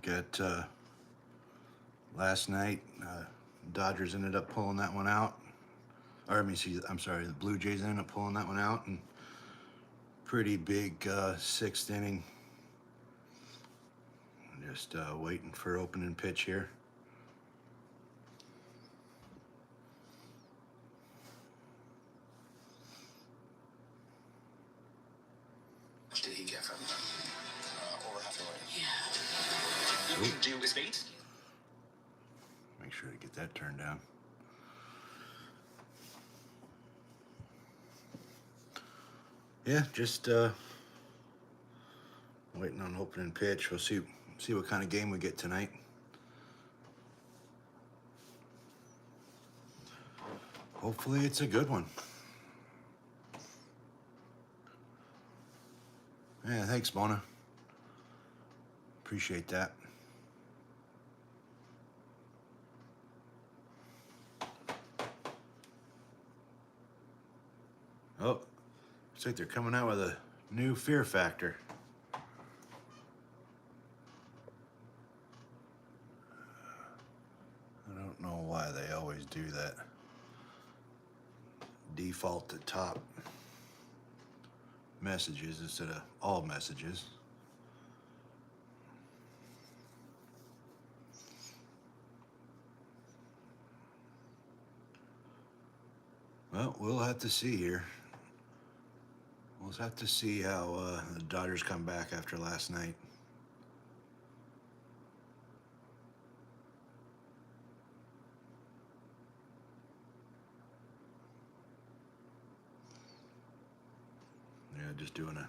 Got last night, Dodgers ended up pulling that one out. Or I'm sorry, the Blue Jays ended up pulling that one out, and pretty big sixth inning. Just waiting for opening pitch here. Did he get from over halfway? Yeah. You can do with speeds. Make sure to get that turned down. Yeah, just waiting on opening pitch. We'll see what kind of game we get tonight. Hopefully it's a good one. Yeah, thanks, Mona. Appreciate that. Oh, looks like they're coming out with a new Fear Factor. I don't know why they always do that. Default to top messages instead of all messages. Well, we'll have to see here. We'll have to see how the Dodgers come back after last night. Yeah, just doing a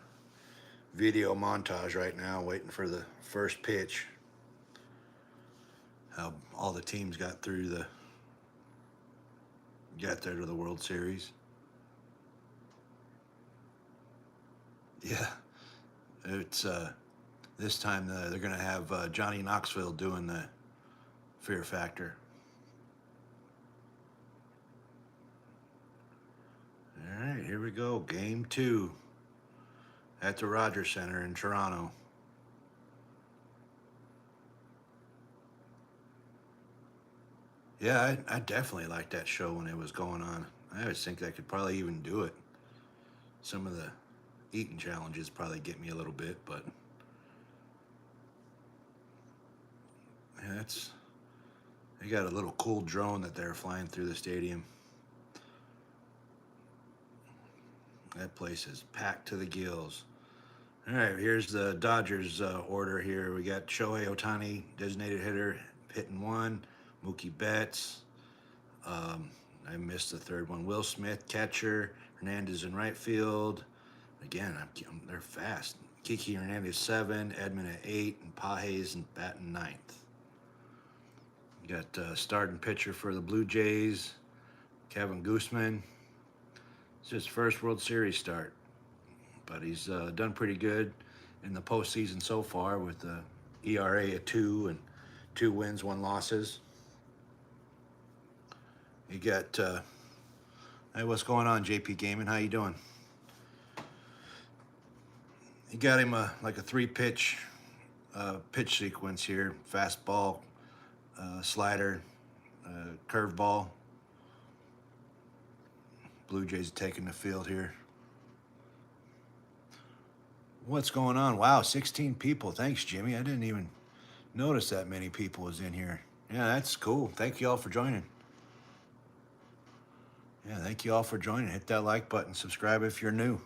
video montage right now, waiting for the first pitch. How all the teams got there to the World Series. Yeah, it's this time they're gonna have Johnny Knoxville doing the Fear Factor. All right, here we go. Game 2 at the Rogers Center in Toronto. Yeah, I definitely liked that show when it was going on. I always think I could probably even do it. Some of the eating challenges probably get me a little bit, but yeah, they got a little cool drone that they're flying through the stadium. That place is packed to the gills. All right, here's the Dodgers order here. We got Shohei Ohtani, designated hitter, hitting 1. Mookie Betts. I missed the third one. Will Smith, catcher. Hernandez in right field. Again, they're fast. Kiki Hernandez 7, Edman at 8, and Pages batting 9th. You got starting pitcher for the Blue Jays, Kevin Goosman. It's his first World Series start, but he's done pretty good in the postseason so far with the ERA of 2 and 2 wins, 1 losses. You got, hey, what's going on, JP Gaming? How you doing? You got him like a 3-pitch pitch sequence here: fastball, slider, curveball. Blue Jays taking the field here. What's going on? Wow, 16 people. Thanks, Jimmy. I didn't even notice that many people was in here. Yeah, that's cool. Thank you all for joining. Yeah, thank you all for joining. Hit that like button. Subscribe if you're new.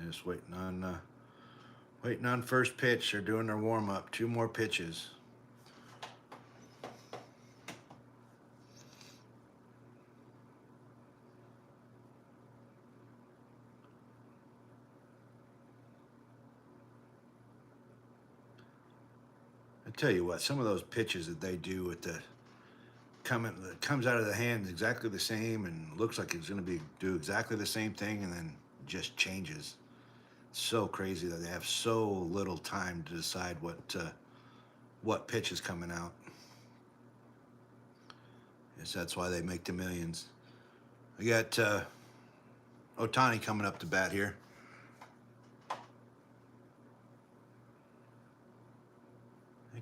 Just waiting on first pitch. They're doing their warm up. 2 more pitches. I tell you what, some of those pitches that they do with the comes out of the hand exactly the same and looks like it's going to do exactly the same thing, and then just changes. It's so crazy that they have so little time to decide what pitch is coming out. Yes, that's why they make the millions. We got Ohtani coming up to bat here.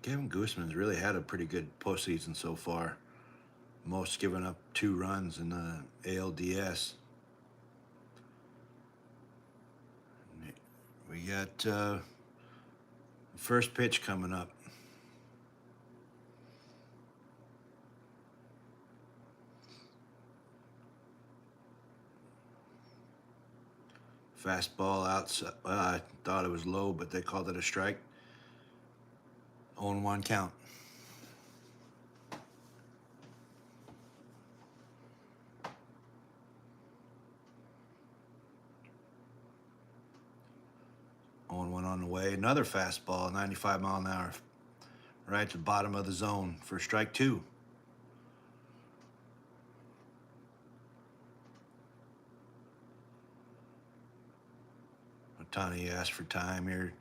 Kevin Gooseman's really had a pretty good postseason so far. Most giving up 2 runs in the ALDS. We got first pitch coming up. Fastball outside. I thought it was low, but they called it a strike. 0-1 count. One on the way. Another fastball, 95 mile an hour, right at the bottom of the zone for strike 2. Ohtani asked for time here,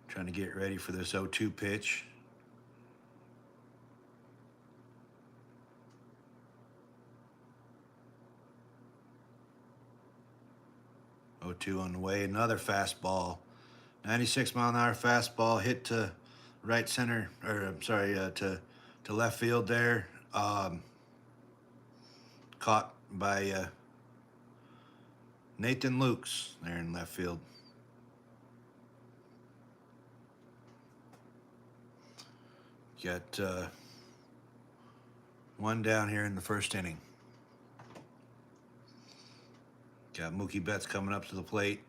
trying to get ready for this 0-2 pitch. Oh, 2 on the way. Another fastball. 96 mile an hour fastball hit to right center, or I'm sorry, to left field there. Caught by Nathan Lukes there in left field. Got 1 down here in the first inning. Got Mookie Betts coming up to the plate.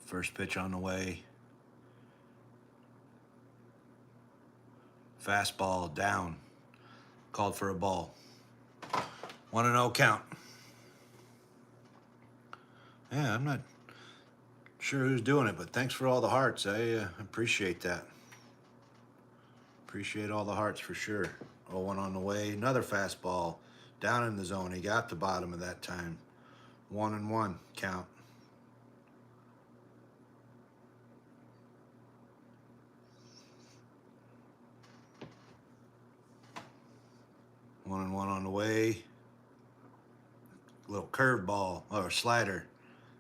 First pitch on the way. Fastball down. Called for a ball. 1-0 count. Yeah, I'm not sure who's doing it, but thanks for all the hearts. I appreciate that. Appreciate all the hearts for sure. 0-1 on the way. Another fastball down in the zone. He got the bottom of that time. 1-1 count. One and one on the way. Little curveball or slider.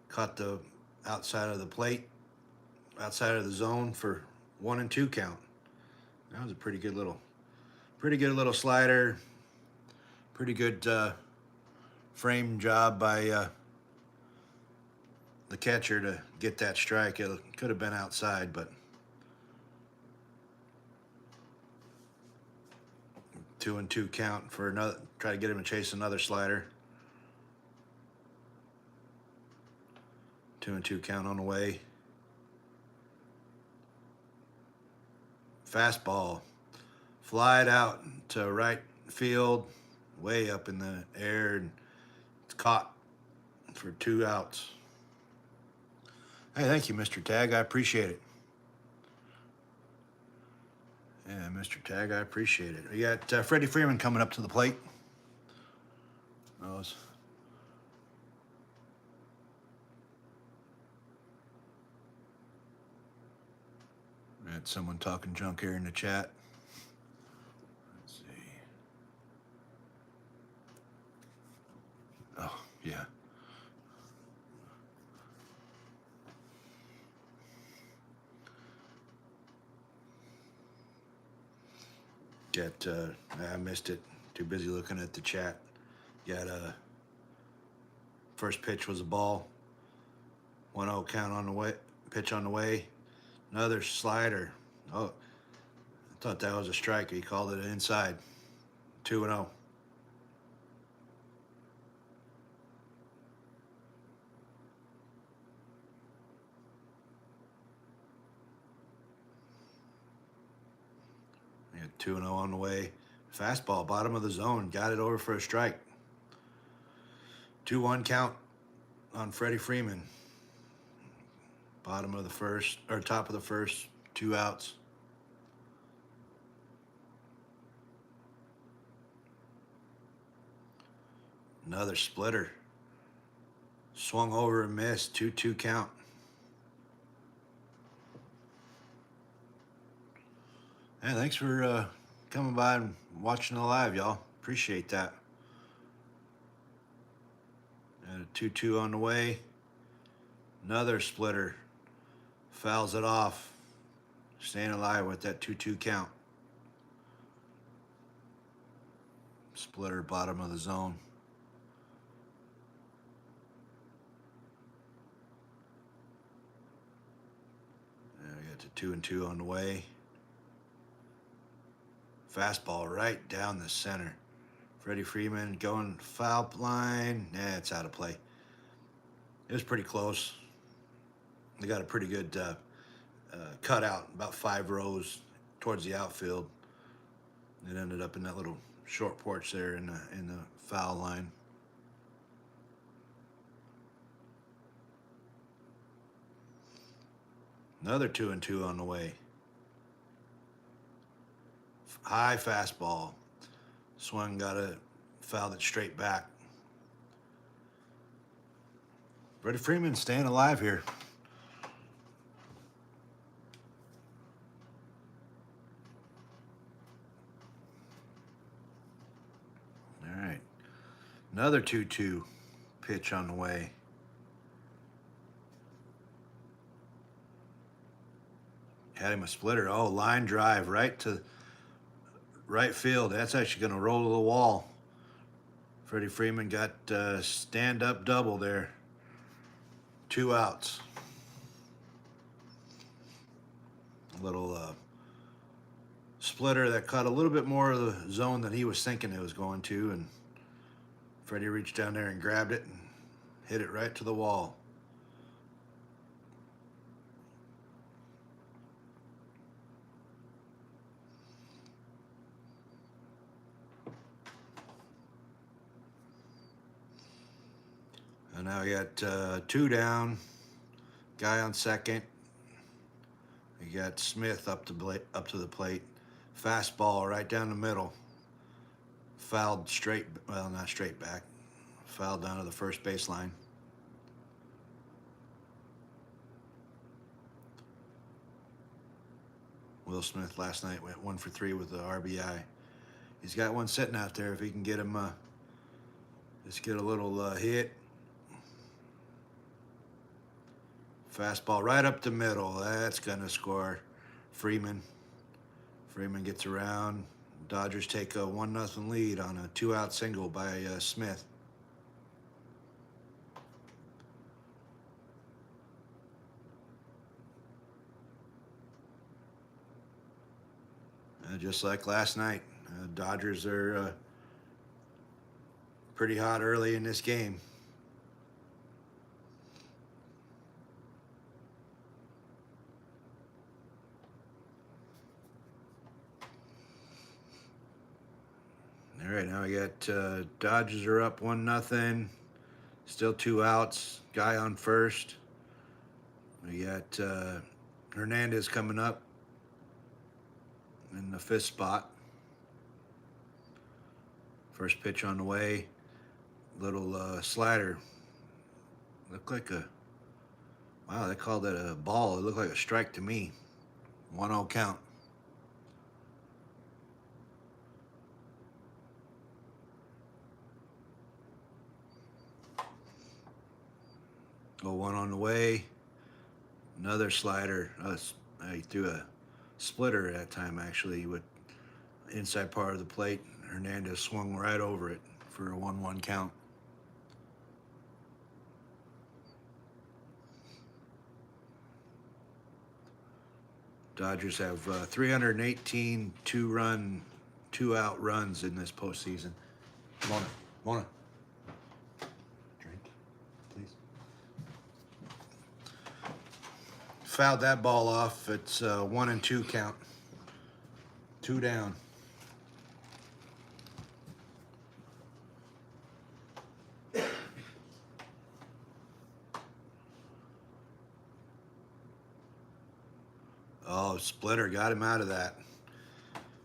Caught the outside of the plate, outside of the zone for 1-2 count. That was a pretty good little slider. Pretty good frame job by the catcher to get that strike. It could have been outside, but 2-2 count for another. Try to get him to chase another slider. 2-2 count on the way. Fastball, flied out to right field, way up in the air, and it's caught for 2 outs. Hey, thank you, Mr. Tag. I appreciate it. Yeah, Mr. Tag, I appreciate it. We got Freddie Freeman coming up to the plate. We had someone talking junk here in the chat. Let's see. Oh, yeah. I missed it. Too busy looking at the chat. Got first pitch was a ball. 1-0 count on the way. Pitch on the way. Another slider. Oh, I thought that was a strike. He called it inside. 2-0. We got 2-0 on the way. Fastball, bottom of the zone. Got it over for a strike. 2-1 count on Freddie Freeman. Bottom of the first, or top of the first, 2 outs. Another splitter. Swung over and missed. 2-2 count. Hey, thanks for coming by and watching the live, y'all. Appreciate Appreciate that. And a 2-2 on the way. Another splitter. Fouls it off. Staying alive with that 2-2 count. Splitter, bottom of the zone. And we got the 2-2 on the way. Fastball right down the center. Freddie Freeman going foul line. Nah, it's out of play. It was pretty close. They got a pretty good cutout, about 5 rows towards the outfield. It ended up in that little short porch there in the foul line. Another 2-2 on the way. High fastball. Swung, got it, fouled it straight back. Freddie Freeman staying alive here. All right. Another 2-2 pitch on the way. Had him a splitter. Oh, line drive right to right field. That's actually going to roll to the wall. Freddie Freeman got stand-up double there. 2 outs. A little splitter that caught a little bit more of the zone than he was thinking it was going to, and Freddie reached down there and grabbed it and hit it right to the wall. And now we got 2 down, guy on second. We got Smith up to the plate. Fastball right down the middle. Fouled straight, well, not straight back. Fouled down to the first baseline. Will Smith last night went 1 for 3 with the RBI. He's got one sitting out there. If he can get him, just get a little hit. Fastball right up the middle. That's going to score. Freeman. Freeman gets around. Dodgers take a 1-0 lead on a 2-out single by Smith. Just like last night, Dodgers are pretty hot early in this game. All right, now we got Dodgers are up 1-0. Still 2 outs. Guy on first. We got Hernandez coming up in the 5th spot. First pitch on the way. Little slider. Looked like a, wow, they called it a ball. It looked like a strike to me. 1-0 count. Oh, 1 on the way. Another slider. He threw a splitter at that time, actually, with inside part of the plate. Hernandez swung right over it for a 1-1 count. Dodgers have 318 2-out runs in this postseason. Mona. Drink, please. Fouled that ball off. It's 1-2 count. 2 down. Oh, splitter got him out of that.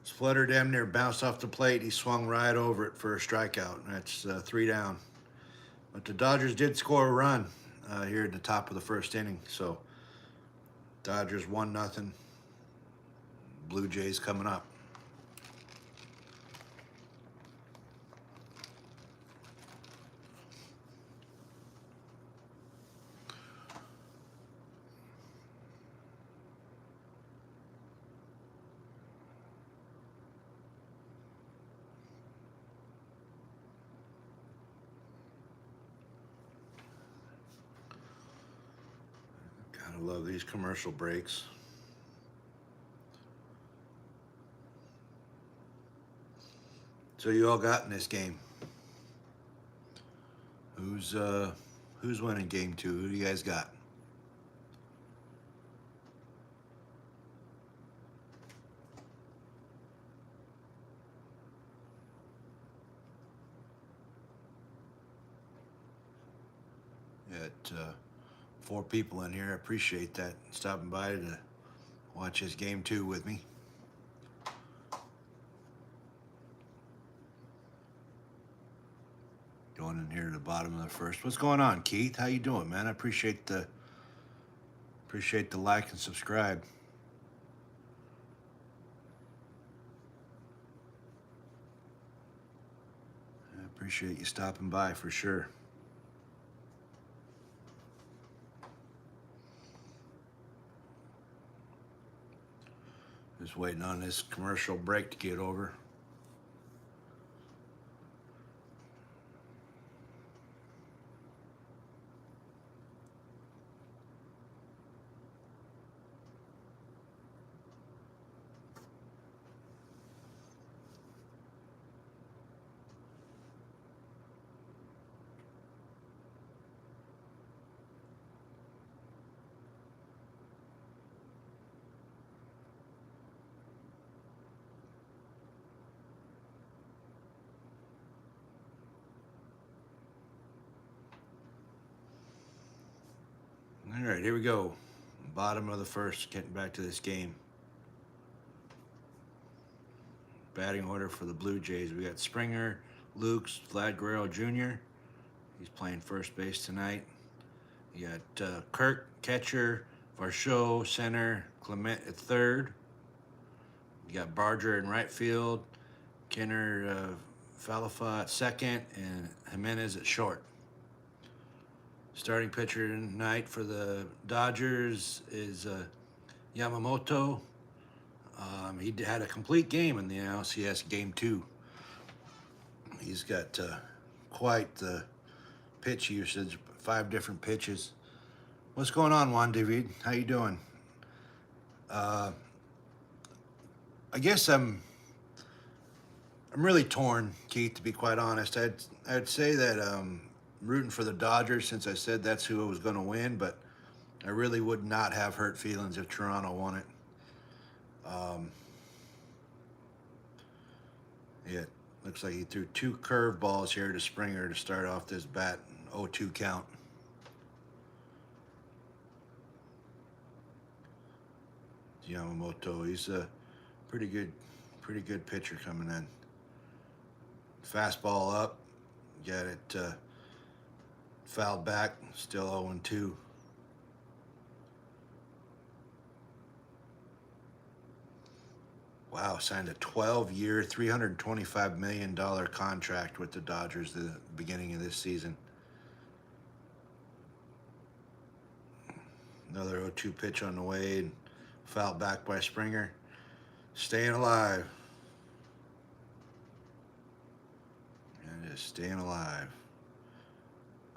Splitter damn near bounced off the plate. He swung right over it for a strikeout. That's 3 down. But the Dodgers did score a run here at the top of the first inning. So Dodgers 1-0. Blue Jays coming up. I love these commercial breaks. So you all got in this game. Who's winning game 2? Who do you guys got? Got 4 people in here. I appreciate that, stopping by to watch this game 2 with me. Going in here to the bottom of the first. What's going on, Keith? How you doing, man? I appreciate the like and subscribe. I appreciate you stopping by for sure. Just waiting on this commercial break to get over. All right, here we go. Bottom of the first, getting back to this game. Batting order for the Blue Jays. We got Springer, Lukes, Vlad Guerrero Jr. He's playing first base tonight. You got Kirk, catcher, Varsho, center, Clement at third. You got Barger in right field, Kenner, Falafa at second, and Jimenez at short. Starting pitcher tonight for the Dodgers is Yamamoto. He had a complete game in the LCS game 2. He's got quite the pitch usage, 5 different pitches. What's going on, Juan David? How you doing? I guess I'm really torn, Keith, to be quite honest. I'd say that rooting for the Dodgers, since I said that's who was going to win, but I really would not have hurt feelings if Toronto won it. It looks like he threw 2 curveballs here to Springer to start off this bat, 0-2 count. Yamamoto, he's a pretty good pitcher coming in. Fastball up, got it fouled back, still 0-2. Wow, signed a 12-year, $325 million contract with the Dodgers at the beginning of this season. Another 0-2 pitch on the way, and fouled back by Springer. Staying alive. And just staying alive.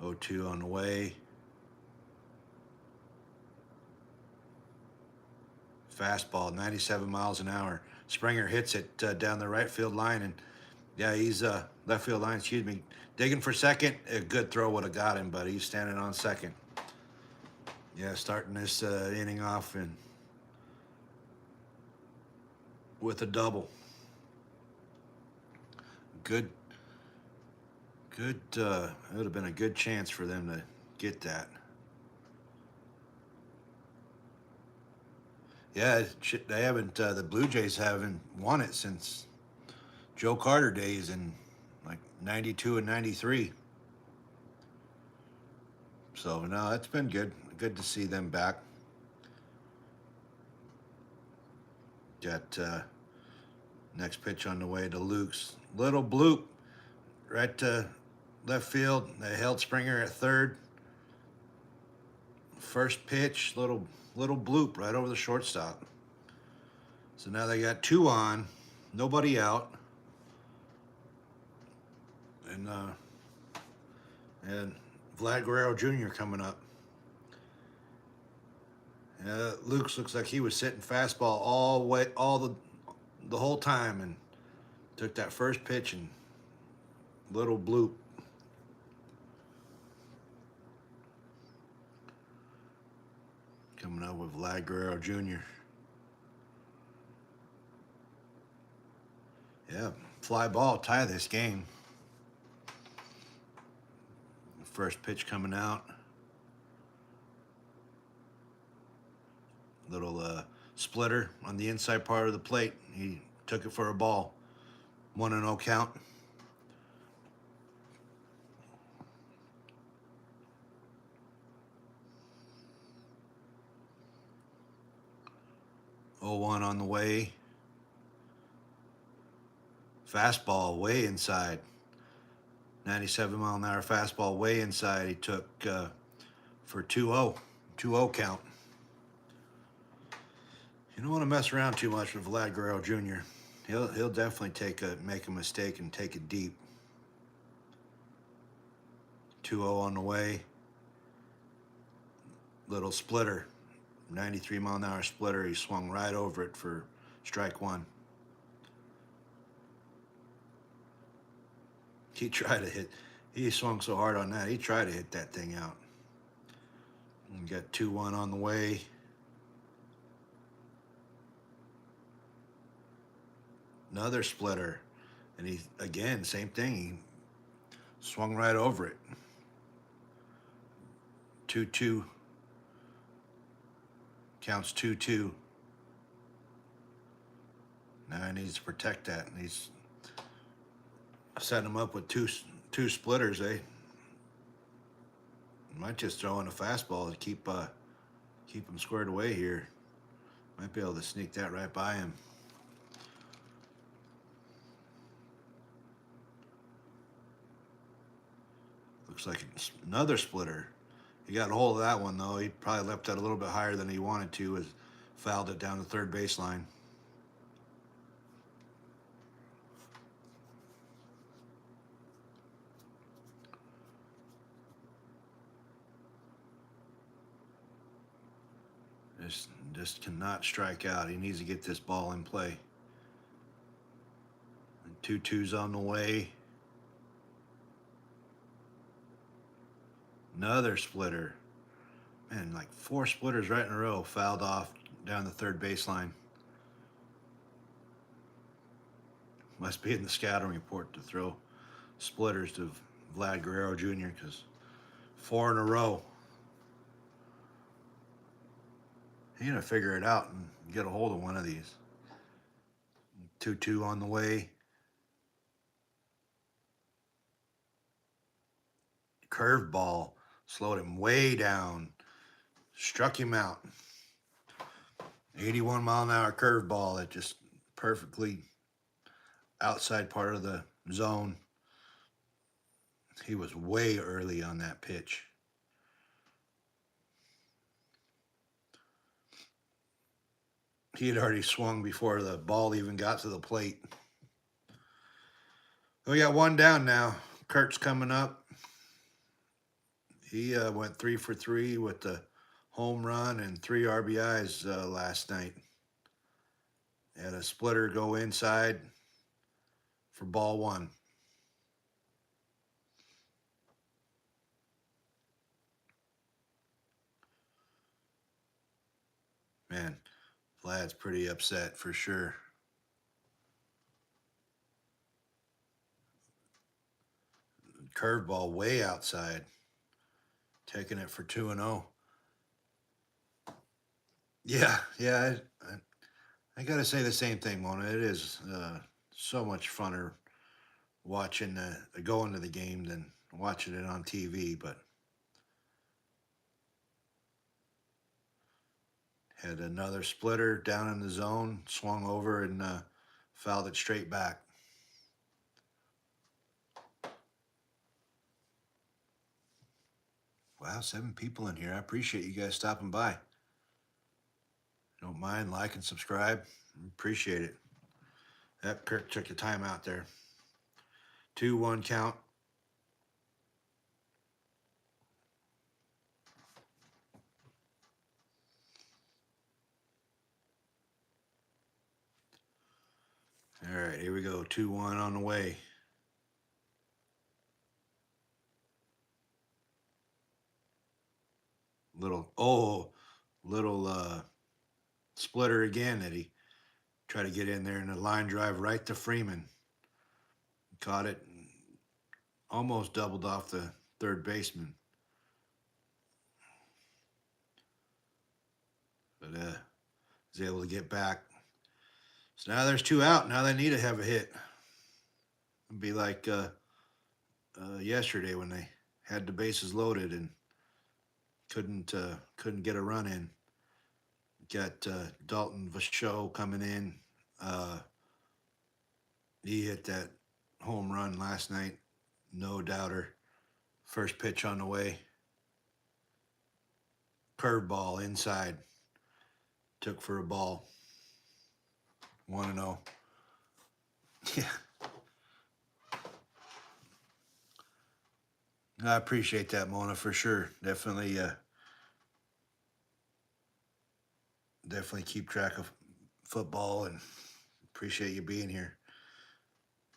0-2 on the way. Fastball, 97 miles an hour. Springer hits it down the right field line, and yeah, he's left field line, excuse me, digging for second. A good throw would have got him, but he's standing on second. Yeah, starting this inning off and with a double. Good. It would have been a good chance for them to get that. Yeah, they haven't. The Blue Jays haven't won it since Joe Carter days in like '92 and '93. So no, it's been good. Good to see them back. Got next pitch on the way to Luke's. Little bloop right to left field. They held Springer at third. First pitch, little bloop right over the shortstop. So now they got 2 on, nobody out, and Vlad Guerrero Jr. coming up. Luke's looks like he was sitting fastball the whole time, and took that first pitch and little bloop. Coming up with Vlad Guerrero Jr. Yeah, fly ball tie this game. First pitch coming out. Little splitter on the inside part of the plate. He took it for a ball. 1-0 count. Oh, 1 on the way. Fastball way inside. 97-mile-an-hour fastball way inside. He took for 2-0. 2-0 count. You don't want to mess around too much with Vlad Guerrero Jr. He'll definitely make a mistake and take it deep. 2-0 on the way. Little splitter. 93-mile-an-hour splitter. He swung right over it for strike one. He swung so hard on that, he tried to hit that thing out. And got 2-1 on the way. Another splitter. And he, again, same thing. He swung right over it. 2-2. Counts 2-2. Now he needs to protect that. And he's setting him up with two splitters, eh? Might just throw in a fastball to keep him squared away here. Might be able to sneak that right by him. Looks like another splitter. He got a hold of that one, though. He probably left that a little bit higher than he wanted to, as fouled it down the third baseline. Just cannot strike out. He needs to get this ball in play. 2-2's on the way. Another splitter. Man, like 4 splitters right in a row fouled off down the third baseline. Must be in the scouting report to throw splitters to Vlad Guerrero Jr. because 4 in a row. He's gonna figure it out and get a hold of one of these. 2-2 on the way. Curveball slowed him way down. Struck him out. 81-mile-an-hour curveball that just perfectly outside part of the zone. He was way early on that pitch. He had already swung before the ball even got to the plate. We got one down now. Kurt's coming up. He went 3 for 3 with the home run and 3 RBIs last night. Had a splitter go inside for ball 1. Man, Vlad's pretty upset for sure. Curveball way outside. Taking it for 2-0. Yeah. I got to say the same thing, Mona. It is so much funner watching going to the game than watching it on TV, but had another splitter down in the zone, swung over and fouled it straight back. Wow, 7 people in here. I appreciate you guys stopping by. Don't mind, like and subscribe. Appreciate it. That Kirk took the time out there. 2-1 count. right, here we go. 2-1 on the way. Little splitter again that he tried to get in there, and a line drive right to Freeman. Caught it, and almost doubled off the third baseman. But was able to get back. So now there's 2 out. Now they need to have a hit. It'd be like yesterday when they had the bases loaded and couldn't get a run in. Got Dalton Varsho coming in. He hit that home run last night, no doubter. First pitch on the way. Curveball inside. Took for a ball. 1-0. Yeah. I appreciate that, Mona, for sure. Definitely keep track of football, and appreciate you being here,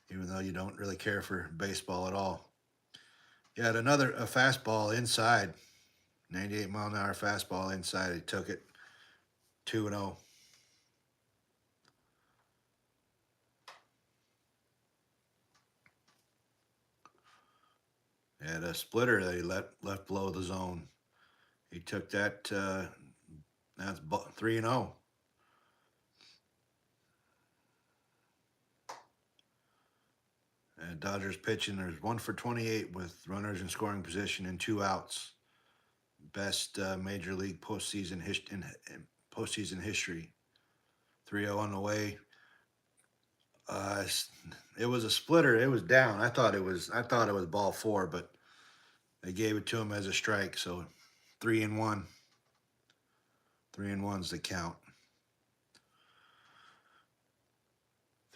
even though you don't really care for baseball at all. You had a fastball inside, 98-mile-an-hour fastball inside. He took it. 2-0. Had a splitter that he left below the zone. He took that. That's 3-0. And Dodgers pitching. There's 1 for 28 with runners in scoring position and 2 outs. Best major league postseason history. 3-0 on the way. It was a splitter. It was down. I thought it was ball 4, but they gave it to him as a strike. So 3-1. 3-1's the count.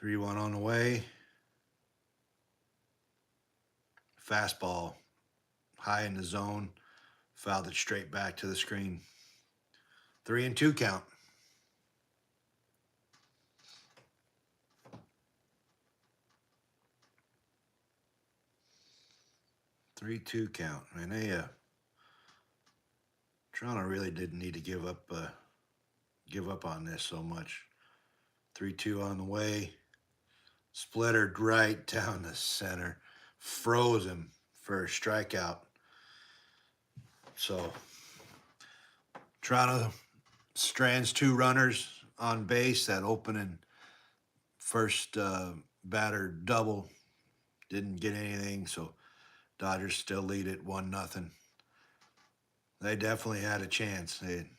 3-1 on the way. Fastball high in the zone. Fouled it straight back to the screen. 3-2 count. Three-two count. Man, Toronto really didn't need to give up on this so much. 3-2 on the way. Splittered right down the center. Froze him for a strikeout. So Toronto strands 2 runners on base. That opening first batter double didn't get anything. So Dodgers still lead it 1-0. They definitely had a chance. They had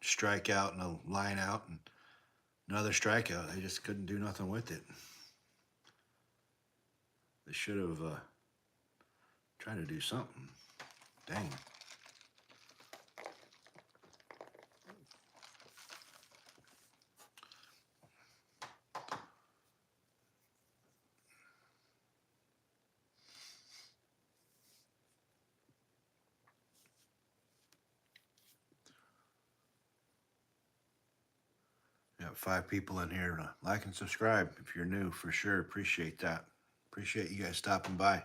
strikeout and a line out and another strikeout. They just couldn't do nothing with it. They should have tried to do something. Dang. Got 5 people in here. Like and subscribe if you're new, for sure. Appreciate that. Appreciate you guys stopping by.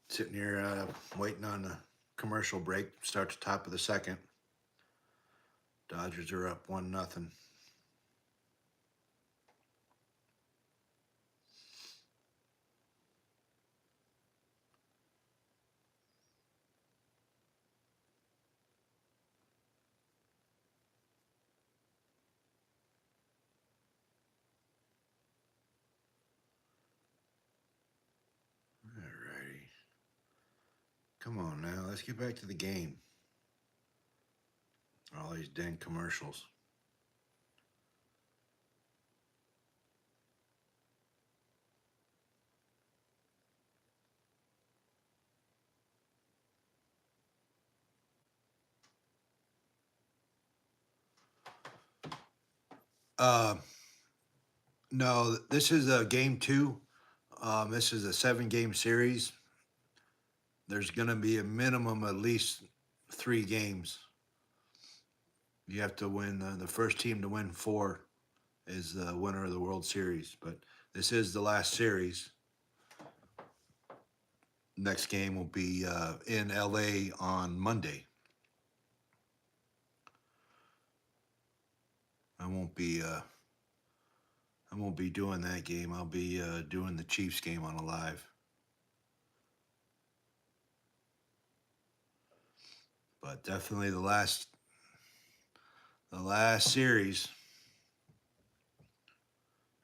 Sitting here waiting on the commercial break. Start the top of the second. Dodgers are up 1-0. Alrighty. Come on now, let's get back to the game. All these dang commercials. No, this is a game 2. This is a 7-game series. There's going to be a minimum at least 3 games. You have to win. The first team to win 4 is the winner of the World Series. But This is the last series. Next game will be in LA on Monday. I won't be doing that game. I'll be doing the Chiefs game on a live. But definitely the last series.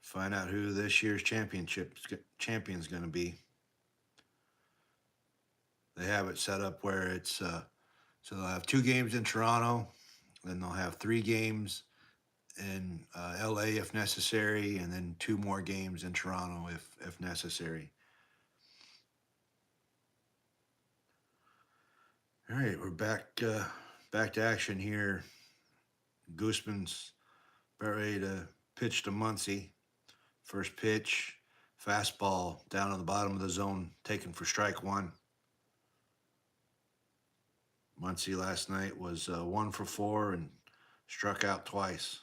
Find out who this year's champion's going to be. They have it set up where it's so they'll have 2 games in Toronto, then they'll have 3 games in LA if necessary, and then 2 more games in Toronto if necessary. All right, we're back to action here. Gooseman's about ready to pitch to Muncy. First pitch, fastball down on the bottom of the zone, taken for strike 1. Muncy last night was 1 for 4 and struck out twice.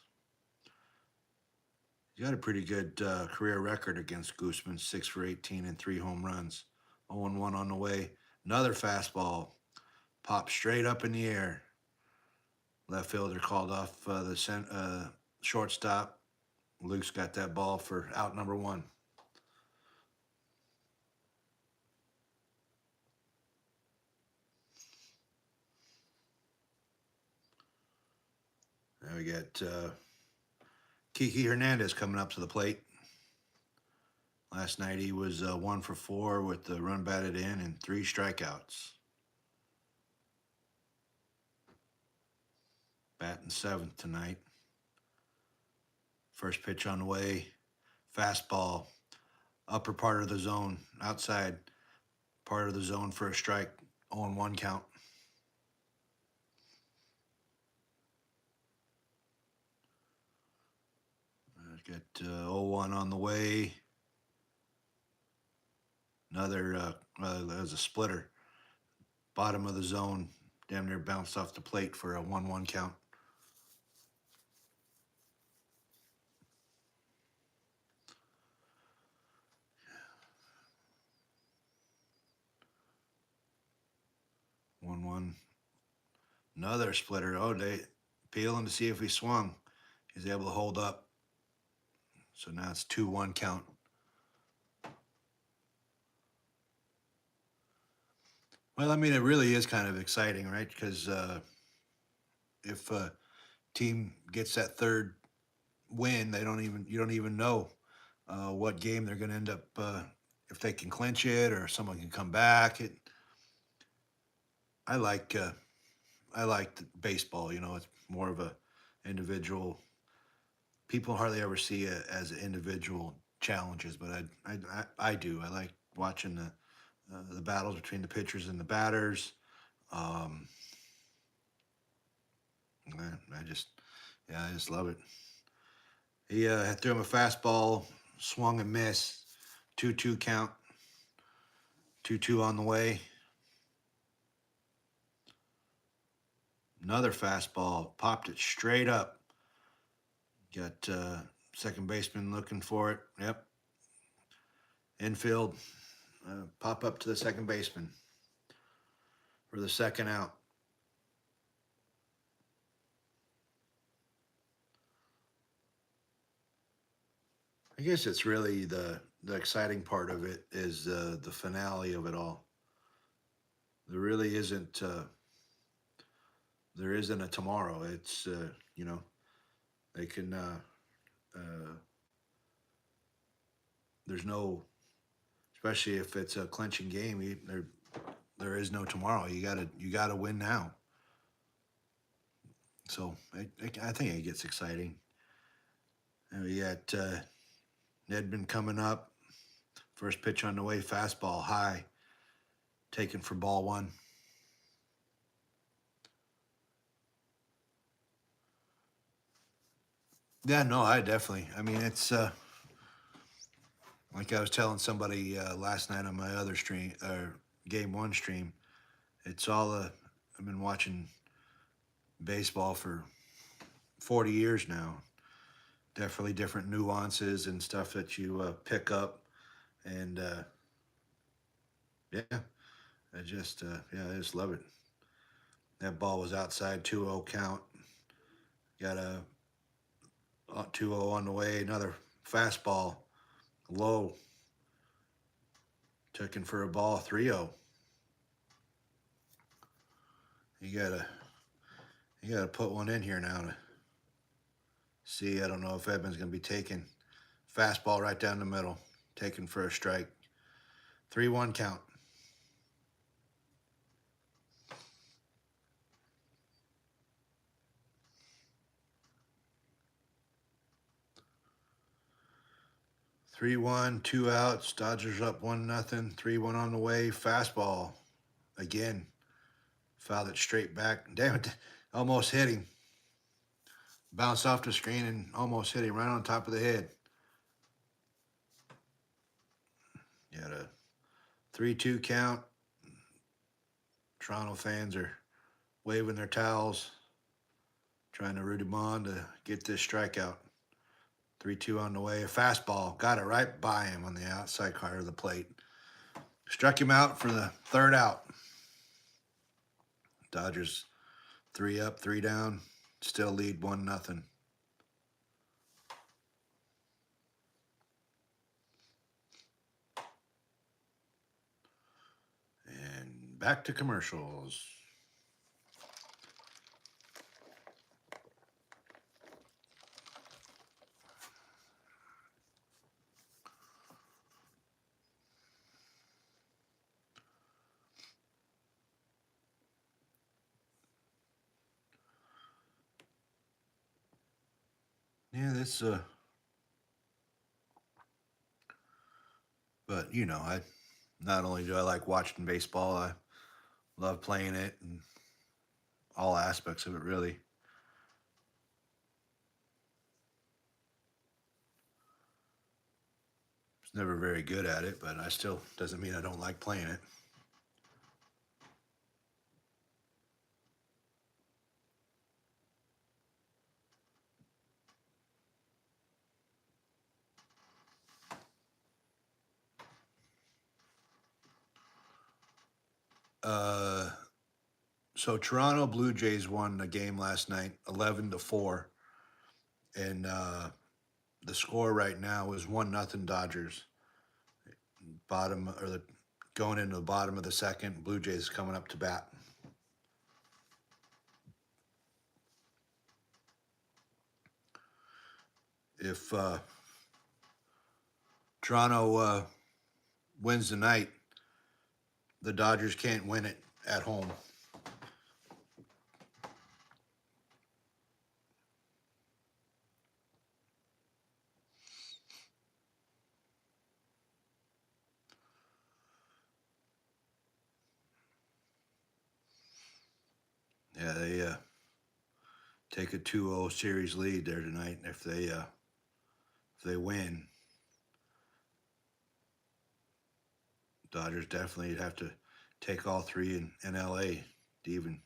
He got a pretty good career record against Gooseman, 6 for 18 and 3 home runs. 0-1 on the way. Another fastball popped straight up in the air. Left fielder called off the shortstop. Luke's got that ball for out number 1. Now we got Kiki Hernandez coming up to the plate. Last night he was 1 for 4 with the run batted in and 3 strikeouts. Batting 7th tonight. First pitch on the way. Fastball, upper part of the zone, outside part of the zone for a strike. 0-1 count. Got 0-1 on the way. Another, that was a splitter. Bottom of the zone, damn near bounced off the plate for a 1-1 count. Another splitter. Oh, they peeling to see if he swung. He's able to hold up. So now it's 2-1 count. Well, I mean, it really is kind of exciting, right? Because if a team gets that 3rd win, you don't even know what game they're going to end up if they can clinch it or someone can come back. I like baseball. You know, it's more of a individual. People hardly ever see it as individual challenges, but I do. I like watching the battles between the pitchers and the batters. I just love it. He threw him a fastball, swung and missed, 2-2 count, 2-2 on the way. Another fastball, popped it straight up. Got second baseman looking for it. Yep. Infield, pop up to the second baseman for the second out. I guess it's really the exciting part of it is the finale of it all. There really isn't there isn't a tomorrow. It's you know, they can there's no, especially if it's a clinching game, there is no tomorrow. You gotta win now. So I think it gets exciting. And we got Nedman coming up. First pitch on the way, fastball high, taken for ball 1. Yeah, no, I mean, it's like I was telling somebody last night on my other stream, Game 1 stream. It's all I've been watching baseball for 40 years now. Definitely different nuances and stuff that you pick up. And yeah, I just love it. That ball was outside, 2-0 count. Got a 2-0 on the way. Another fastball, low. Took him for a ball, 3-0. You gotta put one in here now to see. I don't know if Edmonds gonna be taking fastball right down the middle, taken for a strike. 3-1 count. Three one, 2 outs. Dodgers up 1-0. 3-1 on the way. Fastball again. Fouled it straight back. Damn it! Almost hit him. Bounced off the screen and almost hit him right on top of the head. You had a 3-2 count. Toronto fans are waving their towels, trying to root him on to get this strikeout. 3-2 on the way. A fastball. Got it right by him on the outside corner of the plate. Struck him out for the 3rd out. Dodgers 3 up, 3 down. Still lead 1-0. And back to commercials. Yeah, this but you know, I not only do I like watching baseball, I love playing it and all aspects of it really. Was never very good at it, but I still doesn't mean I don't like playing it. Uh so Toronto Blue Jays won the game last night 11-4, and the score right now is 1-0 Dodgers. Bottom or the Going into the bottom of the second, Blue Jays coming up to bat. If Toronto wins tonight, the Dodgers can't win it at home. Yeah, they take a 2-0 series lead there tonight. If they win, Dodgers definitely have to take all 3 in LA to even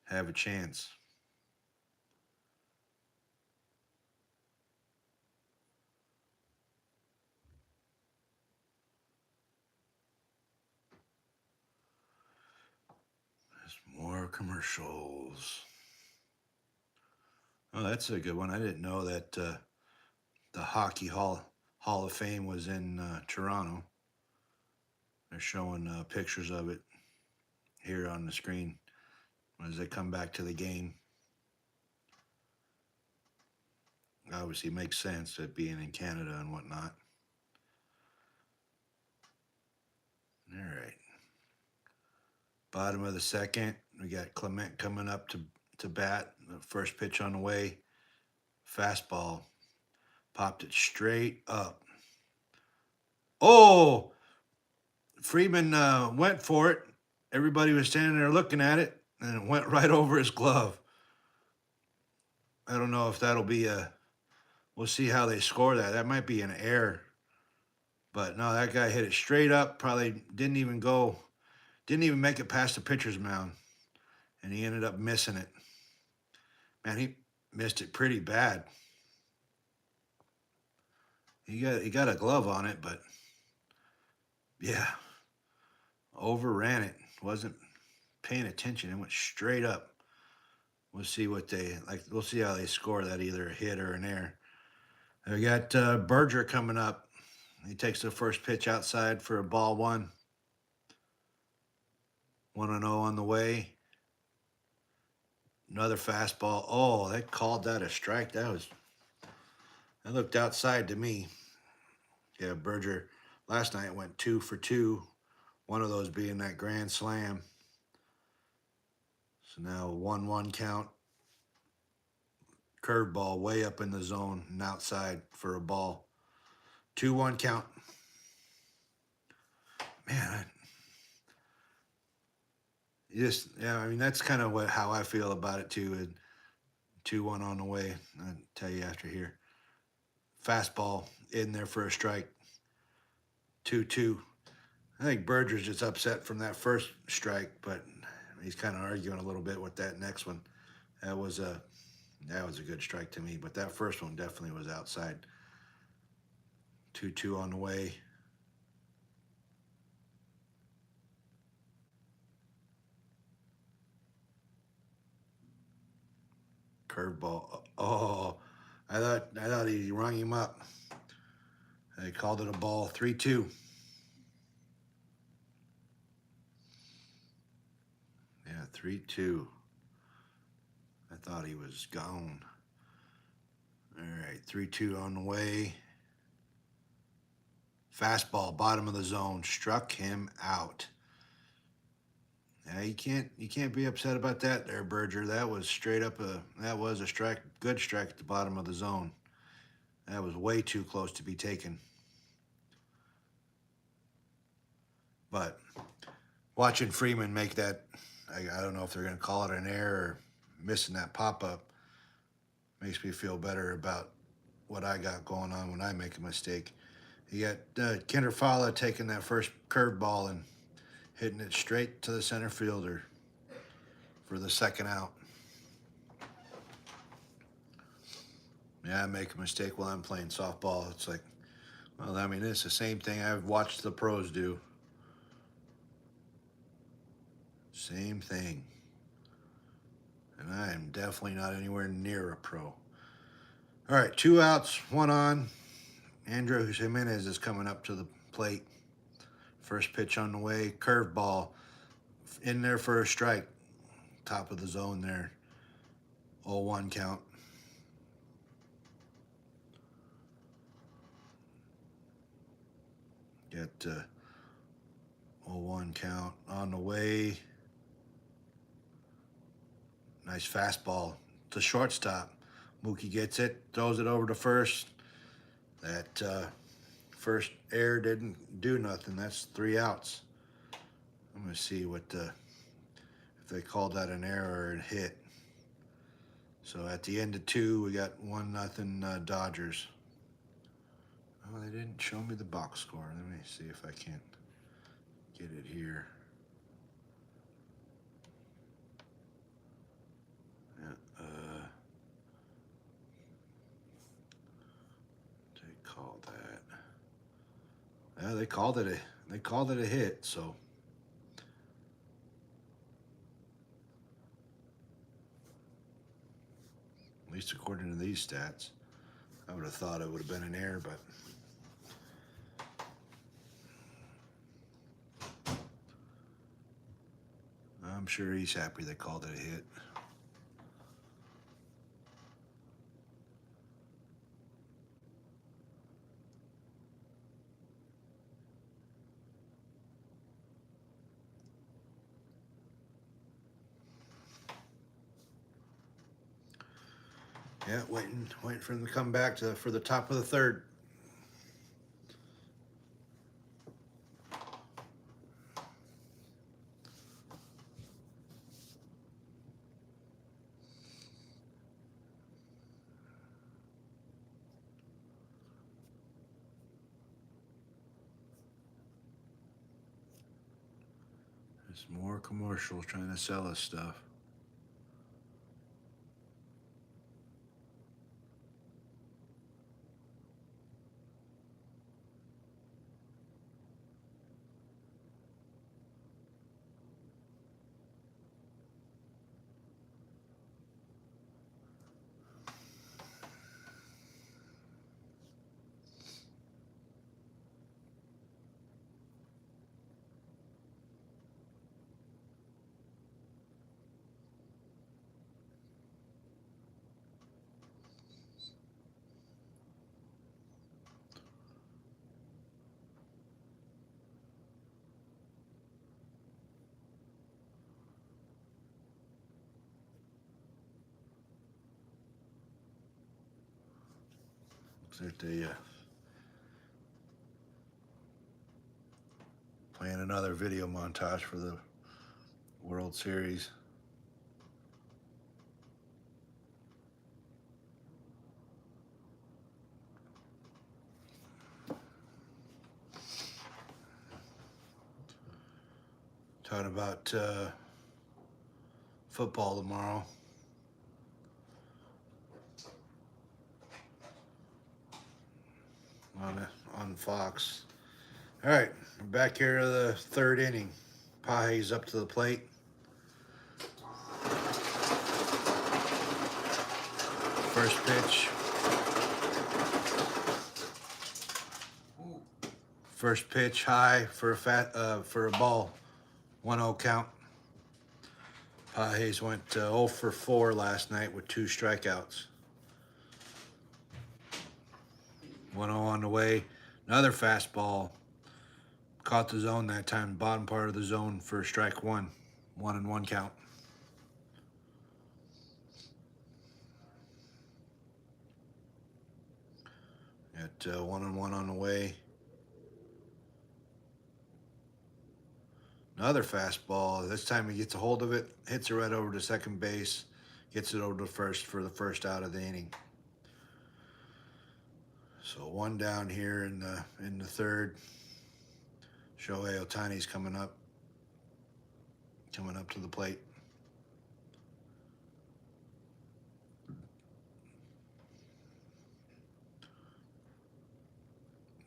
have a chance. There's more commercials. Oh, that's a good one. I didn't know that the Hockey Hall of Fame was in Toronto. They're showing pictures of it here on the screen as they come back to the game. Obviously, makes sense that being in Canada and whatnot. All right. Bottom of the second, we got Clement coming up to bat. The first pitch on the way. Fastball. Popped it straight up. Oh! Freeman went for it. Everybody was standing there looking at it, and it went right over his glove. I don't know if that'll be we'll see how they score that. That might be an error. But no, that guy hit it straight up. Probably didn't even make it past the pitcher's mound. And he ended up missing it. Man, he missed it pretty bad. he got a glove on it, but yeah, overran it. Wasn't paying attention. It went straight up. We'll see what they like. We'll see how they score that, either a hit or an error. We got Berger coming up. He takes the first pitch outside for a ball one. 1-0 on the way. Another fastball. Oh, they called that a strike. That looked outside to me. Yeah, Berger last night went 2 for 2. One of those being that grand slam. So now 1-1 count. Curveball way up in the zone and outside for a ball. 2-1 count. Man, I mean, that's kind of how I feel about it too. 2-1 on the way. I'll tell you after here. Fastball in there for a strike. 2-2. I think Berger's just upset from that first strike, but he's kind of arguing a little bit with that next one. That was a good strike to me, but that first one definitely was outside. 2-2 on the way. Curveball. Oh, I thought he rung him up. They called it a ball. 3-2. Yeah, 3-2. I thought he was gone. All right, 3-2 on the way. Fastball, bottom of the zone, struck him out. Yeah, you can't be upset about that there, Berger. That was straight up that was a strike, good strike at the bottom of the zone. That was way too close to be taken. But watching Freeman make that, I don't know if they're going to call it an error or missing that pop-up, makes me feel better about what I got going on when I make a mistake. You got Kinder Fala taking that first curveball and hitting it straight to the center fielder for the second out. Yeah, I make a mistake while I'm playing softball. It's like, well, I mean, it's the same thing I've watched the pros do. Same thing. And I am definitely not anywhere near a pro. All right, 2 outs, 1 on. Andrew Jimenez is coming up to the plate. First pitch on the way, curveball in there for a strike. Top of the zone there. 0-1 count. Get 0-1 count on the way. Nice fastball to shortstop. Mookie gets it, throws it over to first. That first error didn't do nothing. That's 3 outs. I'm going to see if they called that an error or a hit. So at the end of 2, we got 1-0 Dodgers. Oh, they didn't show me the box score. Let me see if I can't get it here. Yeah, they called that. Yeah, they called it a hit. So at least according to these stats, I would have thought it would have been an error, but I'm sure he's happy they called it a hit. Yeah, waiting for him to come back for the top of the third. There's more commercials trying to sell us stuff. At the playing another video montage for the World Series. Talking about football tomorrow. On Fox. All right, we're back here to the third inning. Page's up to the plate. First pitch. First pitch high for a ball. 1-0 count. Pages went 0 for 4 last night with 2 strikeouts. 1-0 on the way. Another fastball. Caught the zone that time, bottom part of the zone for strike 1. 1-1 count. Got 1-1 on the way. Another fastball. This time he gets a hold of it, hits it right over to second base, gets it over to first for the first out of the inning. So 1 down here in the third. Shohei Ohtani's coming up to the plate.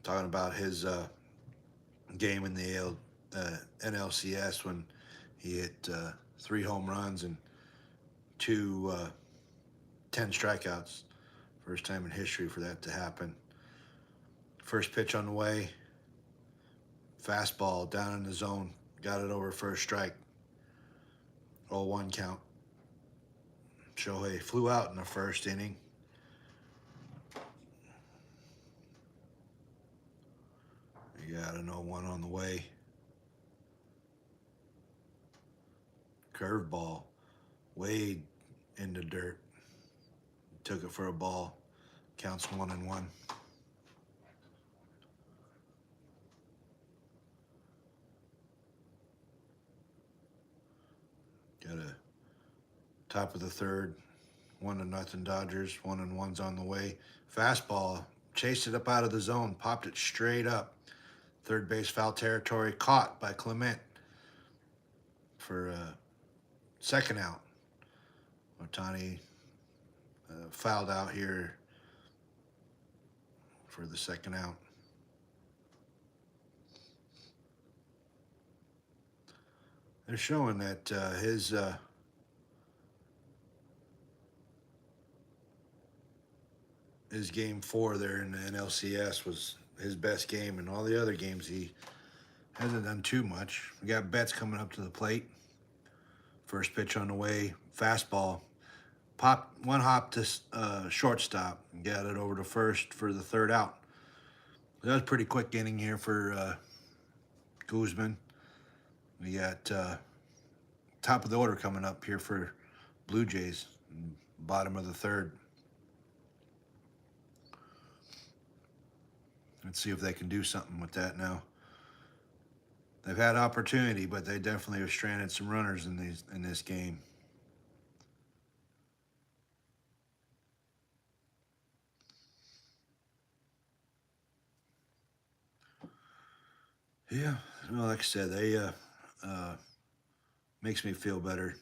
Talking about his game in the NLCS when he hit 3 home runs and 10 strikeouts. First time in history for that to happen. First pitch on the way. Fastball down in the zone. Got it over first strike. 0-1 count. Shohei flew out in the first inning. You got an 0-1 on the way. Curveball. Way in the dirt. Took it for a ball. Counts 1-1. Got a top of the third. 1-0 Dodgers. 1-1's on the way. Fastball. Chased it up out of the zone. Popped it straight up. Third base foul territory. Caught by Clement for second out. Ohtani fouled out here for the second out. They're showing that his game 4 there in the NLCS was his best game, and all the other games he hasn't done too much. We got Betts coming up to the plate. First pitch on the way, fastball. Popped 1 hop to shortstop and got it over to first for the third out. That was a pretty quick inning here for Guzman. We got top of the order coming up here for Blue Jays, bottom of the third. Let's see if they can do something with that now. They've had opportunity, but they definitely have stranded some runners in this game. Yeah, well, like I said, they makes me feel better.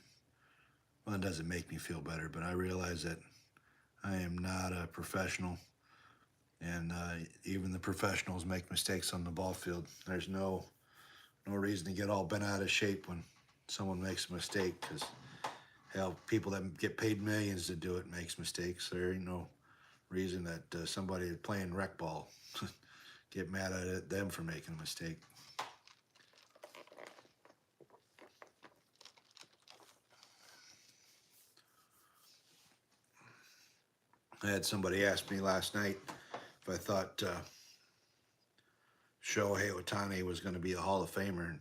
Well, it doesn't make me feel better, but I realize that I am not a professional, and even the professionals make mistakes on the ball field. There's no reason to get all bent out of shape when someone makes a mistake, because hell, people that get paid millions to do it makes mistakes. There ain't no reason that somebody playing rec ball get mad at them for making a mistake. I had somebody ask me last night if I thought Shohei Ohtani was going to be a Hall of Famer, and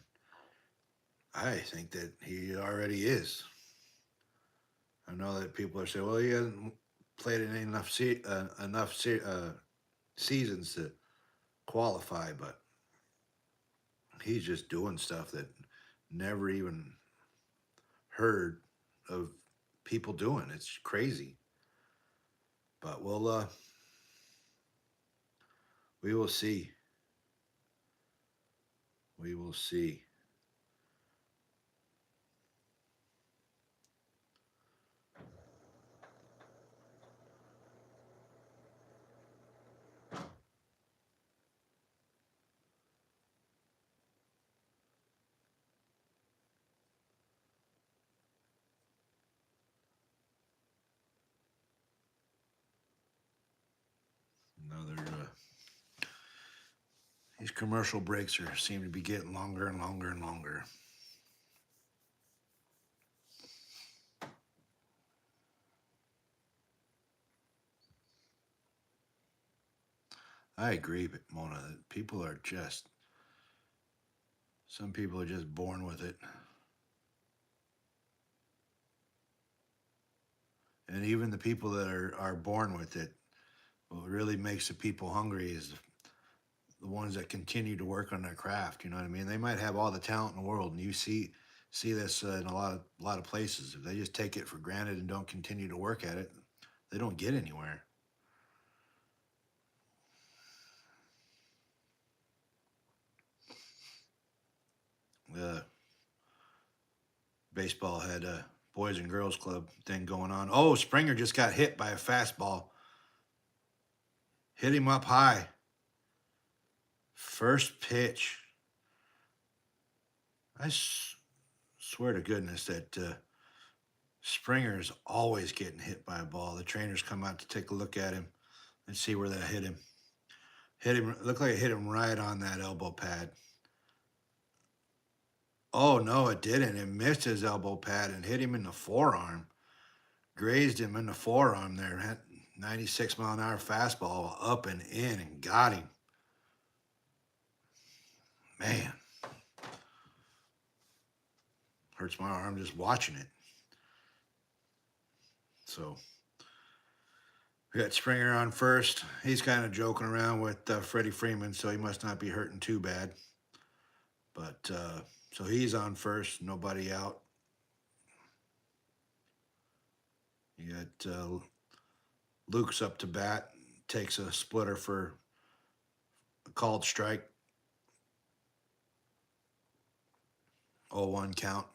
I think that he already is. I know that people are saying, well, he hasn't played in enough seasons to qualify, but he's just doing stuff that never even heard of people doing. It's crazy. But we will see. We will see. Another these commercial breaks seem to be getting longer and longer and longer. I agree, but Mona, that people are just some people are just born with it. And even the people that are born with it, what really makes the people hungry is the ones that continue to work on their craft. You know what I mean? They might have all the talent in the world, and you see this in a lot of places. If they just take it for granted and don't continue to work at it, they don't get anywhere. The baseball had a boys and girls club thing going on. Oh, Springer just got hit by a fastball. Hit him up high. First pitch. Swear to goodness that Springer is always getting hit by a ball. The trainers come out to take a look at him and see where that hit him. Hit him. Looked like it hit him right on that elbow pad. Oh no, it didn't. It missed his elbow pad and hit him in the forearm. Grazed him in the forearm there. Had 96-mile-an-hour fastball up and in and got him. Man, hurts my arm just watching it. So we got Springer on first. He's kind of joking around with Freddie Freeman, so he must not be hurting too bad. But so he's on first, nobody out. You got Luke's up to bat, takes a splitter for a called strike. 0-1 count.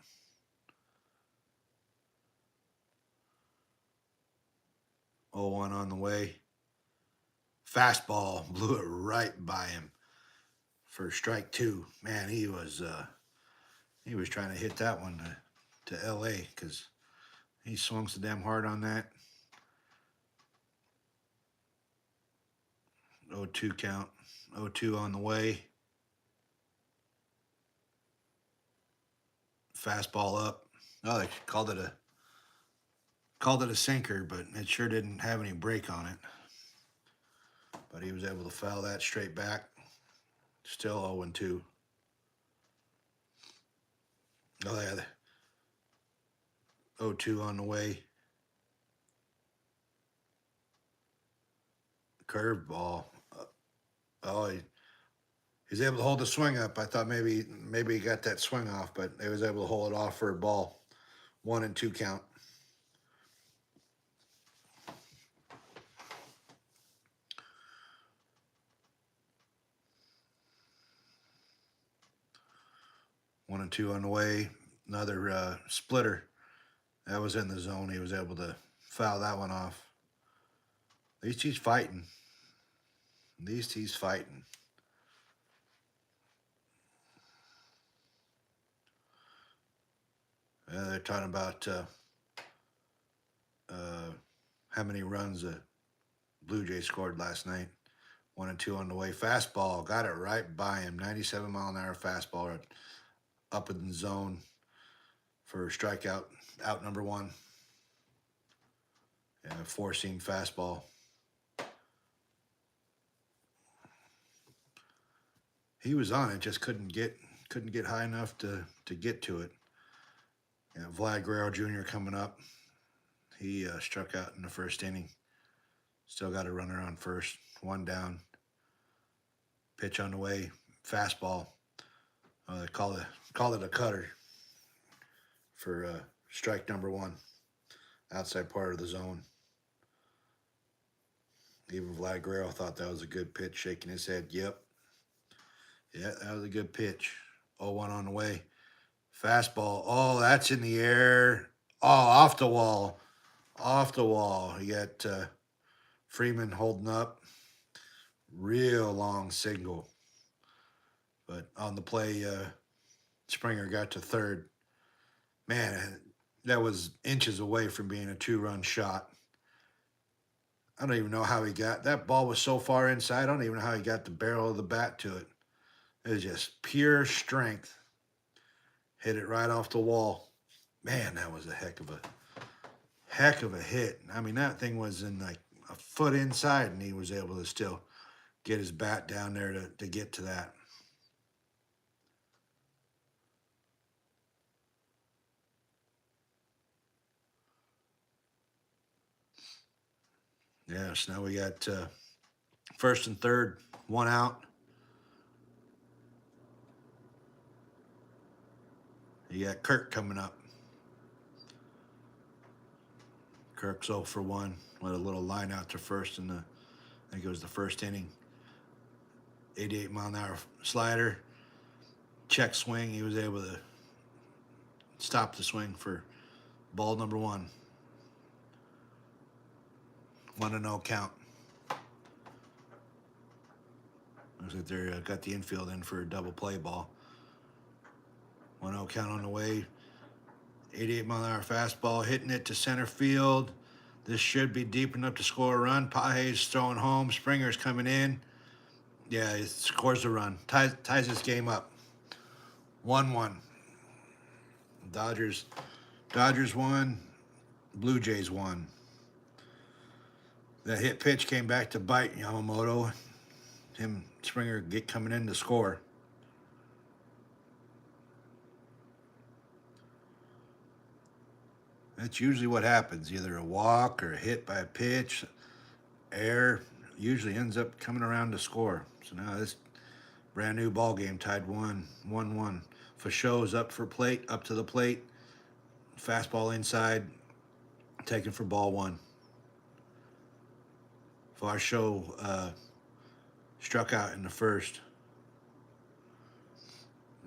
Oh, 1 on the way. Fastball blew it right by him for strike 2. Man, he was trying to hit that one to LA because he swung so damn hard on that. 0-2 count. 0-2 on the way. Fastball up. Oh, they called it a sinker, but it sure didn't have any break on it. But he was able to foul that straight back. Still 0-2. Oh yeah, 0-2 on the way. Curveball. Oh, he's able to hold the swing up. I thought maybe he got that swing off, but he was able to hold it off for a ball. 1-2 count. One and two on the way. Another splitter. That was in the zone. He was able to foul that one off. At least he's fighting. At least he's fighting. They're talking about how many runs the Blue Jays scored last night. 1-2 on the way. Fastball. Got it right by him. 97-mile-an-hour fastball up in the zone for strikeout. Out number 1. And a 4-seam fastball. He was on it, just couldn't get high enough to get to it. And Vlad Guerrero Jr. coming up. He struck out in the first inning. Still got a runner on first. 1 down. Pitch on the way, fastball. They call it a cutter for strike number one, outside part of the zone. Even Vlad Guerrero thought that was a good pitch, shaking his head. Yep. Yeah, that was a good pitch. 0-1 on the way. Fastball. Oh, that's in the air. Oh, off the wall. Off the wall. You got Freeman holding up. Real long single. But on the play, Springer got to third. Man, that was inches away from being a 2-run shot. I don't even know how he got that ball was so far inside. I don't even know how he got the barrel of the bat to it. It was just pure strength. Hit it right off the wall. Man, that was a heck of a hit. I mean, that thing was in like a foot inside, and he was able to still get his bat down there to get to that. Yeah, so now we got first and third, 1 out. You got Kirk coming up. Kirk's 0 for 1 with a little line out to first in I think it was the first inning. 88-mile-an-hour slider. Check swing. He was able to stop the swing for ball number 1. 1-0 count. Looks like they got the infield in for a double play ball. 1-0 count on the way. 88-mile-an-hour fastball, hitting it to center field. This should be deep enough to score a run. Page's throwing home. Springer's coming in. Yeah, he scores a run. Ties this game up. 1-1. Dodgers won. Blue Jays won. That hit pitch came back to bite Yamamoto. Springer coming in to score. That's usually what happens. Either a walk or a hit by a pitch. Air usually ends up coming around to score. So now this brand new ball game tied 1-1. Fashow's up to the plate. Fastball inside. Taken for ball 1. Varsho struck out in the first.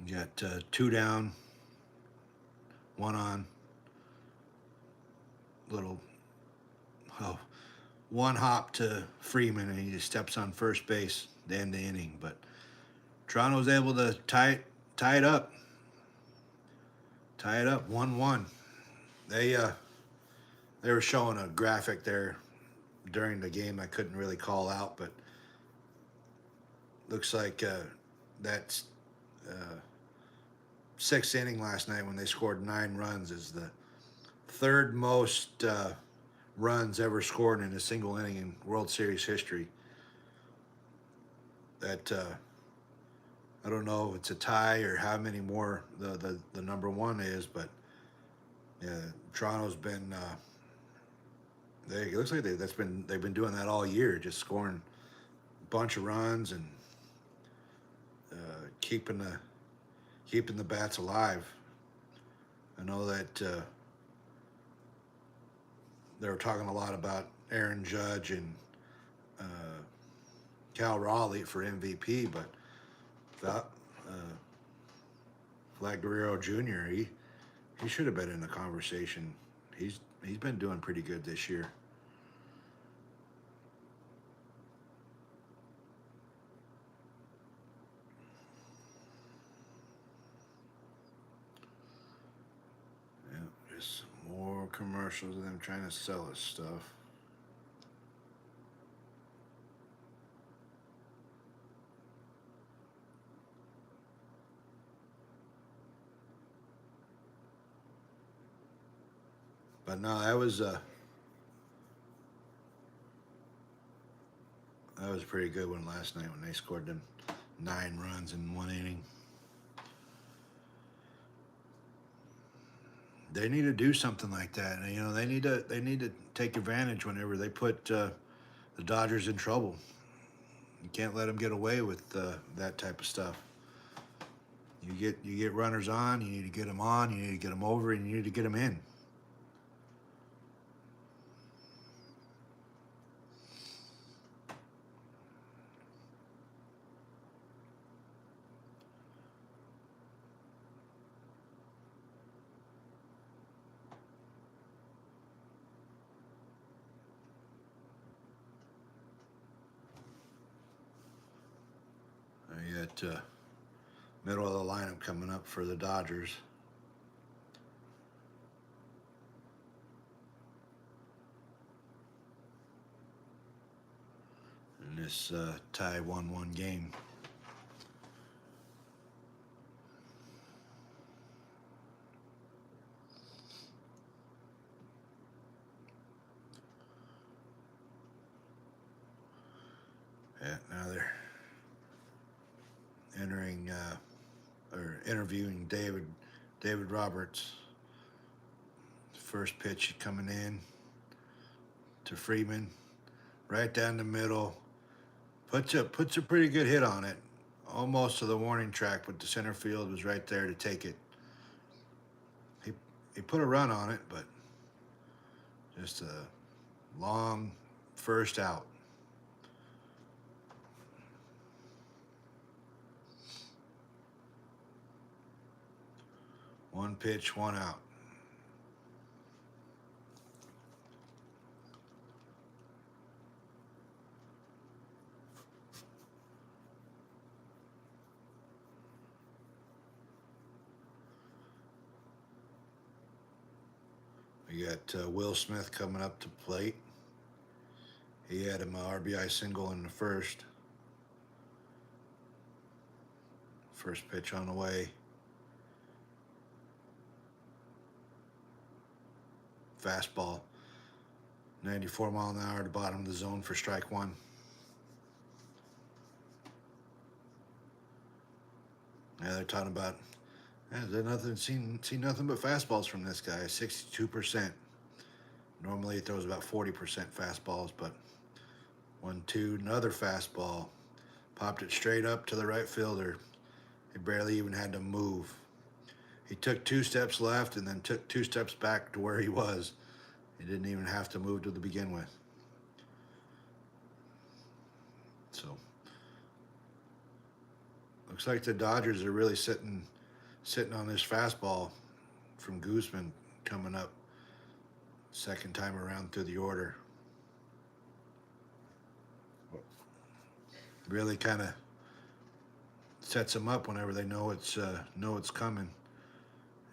You got 2 down, 1 on. One hop to Freeman, and he just steps on first base at the end of the inning. But Toronto's able to tie it up. Tie it up 1-1. They were showing a graphic there during the game I couldn't really call out, but looks like that's 6th inning last night when they scored 9 runs is the third most runs ever scored in a single inning in World Series history. That I don't know if it's a tie or how many more the number 1 is, but yeah, Toronto's been. It looks like they've been doing that all year, just scoring a bunch of runs and keeping the bats alive. I know that they were talking a lot about Aaron Judge and Cal Raleigh for MVP, but Vlad Guerrero Jr. He should have been in the conversation. He's been doing pretty good this year. Yeah, just more commercials of them trying to sell us stuff. But no, that was a pretty good one last night when they scored them 9 runs in 1 inning. They need to do something like that. And, they need to take advantage whenever they put the Dodgers in trouble. You can't let them get away with that type of stuff. You get runners on. You need to get them on. You need to get them over, and you need to get them in. You got middle of the lineup coming up for the Dodgers. In this tie 1-1 game. Yeah, now they're entering or interviewing David Roberts. First pitch coming in to Freeman, right down the middle. Puts a pretty good hit on it, almost to the warning track, but the center field was right there to take it. He put a run on it, but just a long first out. One pitch, one out. We got Will Smith coming up to plate. He had him an RBI single in the first. First pitch on the way. Fastball. 94 mile an hour to bottom of the zone for strike one. Yeah, they're talking about, seen nothing but fastballs from this guy. 62%. Normally it throws about 40% fastballs, but 1-2, another fastball. Popped it straight up to the right fielder. He barely even had to move. He took 2 steps left and then took 2 steps back to where he was. He didn't even have to move to begin with. So looks like the Dodgers are really sitting on this fastball from Guzman coming up second time around through the order. Really kind of sets them up whenever they know it's coming.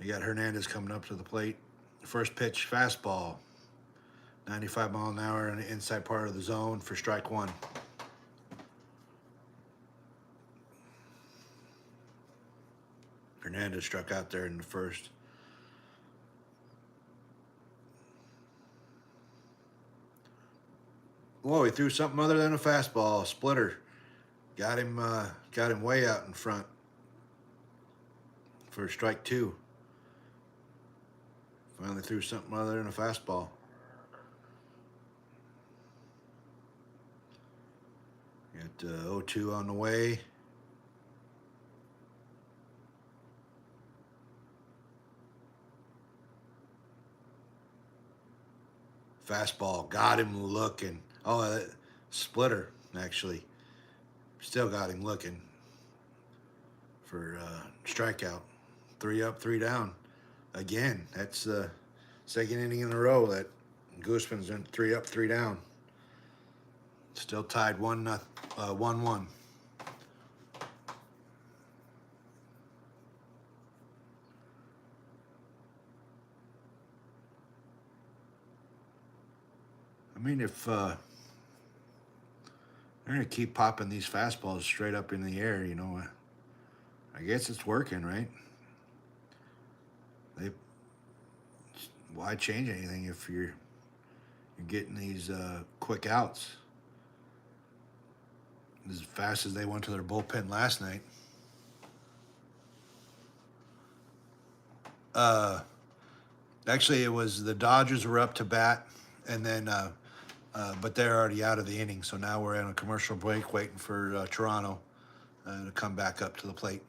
You got Hernandez coming up to the plate. First pitch fastball, 95 mile an hour in the inside part of the zone for strike one. Hernandez struck out there in the first. Whoa, he threw something other than a fastball, a splitter. Got him way out in front for strike two. Finally threw something other than a fastball. Got 0-2 on the way. Fastball, got him looking. Oh, splitter, actually. Still got him looking for strikeout. 3 up, 3 down. Again, that's the second inning in a row that Guzman's in 3 up, 3 down. Still tied 1-1. I mean, if they're going to keep popping these fastballs straight up in the air, you know, I guess it's working, right? Why change anything if you're getting these quick outs as fast as they went to their bullpen last night? Actually, it was the Dodgers were up to bat, and then but they're already out of the inning. So now we're in a commercial break, waiting for Toronto to come back up to the plate.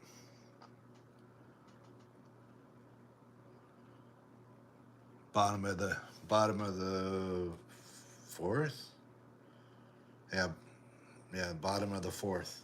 Bottom of the fourth. Yeah, yeah, bottom of the fourth.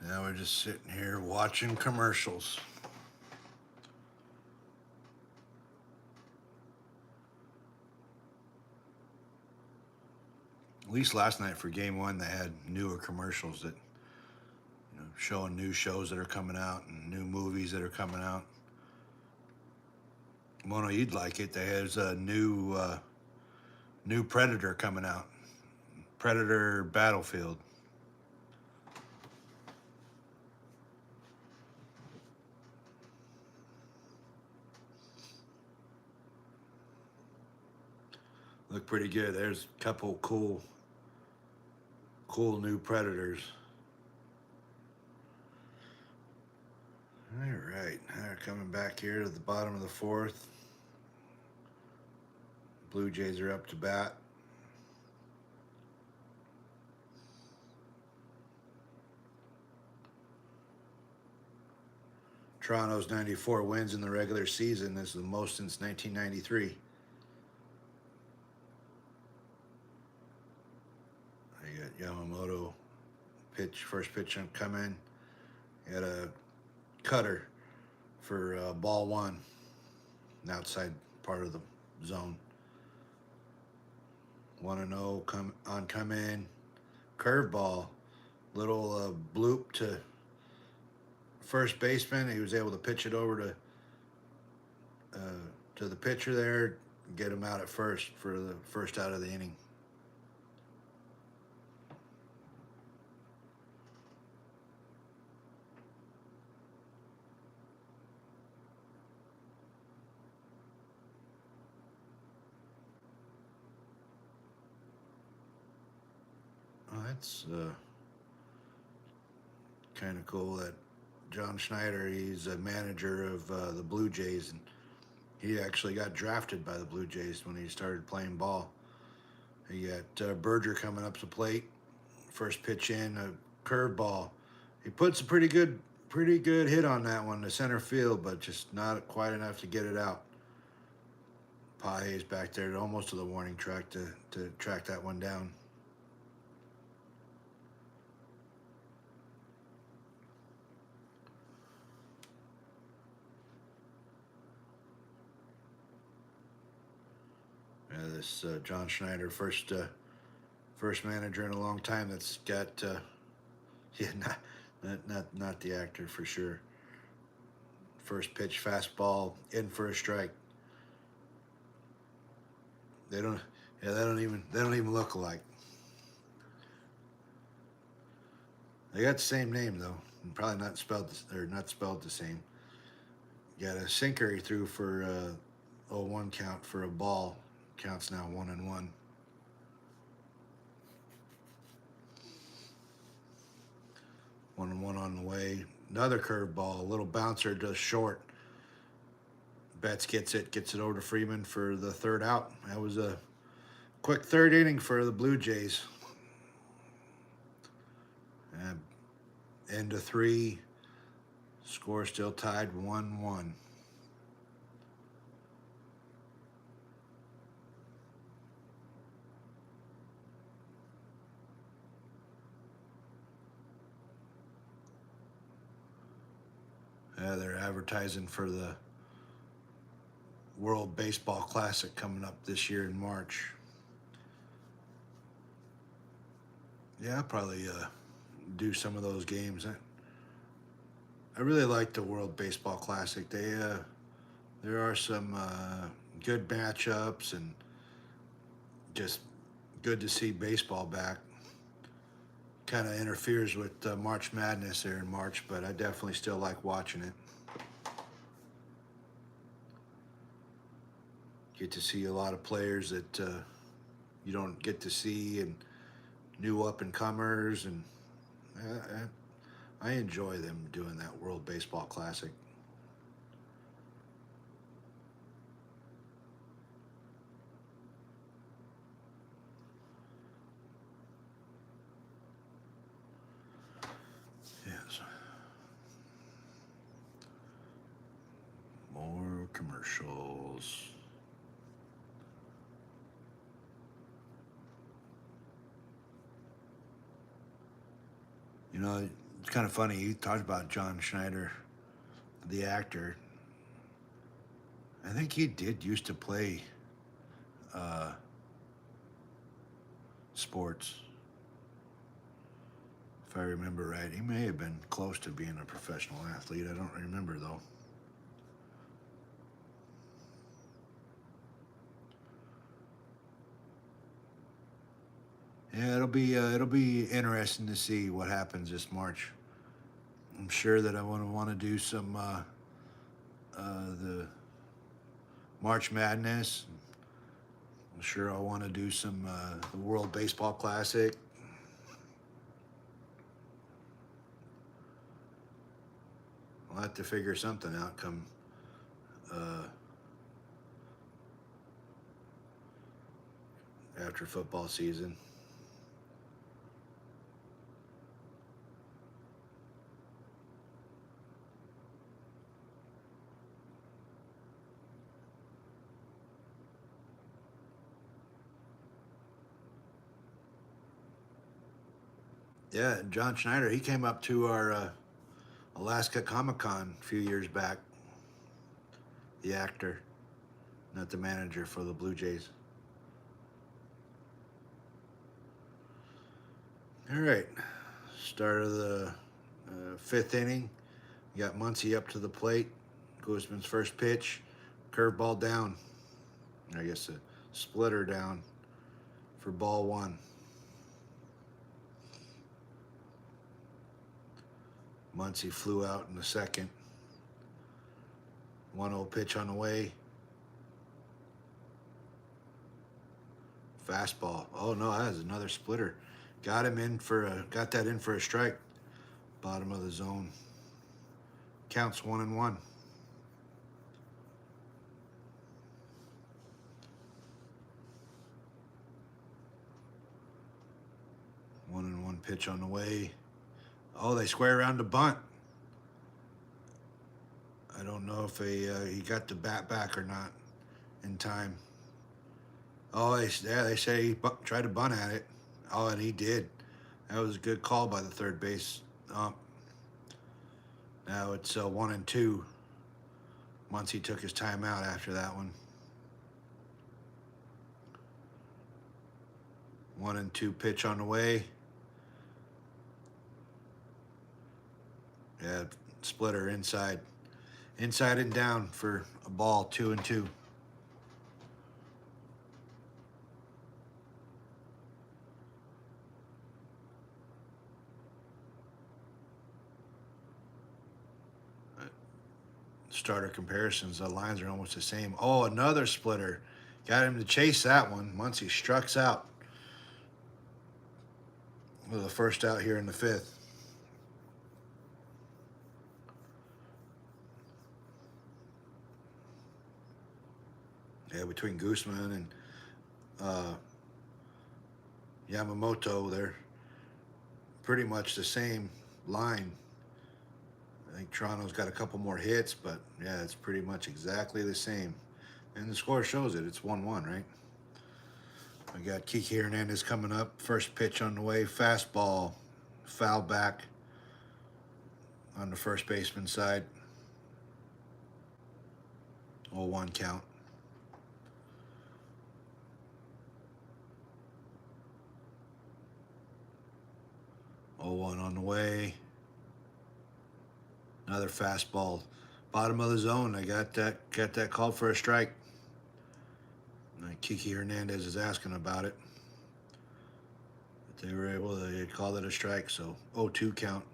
Now we're just sitting here watching commercials. At least last night for game one, they had newer commercials that, showing new shows that are coming out and new movies that are coming out. Mono, you'd like it. There's a new Predator coming out. Predator Battlefield. Look pretty good. There's a couple cool new Predators. All right, now we're coming back here to the bottom of the fourth. Blue Jays are up to bat. Toronto's 94 wins in the regular season. This is the most since 1993. You got Yamamoto first pitch on come in. You got a cutter for ball one, an outside part of the zone. 1-0 come in. Curveball, little bloop to first baseman. He was able to pitch it over to the pitcher there, get him out at first for the first out of the inning. Oh, that's kind of cool that John Schneider, he's a manager of the Blue Jays, and he actually got drafted by the Blue Jays when he started playing ball. You got Berger coming up to plate. First pitch in, a curveball. He puts a pretty good hit on that one to center field, but just not quite enough to get it out. Page's back there almost to the warning track to track that one down. This John Schneider, first manager in a long time that's got yeah, not the actor for sure. First pitch fastball in for a strike. They don't even look alike. They got the same name though, and probably not spelled the same. Got a sinker he threw for 0-1 count for a ball. Counts now 1-1. One and one on the way. Another curveball, a little bouncer just short. Betts gets it over to Freeman for the third out. That was a quick third inning for the Blue Jays. End of 3. Score still tied 1-1. They're advertising for the World Baseball Classic coming up this year in March. Yeah, I'll probably do some of those games. I really like the World Baseball Classic. there are some good matchups and just good to see baseball back. Kind of interferes with March Madness there in March, but I definitely still like watching it. Get to see a lot of players that you don't get to see, and new up and comers, and I enjoy them doing that World Baseball Classic. Yes. More commercials. You know, it's kind of funny. You talked about John Schneider, the actor. I think he did used to play uh, sports, if I remember right. He may have been close to being a professional athlete. I don't remember though. Yeah, it'll be interesting to see what happens this March. I'm sure that I want to do some the March Madness. I'm sure I want to do some the World Baseball Classic. I'll have to figure something out come uh, after football season. Yeah, John Schneider, he came up to our Alaska Comic Con a few years back. The actor, not the manager for the Blue Jays. All right, start of the fifth inning. You got Muncy up to the plate. Guzman's first pitch, curveball down. I guess a splitter down for ball one. Muncy flew out in the second. 1-0 pitch on the way. Fastball. Oh no, that is another splitter. Got that in for a strike. Bottom of the zone. Counts 1-1. One and one pitch on the way. Oh, they square around the bunt. I don't know if he got the bat back or not in time. Oh, they say he tried to bunt at it. Oh, and he did. That was a good call by the third base. Now it's 1-2. Muncy took his time out after that one. 1-2 pitch on the way. Yeah, splitter inside and down for a ball. 2-2. Starter comparisons, the lines are almost the same. Oh, another splitter. Got him to chase that one. Muncy struck out with the first out here in the fifth. Yeah, between Guzman and Yamamoto, they're pretty much the same line. I think Toronto's got a couple more hits, but yeah, it's pretty much exactly the same. And the score shows it. It's 1-1, right? We got Kiki Hernandez coming up. First pitch on the way. Fastball. Foul back on the first baseman side. 0-1 count. Oh, 1 on the way. Another fastball Bottom of the zone. I got that call for a strike. Kiki Hernandez is asking about it. But they were able to call it a strike, so 0-2 count.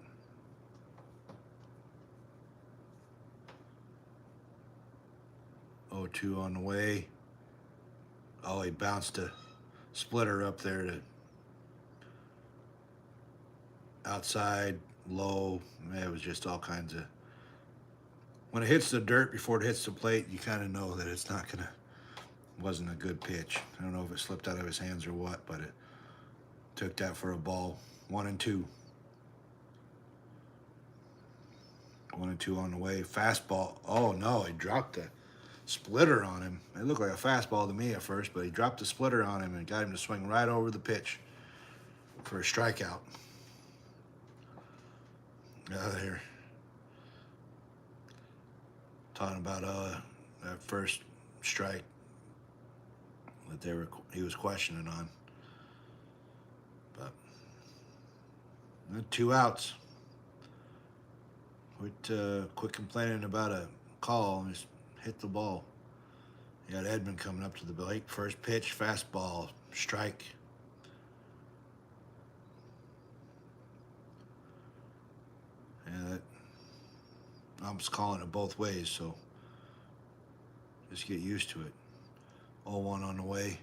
0-2 on the way. Oh, he bounced a splitter up there to outside, low. It was just all kinds of. When it hits the dirt before it hits the plate, you kind of know that it's not gonna. Wasn't a good pitch. I don't know if it slipped out of his hands or what, but it took that for a ball. 1-2. 1-2 on the way. Fastball. Oh no, he dropped the splitter on him. It looked like a fastball to me at first, but he dropped the splitter on him and got him to swing right over the pitch for a strikeout. Here. Talking about that first strike that he was questioning on. But 2 outs. Quit complaining about a call and just hit the ball. You got Edman coming up to the plate. First pitch, fastball, strike. And I'm just calling it both ways, so just get used to it. 0-1 on the way.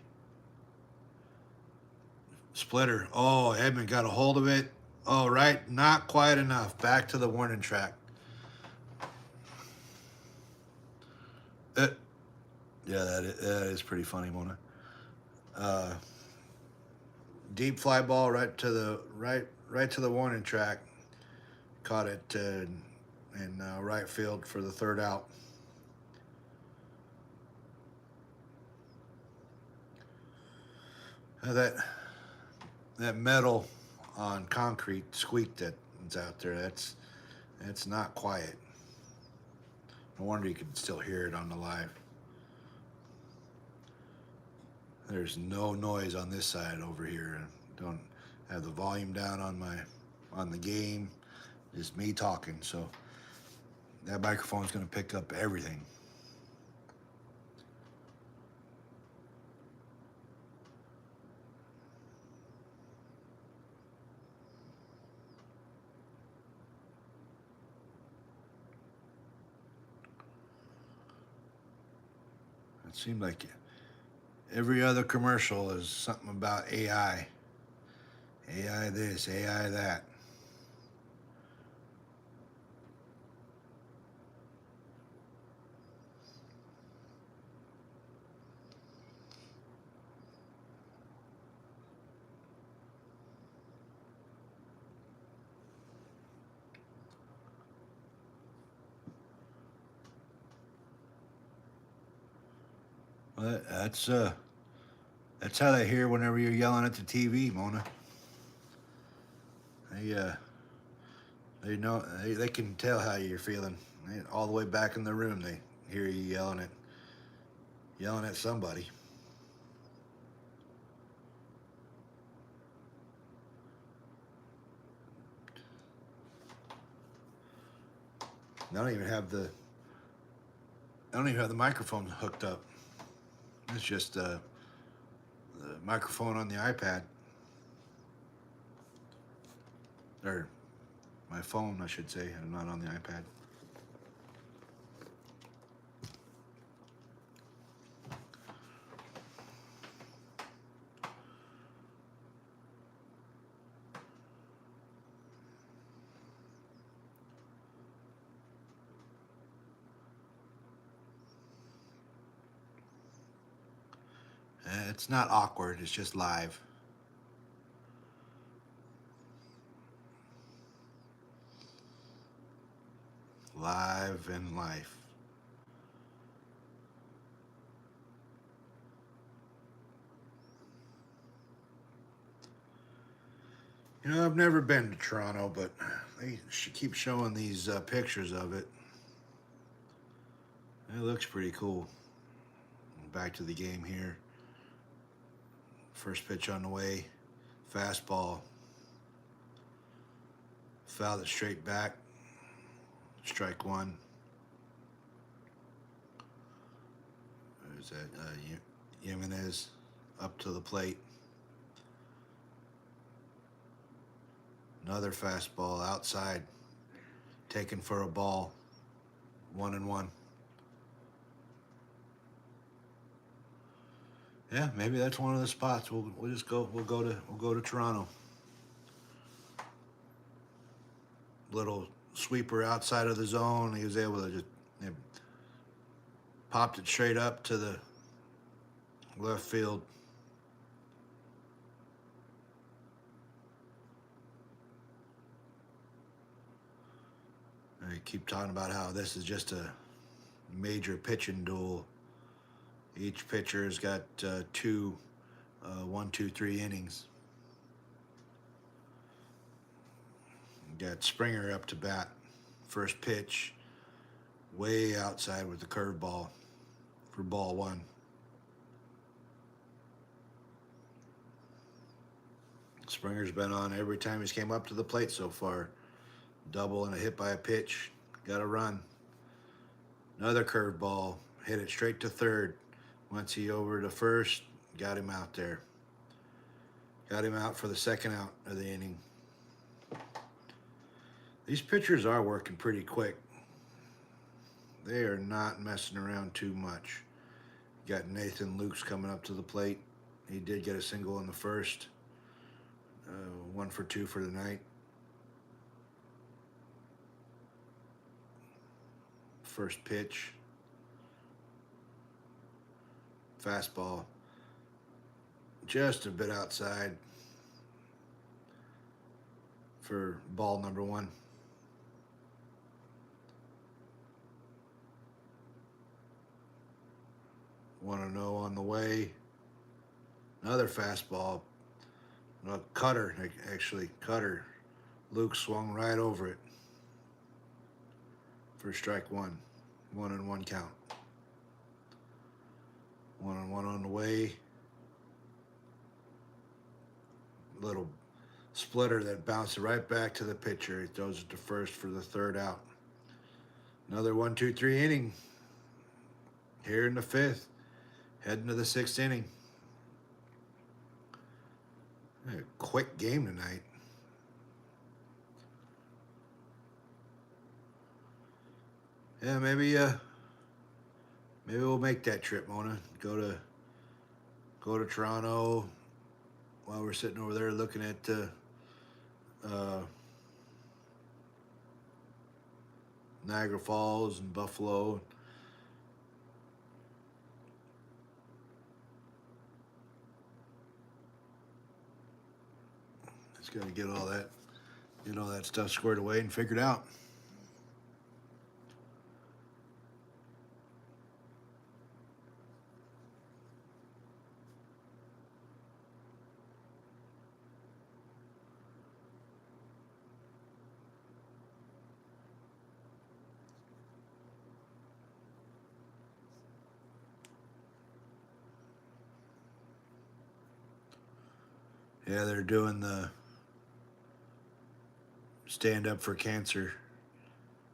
Splitter. Oh, Edman got a hold of it. Oh, right. Not quite enough. Back to the warning track. Yeah, that is pretty funny, Mona. Deep fly ball right to the warning track. Caught it in right field for the 3rd out. That metal on concrete squeak that's out there, that's not quiet. No wonder you could still hear it on the live. There's no noise on this side over here. Don't have the volume down on the game. Just me talking, so that microphone's going to pick up everything. It seemed like every other commercial is something about AI. AI this, AI that. Well, that's how they hear whenever you're yelling at the TV, Mona. They know they can tell how you're feeling. All the way back in the room, they hear you yelling at somebody. I don't even have the microphone hooked up. It's just the microphone on the iPad. Or my phone, I should say. I'm not on the iPad. It's not awkward. It's just live. Live in life. You know, I've never been to Toronto, but they keep showing these pictures of it. It looks pretty cool. Back to the game here. First pitch on the way. Fastball. Fouled it straight back. Strike 1. Who's that? Jimenez up to the plate. Another fastball outside, taken for a ball. 1-1. Yeah, maybe that's one of the spots. We'll just go. We'll go to Toronto. Little sweeper outside of the zone. He was able to just popped it straight up to the left field. I keep talking about how this is just a major pitching duel. Each pitcher has got two, 1, 2, 3 innings. Got Springer up to bat. First pitch, way outside with the curveball for ball 1. Springer's been on every time he's came up to the plate so far. Double and a hit by a pitch. Got a run. Another curveball. Hit it straight to third. Once he over to first, got him out there. Got him out for the second out of the inning. These pitchers are working pretty quick. They are not messing around too much. Got Nathan Lukes coming up to the plate. He did get a single in the first. 1 for 2 for the night. First pitch. Fastball. Just a bit outside for ball number 1. 1-0 on the way. Another fastball. A cutter, actually. Cutter. Luke swung right over it for strike 1. 1-1 count. 1-1 on the way. Little splitter that bounced right back to the pitcher. He throws it to first for the third out. Another 1, 2, 3 inning. Here in the 5th. Heading to the 6th inning. A quick game tonight. Yeah, maybe we'll make that trip, Mona. Go to Toronto while we're sitting over there looking at Niagara Falls and Buffalo. Just got to get all that stuff squared away and figured out. Yeah, they're doing the Stand Up for Cancer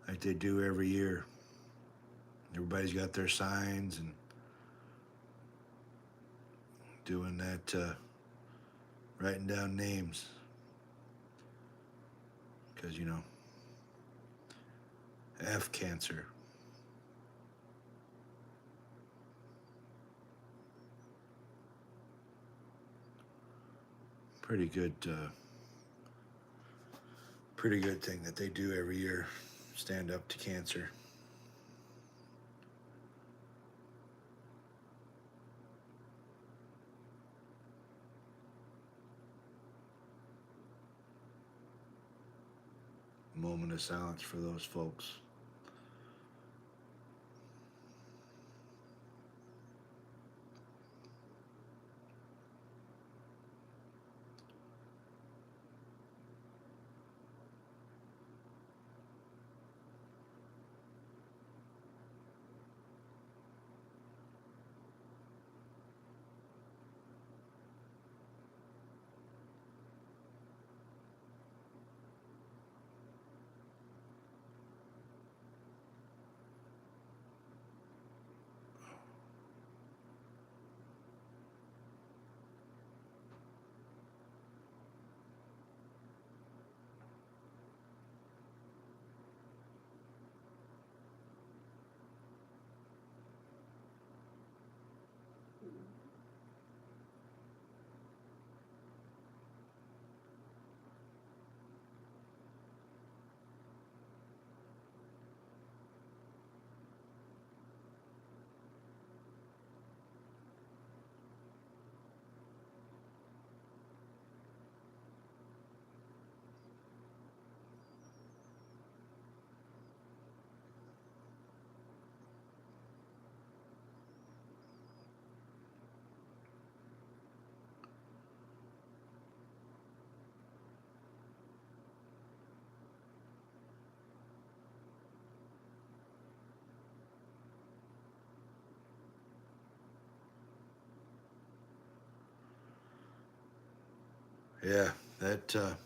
like they do every year. Everybody's got their signs and doing that, writing down names. Because, F cancer. Pretty good thing that they do every year. Stand up to cancer. Moment of silence for those folks. Yeah, that that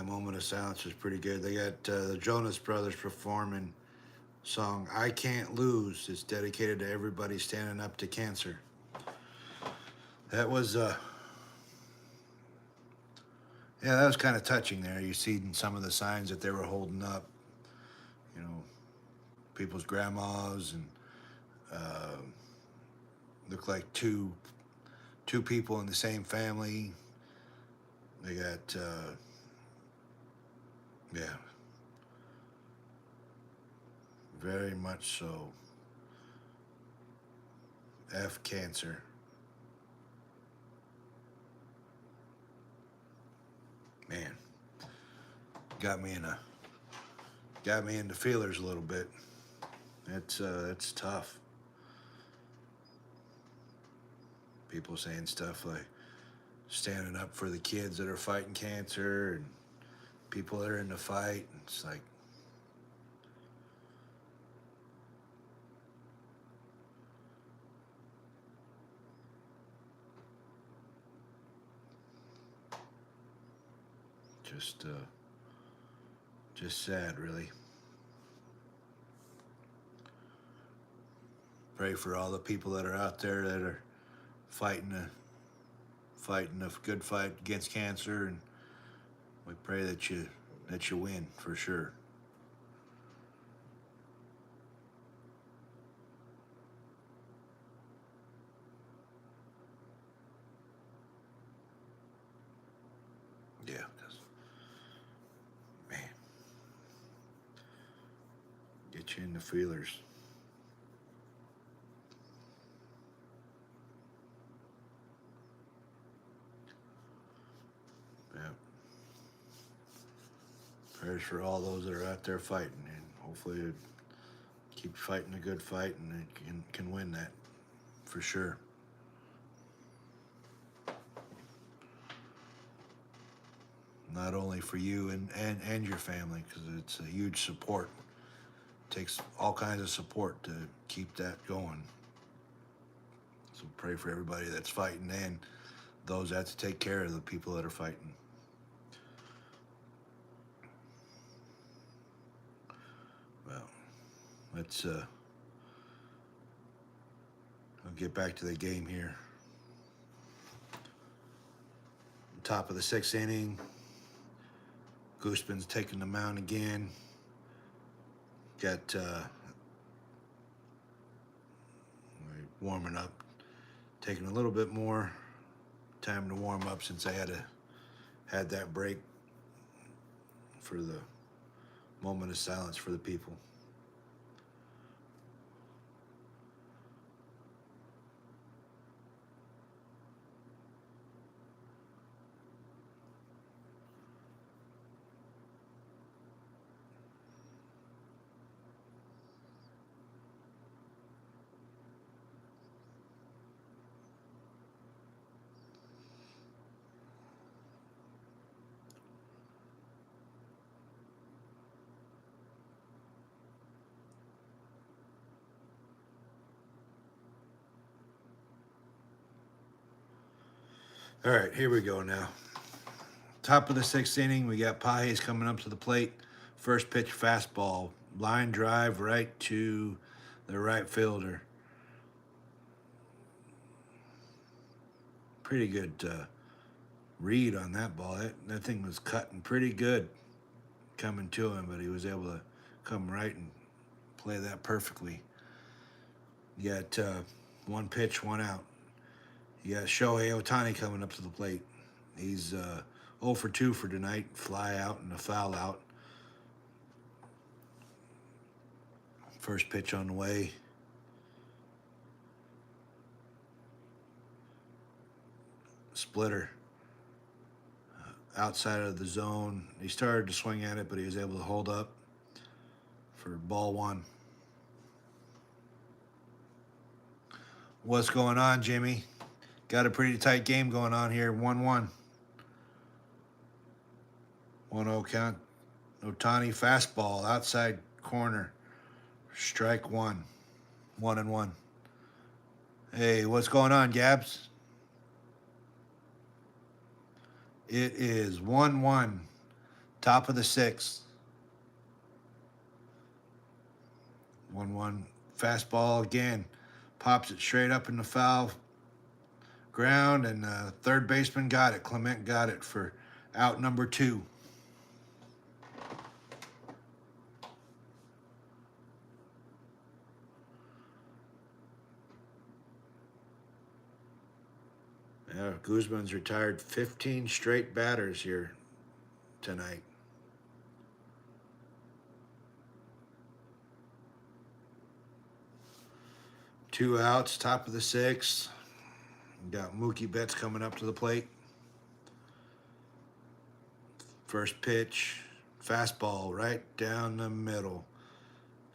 moment of silence was pretty good. They got the Jonas Brothers performing song "I Can't Lose." It's dedicated to everybody standing up to cancer. That was yeah, that was kind of touching. There, you see some of the signs that they were holding up. You know, people's grandmas and uh, look like two people in the same family. They got yeah, very much so. F cancer. Man, got me in a got me into feelers a little bit. It's tough. People saying stuff like standing up for the kids that are fighting cancer and people that are in the fight. It's like just uh, just sad, really. Pray for all the people that are out there that are fighting a good fight against cancer, and we pray that you win for sure. Yeah, 'cause, man, get you in the feelers. Yeah, prayers for all those that are out there fighting, and hopefully it keep fighting a good fight, and it can win that for sure. Not only for you and your family, because it's a huge support. It takes all kinds of support to keep that going. So pray for everybody that's fighting and those that have to take care of the people that are fighting. Well, let's I'll get back to the game here. Top of the sixth inning. Gooseman's taking the mound again. Got warming up, taking a little bit more time to warm up since I had that break for the moment of silence for the people. All right, here we go now. Top of the sixth inning, we got Pages coming up to the plate. First pitch fastball, line drive right to the right fielder. Pretty good read on that ball. That thing was cutting pretty good coming to him, but he was able to come right and play that perfectly. You got one pitch, one out. You got Shohei Ohtani coming up to the plate. He's 0 for 2 for tonight. Fly out and a foul out. First pitch on the way. Splitter. Outside of the zone. He started to swing at it, but he was able to hold up for ball one. What's going on, Jimmy? Got a pretty tight game going on here. 1-1. 1-0 count. Ohtani fastball outside corner. Strike one. 1-1. Hey, what's going on, Gabs? It is 1-1, top of the sixth. 1-1, fastball again. Pops it straight up in the foul ground, and third baseman got it. Clement got it for out number 2. Yeah, Guzman's retired 15 straight batters here tonight. Two outs, top of the sixth. We got Mookie Betts coming up to the plate. First pitch, fastball right down the middle.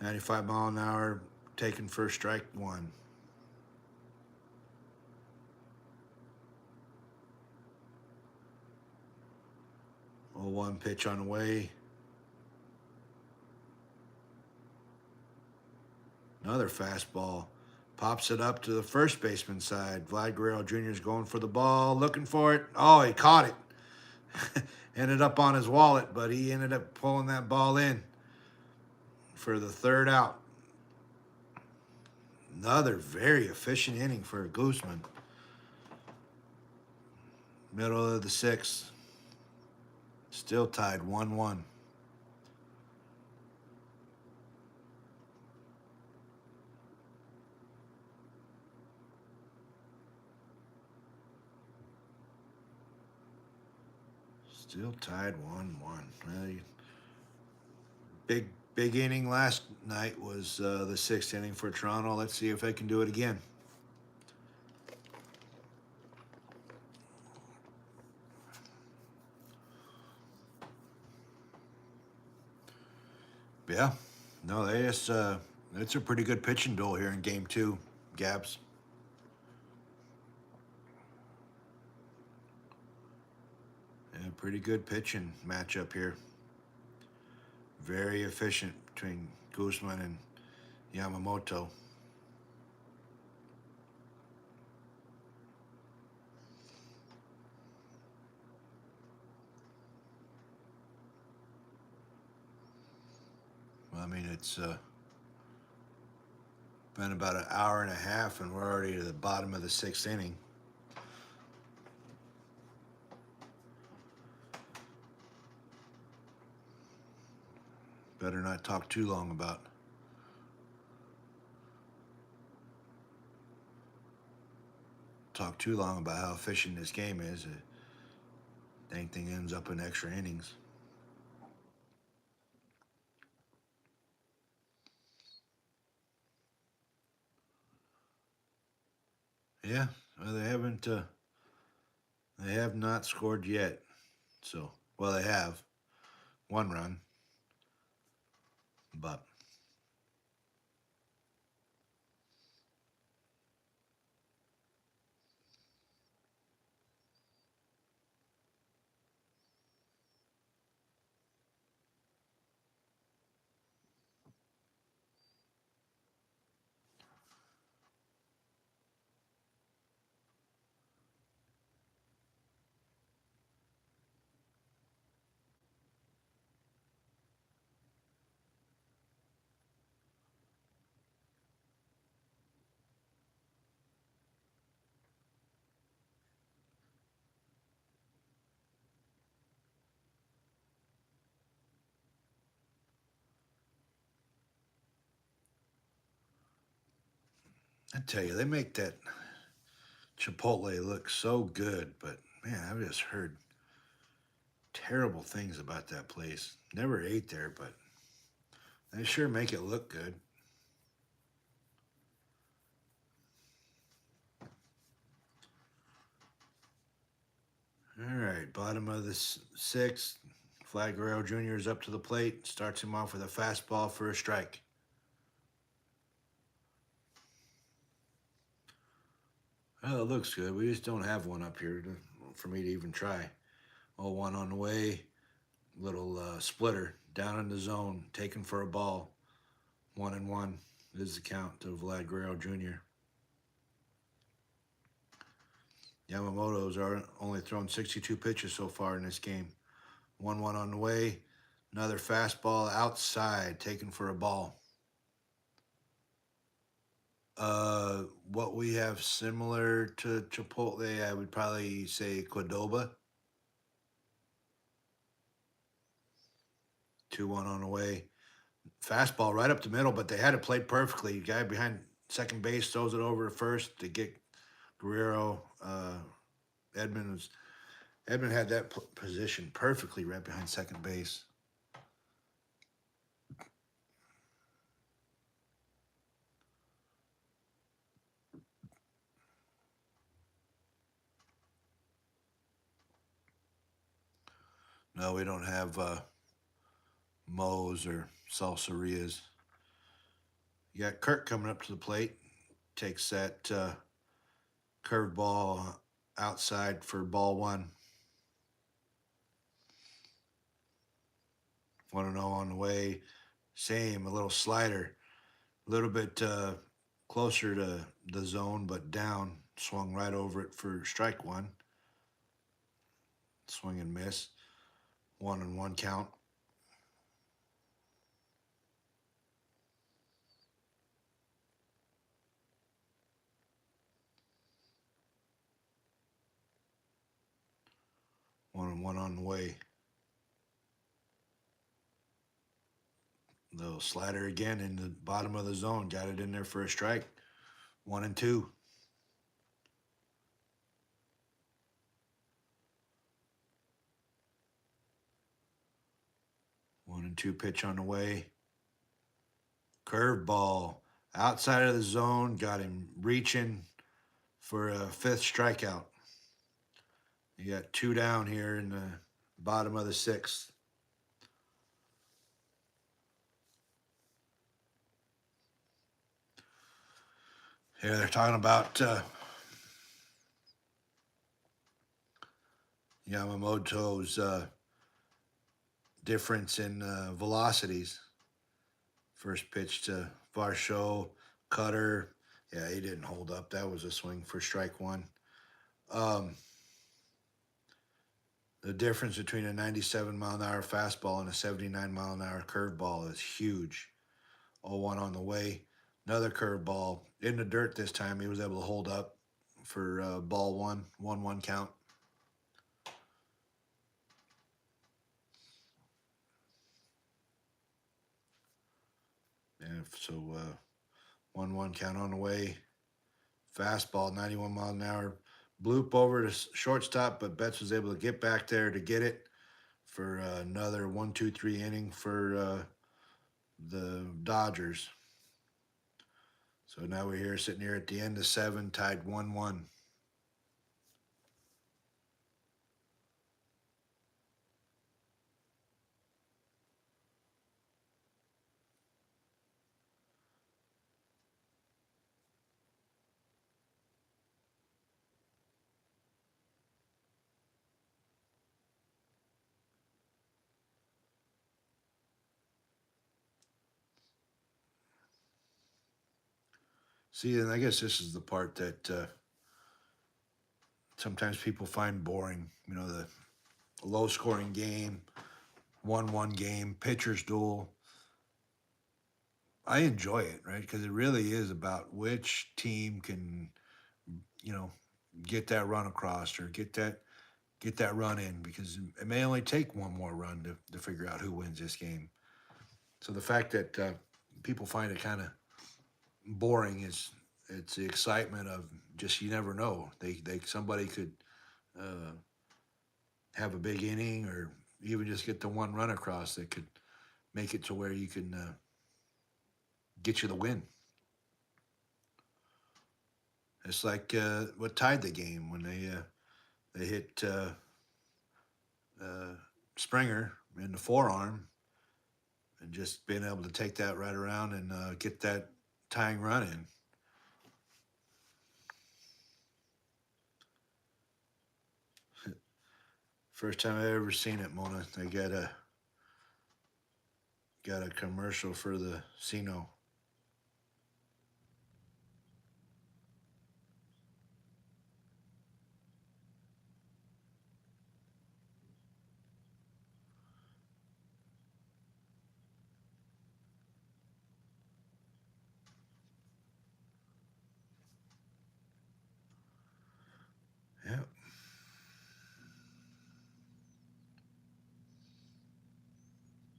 95 mile an hour, taken for strike 1. 0-1 pitch on the way. Another fastball. Pops it up to the first baseman side. Vlad Guerrero Jr. is going for the ball, looking for it. Oh, he caught it. Ended up on his wallet, but he ended up pulling that ball in for the third out. Another very efficient inning for Guzman. Middle of the sixth. Still tied 1-1. Still tied 1-1. Well, big inning last night was the 6th inning for Toronto. Let's see if they can do it again. Yeah, no, they just it's a pretty good pitching duel here in Game 2, Gabs. Yeah, pretty good pitching matchup here. Very efficient between Guzman and Yamamoto. Well, I mean, it's been about an hour and a half, and we're already at the bottom of the 6th inning. Better not talk too long about how efficient this game is. Dang thing ends up in extra innings. Yeah, well, they have not scored yet. So, well, they have 1 run, but I tell you, they make that Chipotle look so good, but man, I've just heard terrible things about that place. Never ate there, but they sure make it look good. All right, bottom of the 6th. Vlad Guerrero Jr. is up to the plate. Starts him off with a fastball for a strike. Well, it looks good. We just don't have one up here for me to even try. 0-1 on the way. Little splitter down in the zone, taken for a ball. 1-1 is the count to Vlad Guerrero Jr. Yamamoto's are only thrown 62 pitches so far in this game. 1-1 on the way. Another fastball outside, taken for a ball. What we have similar to Chipotle, I would probably say Cordoba. 2-1 on the way. Fastball right up the middle, but they had it played perfectly. Guy behind second base throws it over to first to get Guerrero. Edmund had that position perfectly right behind second base. No, we don't have Moe's or Salsarias. You got Kirk coming up to the plate. Takes that curveball outside for ball one. 1-0 on the way. Same, a little slider. A little bit closer to the zone, but down. Swung right over it for strike one. Swing and miss. 1-1 count. One on the way. Little slider again in the bottom of the zone. Got it in there for a strike. 1-2. 1-2 pitch on the way. Curveball outside of the zone. Got him reaching for a fifth strikeout. You got 2 down here in the bottom of the sixth. Here they're talking about Yamamoto's difference in velocities. First pitch to Varsho, cutter. Yeah, he didn't hold up. That was a swing for strike one. The difference between a 97-mile-an-hour fastball and a 79-mile-an-hour curveball is huge. 0-1 on the way. Another curveball in the dirt this time. He was able to hold up for ball one. 1-1 count. And so 1-1 count on the way. Fastball, 91 miles an hour. Bloop over to shortstop, but Betts was able to get back there to get it for another 1-2-3 inning for the Dodgers. So now we're here sitting here at the end of 7, tied 1-1. See, and I guess this is the part that sometimes people find boring. You know, the low-scoring game, 1-1 game, pitcher's duel. I enjoy it, right? Because it really is about which team can, you know, get that run across or get that run in, because it may only take one more run to figure out who wins this game. So the fact that people find it kind of boring it's the excitement of just, you never know. Somebody could have a big inning or even just get the one run across that could make it to where you can get you the win. It's like what tied the game when they hit Springer in the forearm, and just being able to take that right around and get that tying run in. First time I've ever seen it, Mona. They got a commercial for the Sino.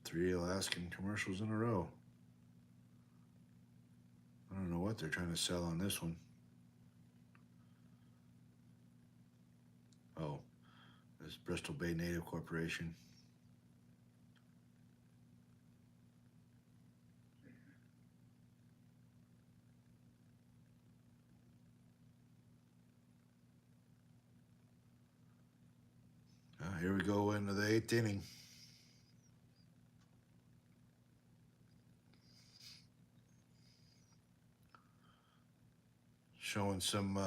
3 Alaskan commercials in a row. I don't know what they're trying to sell on this one. Oh, this is Bristol Bay Native Corporation. Here we go into the 8th inning. Showing some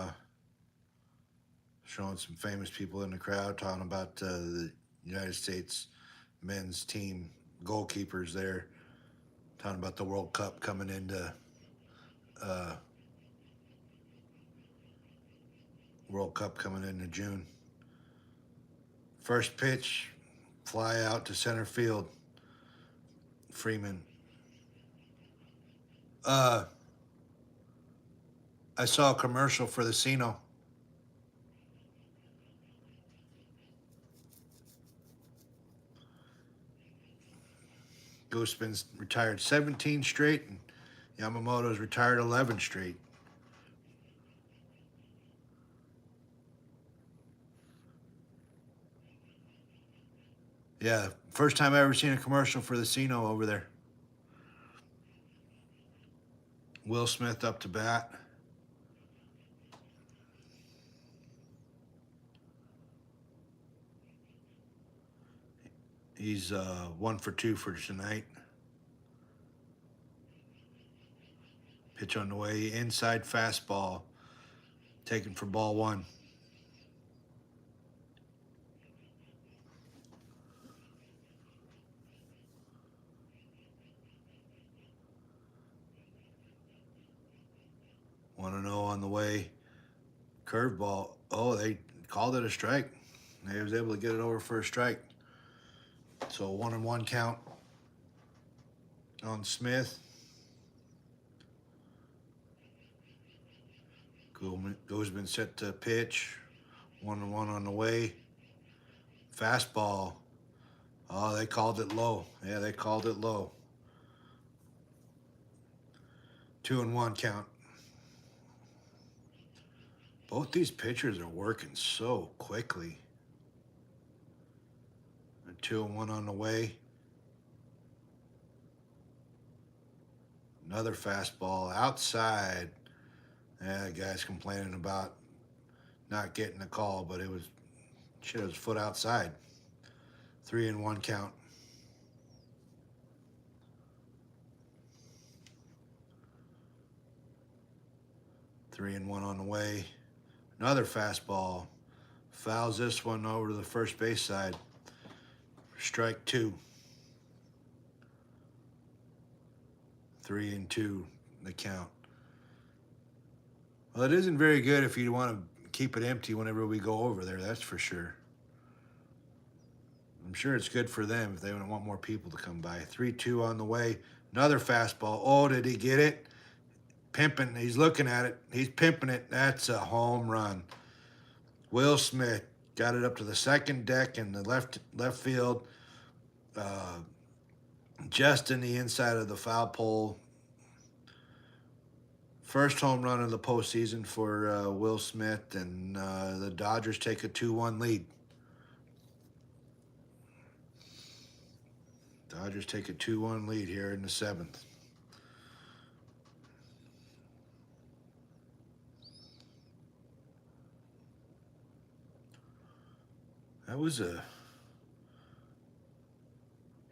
famous people in the crowd, talking about the United States men's team goalkeepers there, talking about the World Cup coming into June. First pitch, fly out to center field. Freeman. I saw a commercial for the Sino. Ghostman's retired 17 straight, and Yamamoto's retired 11 straight. Yeah, first time I ever seen a commercial for the Sino over there. Will Smith up to bat. He's 1 for 2 for tonight. Pitch on the way, inside fastball, taken for ball 1. Want to know on the way, curveball. Oh, they called it a strike. They was able to get it over for a strike. So 1-1 count on Smith. Gozman set to pitch. 1-1 on the way. Fastball. Oh, they called it low. Yeah, they called it low. 2-1 count. Both these pitchers are working so quickly. 2-1 on the way. Another fastball outside. Yeah, the guy's complaining about not getting the call, but it was his foot outside. 3-1 count. Three and one on the way. Another fastball. Fouls this one over to the first base side. Strike 2. 3-2 the count. Well, it isn't very good if you want to keep it empty whenever we go over there, that's for sure. I'm sure it's good for them if they want more people to come by. 3-2 on the way. Another fastball. Oh, did he get it? Pimping. He's looking at it. He's pimping it. That's a home run. Will Smith got it up to the second deck in the left field, just in the inside of the foul pole. First home run of the postseason for Will Smith, and the Dodgers take a 2-1 lead. Dodgers take a 2-1 lead here in the 7th. That was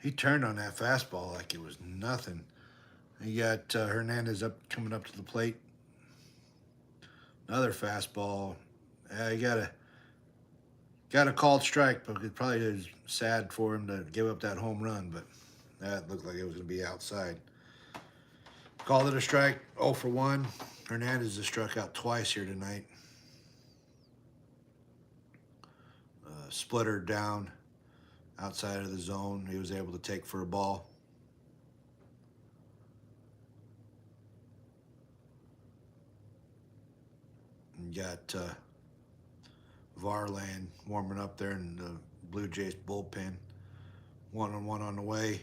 he turned on that fastball like it was nothing. You got Hernandez coming up to the plate. Another fastball. Yeah, you got a called strike, but it probably is sad for him to give up that home run, but that looked like it was going to be outside. Called it a strike, 0 for 1. Hernandez has struck out twice here tonight. Splitter down outside of the zone. He was able to take for a ball. And got Varland warming up there in the Blue Jays bullpen. 1-1 on the way.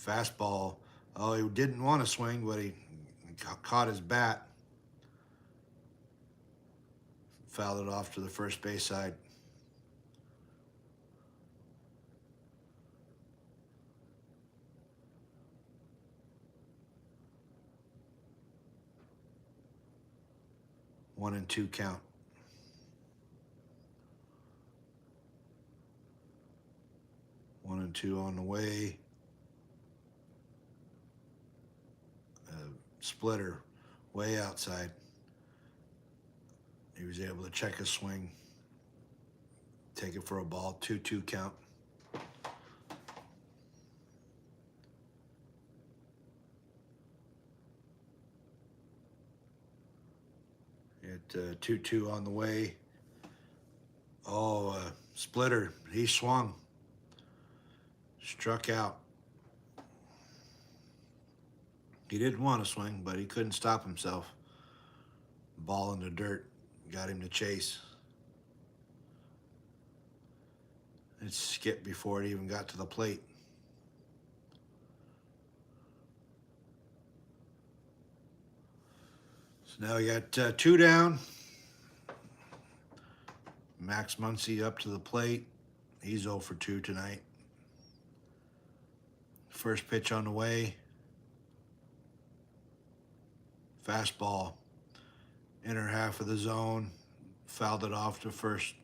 Fastball. Oh, he didn't want to swing, but he caught his bat. Fouled it off to the first base side. One and two count. One and two on the way. Splitter way outside. He was able to check his swing, take it for a ball. 2-2 count. At 2-2 on the way. Oh, Splitter, he swung. Struck out. He didn't want to swing, but he couldn't stop himself. Ball in the dirt got him to chase. It skipped before it even got to the plate. So now we got two down. Max Muncy up to the plate. He's 0 for 2 tonight. First pitch on the way. Fastball. Inner half of the zone. Fouled it off to first.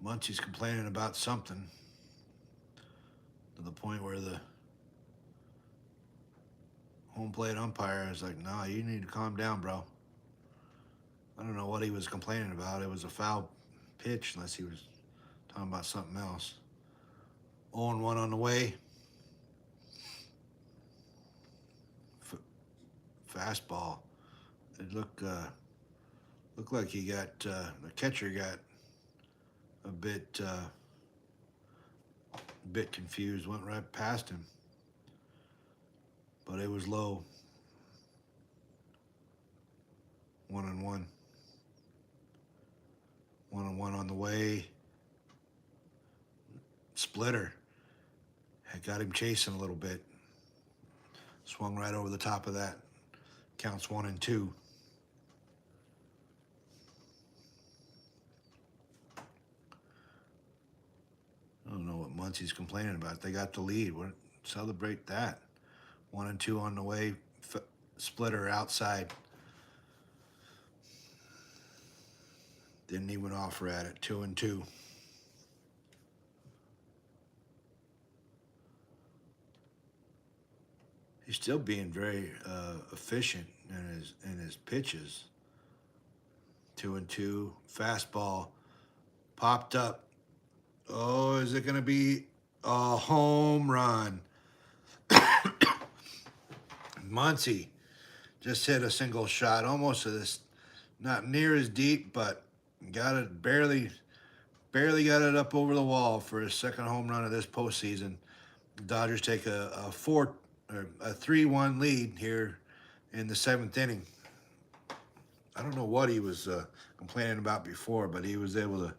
Muncy's complaining about something to the point where the home plate umpire is like, "No, you need to calm down, bro." I don't know what he was complaining about. It was a foul pitch unless he was talking about something else. 0-1 on the way. Fastball. It looked like he got the catcher got a bit confused. Went right past him, but it was low. 1-1. 1-1 on the way. Splitter had got him chasing a little bit. Swung right over the top of that. Counts 1-2. I don't know what Muncy's complaining about. They got the lead. Celebrate that. 1-2 on the way. Splitter outside. Didn't even offer at it. 2-2. He's still being very efficient in his pitches. 2-2. Fastball popped up. Oh, is it going to be a home run? Muncy just hit a single shot, almost to this, not near as deep, but got it barely got it up over the wall for his second home run of this postseason. The Dodgers take a 3-1 lead here in the 7th inning. I don't know what he was complaining about before, but he was able to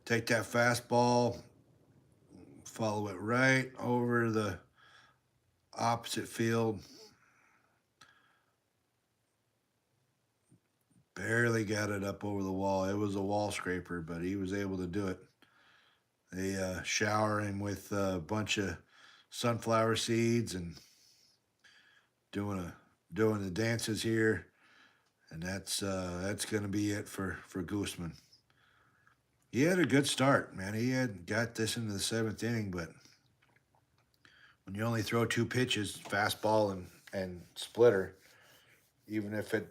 take that fastball, follow it right over the opposite field. Barely got it up over the wall. It was a wall scraper, but he was able to do it. They shower him with a bunch of sunflower seeds and doing the dances here, and that's going to be it for Gooseman. He had a good start, man. He had got this into the 7th inning, but when you only throw 2 pitches, fastball and splitter, even if it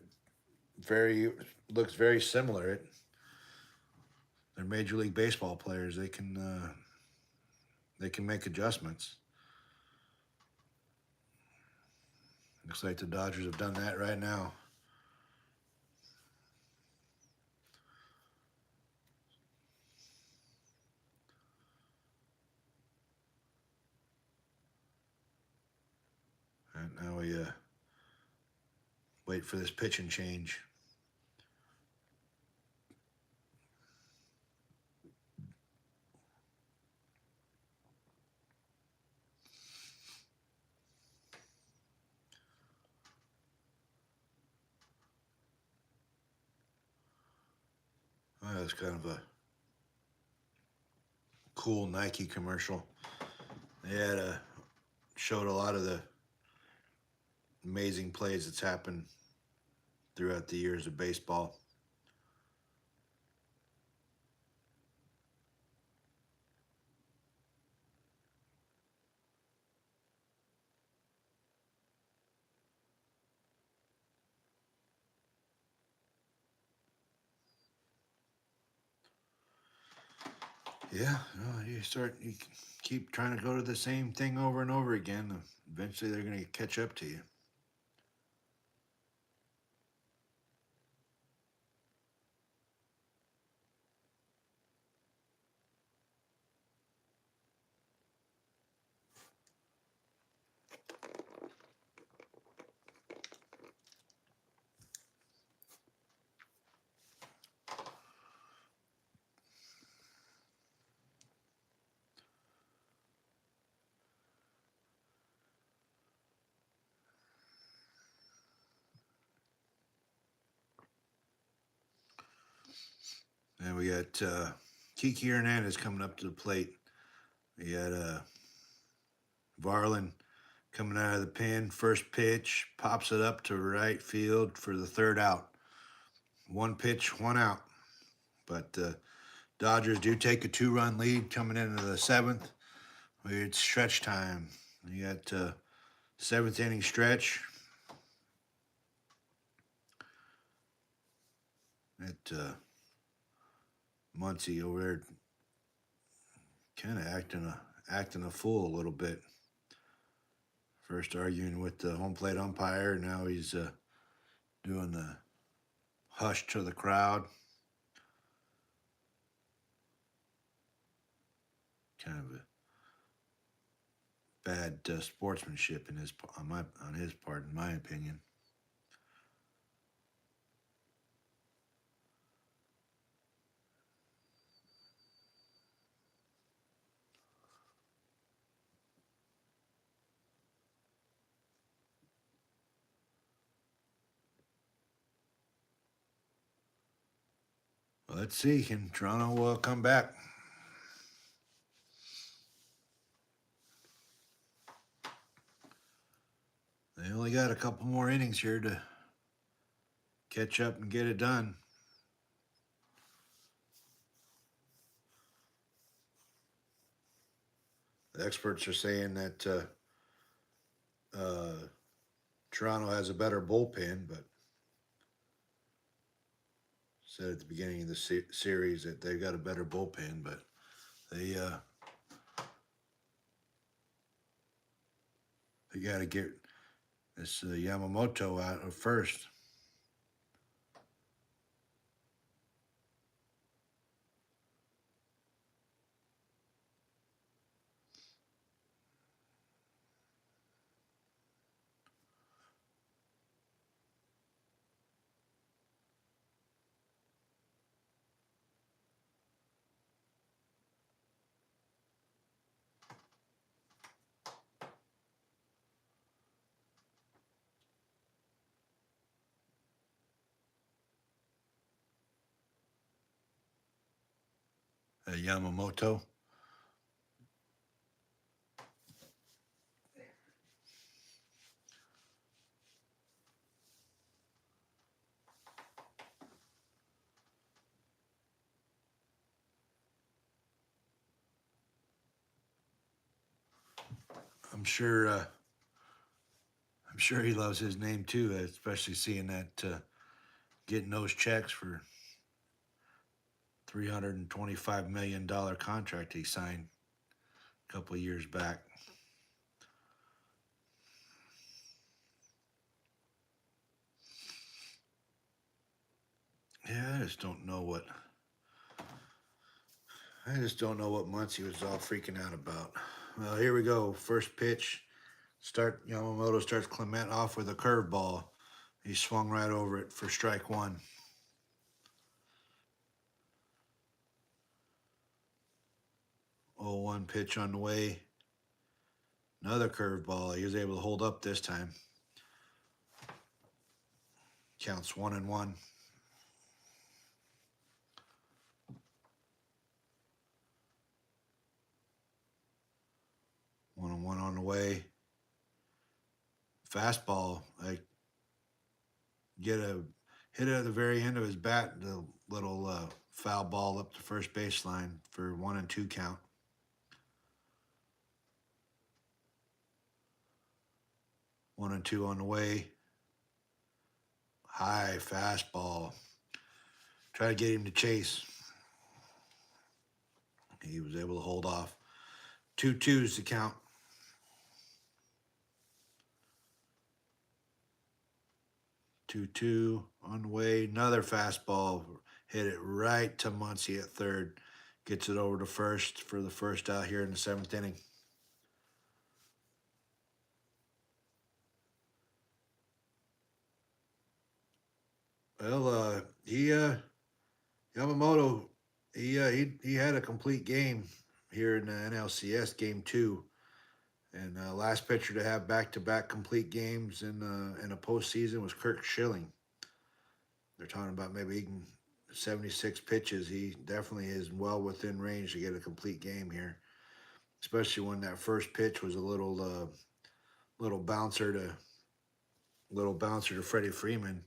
looks very similar, they're Major League Baseball players. They can make adjustments. Looks like the Dodgers have done that right now. And now we wait for this pitch and change. was kind of a cool Nike commercial. They had showed a lot of the amazing plays that's happened throughout the years of baseball. Yeah, no, you keep trying to go to the same thing over and over again. Eventually, they're going to catch up to you. And we got Kiki Hernandez coming up to the plate. We got Varlin coming out of the pen. First pitch, pops it up to right field for the third out. One pitch, one out. But Dodgers do take a 2-run lead coming into the seventh. It's stretch time. You got seventh inning stretch. At Muncy over there, kind of acting a fool a little bit. First arguing with the home plate umpire, now he's doing the hush to the crowd. Kind of a bad sportsmanship on his part, in my opinion. Well, let's see. Can Toronto come back? They only got a couple more innings here to catch up and get it done. The experts are saying that Toronto has a better bullpen, but said at the beginning of the series that they've got a better bullpen, but they got to get this Yamamoto out of first. Yamamoto. I'm sure he loves his name too, especially seeing that getting those checks for $325 million contract he signed a couple of years back. Yeah, I just don't know what Muncy was all freaking out about. Well, here we go. First pitch. Yamamoto starts Clement off with a curveball. He swung right over it for strike one. 0-1 pitch on the way. Another curveball. He was able to hold up this time. Counts 1-1. way. Fastball, like get a hit it at the very end of his bat, the little foul ball up the first baseline for 1-2 count. One and two on the way. High fastball. Try to get him to chase. He was able to hold off. 2-2's the count. 2-2 on the way. Another fastball. Hit it right to Muncy at third. Gets it over to first for the first out here in the 7th inning. Well, Yamamoto, he had a complete game here in the NLCS game 2, and last pitcher to have back-to-back complete games in a postseason was Curt Schilling. They're talking about maybe he can 76 pitches. He definitely is well within range to get a complete game here, especially when that first pitch was a little bouncer to Freddie Freeman,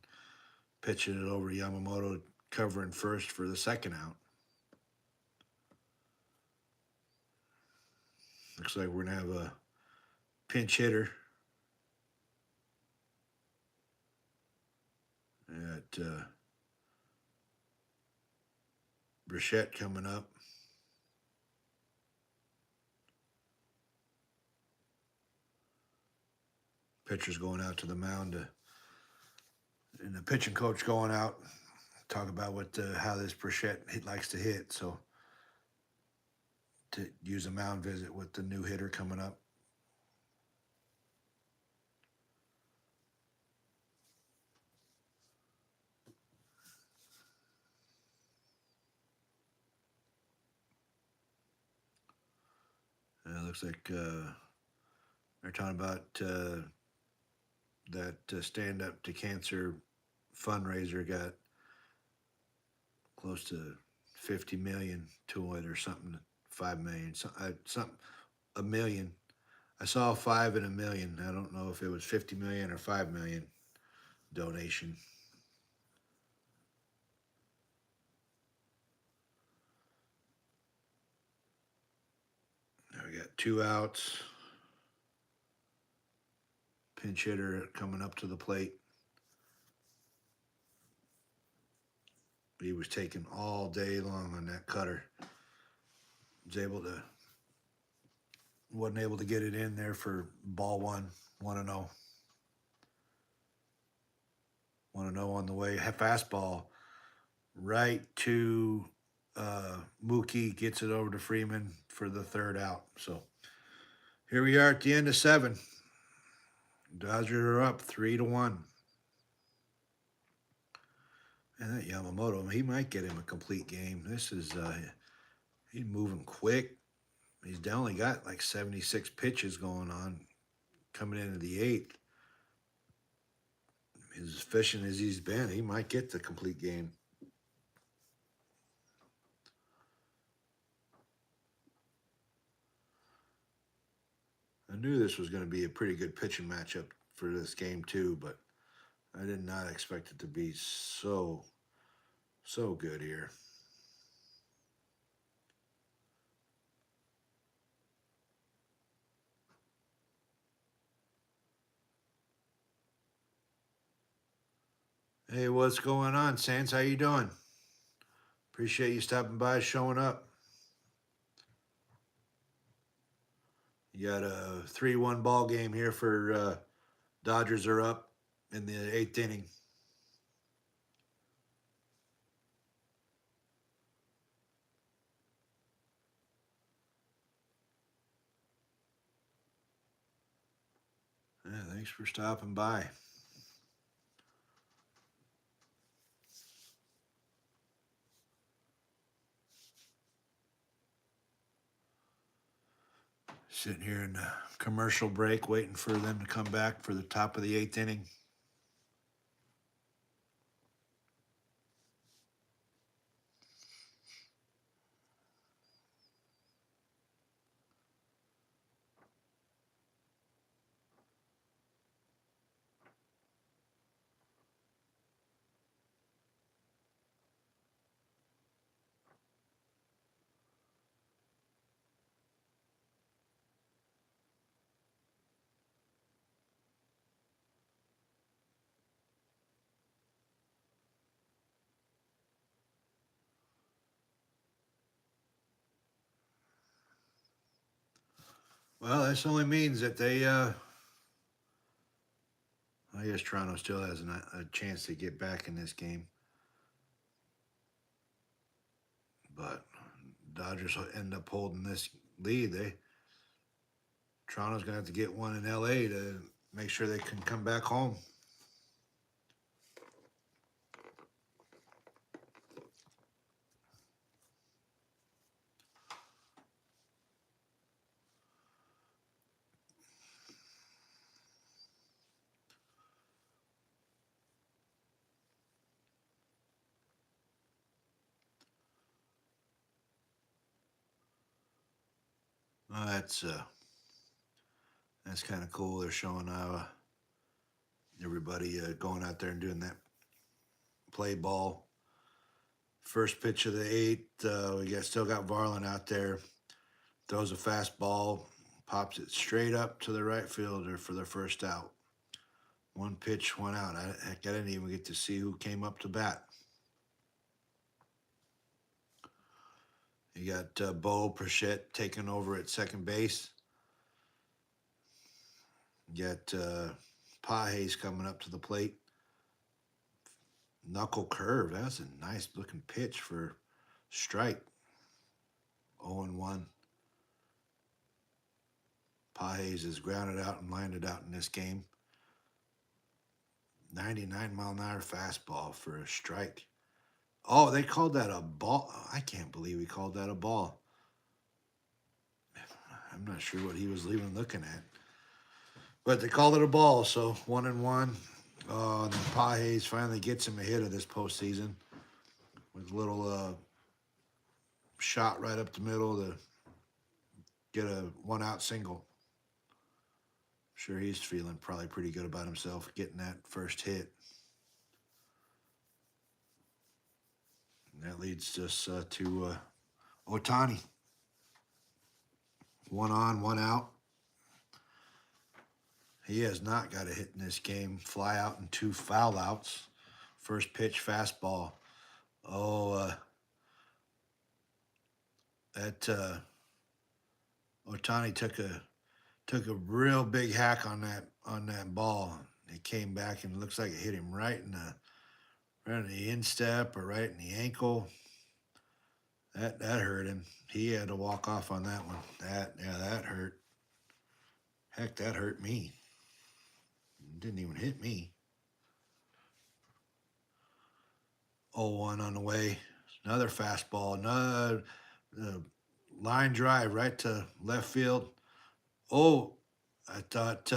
pitching it over to Yamamoto, covering first for the second out. Looks like we're going to have a pinch hitter at Bichette coming up. Pitcher's going out to the mound, and the pitching coach going out, talk about how this Bichette likes to hit. So to use a mound visit with the new hitter coming up. Looks like they're talking about that Stand Up to Cancer fundraiser got close to 50 million to it or something, 5 million, something, a million. I saw 5 and a million. I don't know if it was 50 million or 5 million donation. Now we got 2 outs. Pinch hitter coming up to the plate. He was taking all day long on that cutter. Wasn't able to get it in there for ball 1, 1-0. 1-0 on the way. Fastball right to Mookie, gets it over to Freeman for the 3rd out. So here we are at the end of 7. Dodgers are up 3-1. And that Yamamoto, he might get him a complete game. This is, he's moving quick. He's only got like 76 pitches going on coming into the 8th. As efficient as he's been, he might get the complete game. I knew this was going to be a pretty good pitching matchup for this game too, but I did not expect it to be so good here. Hey, what's going on, Sans? How you doing? Appreciate you stopping by, showing up. You got a 3-1 ball game here for Dodgers are up in the 8th inning. Yeah, thanks for stopping by. Sitting here in the commercial break, waiting for them to come back for the top of the 8th inning. Well, this only means that they, I guess Toronto still has a chance to get back in this game. But Dodgers end up holding this lead. Toronto's going to have to get one in LA to make sure they can come back home. Well, that's kind of cool. They're showing everybody going out there and doing that play ball. First pitch of the eighth, still got Varlin out there. Throws a fastball, pops it straight up to the right fielder for the first out. One pitch, one out. I didn't even get to see who came up to bat. You got Bo Prachette taking over at second base. You got Pages coming up to the plate. Knuckle curve. That's a nice looking pitch for strike. 0-1. Pages is grounded out and lined it out in this game. 99-mile-an-hour fastball for a strike. Oh, they called that a ball. I can't believe he called that a ball. I'm not sure what he was even looking at. But they called it a ball, so 1-1. And then Pages finally gets him a hit of this postseason with a little shot right up the middle to get a one-out single. Sure, he's feeling probably pretty good about himself getting that first hit. And that leads us to Ohtani. 1 on, 1 out. He has not got a hit in this game. Fly out and 2 foul outs. First pitch fastball. Ohtani took a real big hack on that ball. It came back and it looks like it hit him right in the instep or right in the ankle. That hurt him. He had to walk off on that one. That hurt. Heck, that hurt me. It didn't even hit me. 0-1 on the way. Another fastball. Another line drive right to left field. Oh, I thought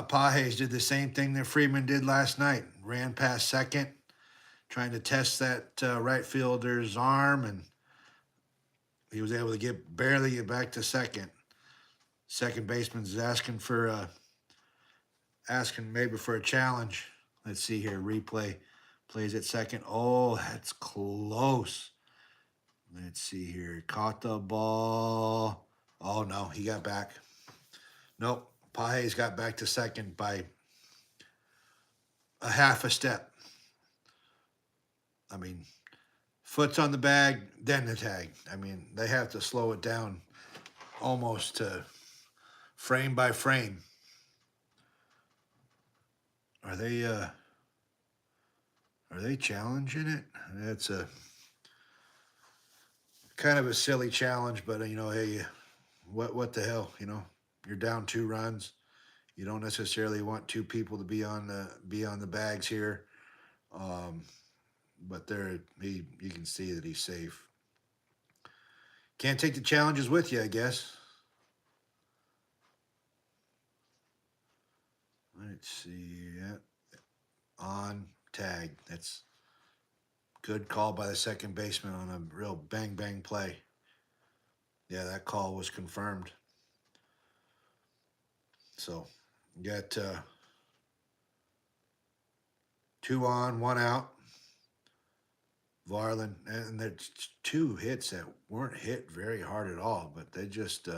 Pages did the same thing that Freeman did last night. Ran past second, trying to test that right fielder's arm, and he was able to barely get back to second. Second baseman's asking maybe for a challenge. Let's see here. Replay plays at second. Oh, that's close. Let's see here. Caught the ball. Oh no, he got back. Nope. Pages got back to second by a half a step. I mean, foot's on the bag, then the tag. I mean, they have to slow it down almost to frame by frame. Are they challenging it? That's a kind of a silly challenge, but hey, what the hell, You're down 2 runs. You don't necessarily want 2 people to be on the bags here. But you can see that he's safe. Can't take the challenges with you, I guess. Let's see. Yeah. On tag. That's good call by the second baseman on a real bang play. Yeah, that call was confirmed. So you got 2 on, 1 out. Varlin, and there's 2 hits that weren't hit very hard at all, but they just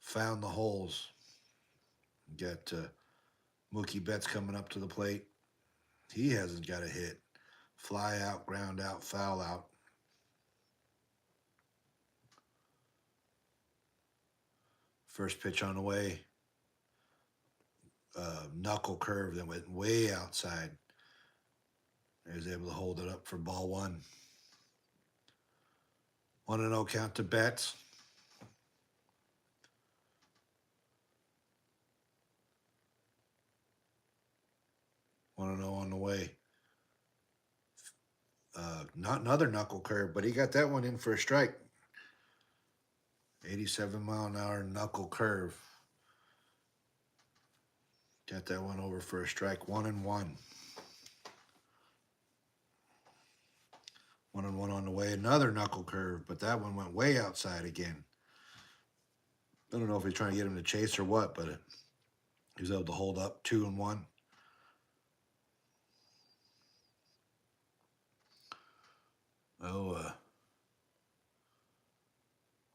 found the holes. You got Mookie Betts coming up to the plate. He hasn't got a hit. Fly out, ground out, foul out. First pitch on the way. Knuckle curve that went way outside. He was able to hold it up for ball one. 1-0 count to Betts. One 0 on the way. Not another knuckle curve, but he got that one in for a strike. 87-mile-an-hour knuckle curve. Got that one over for a strike. 1-1. 1-1 on the way. Another knuckle curve, but that one went way outside again. I don't know if he's trying to get him to chase or what, but he was able to hold up. 2-1.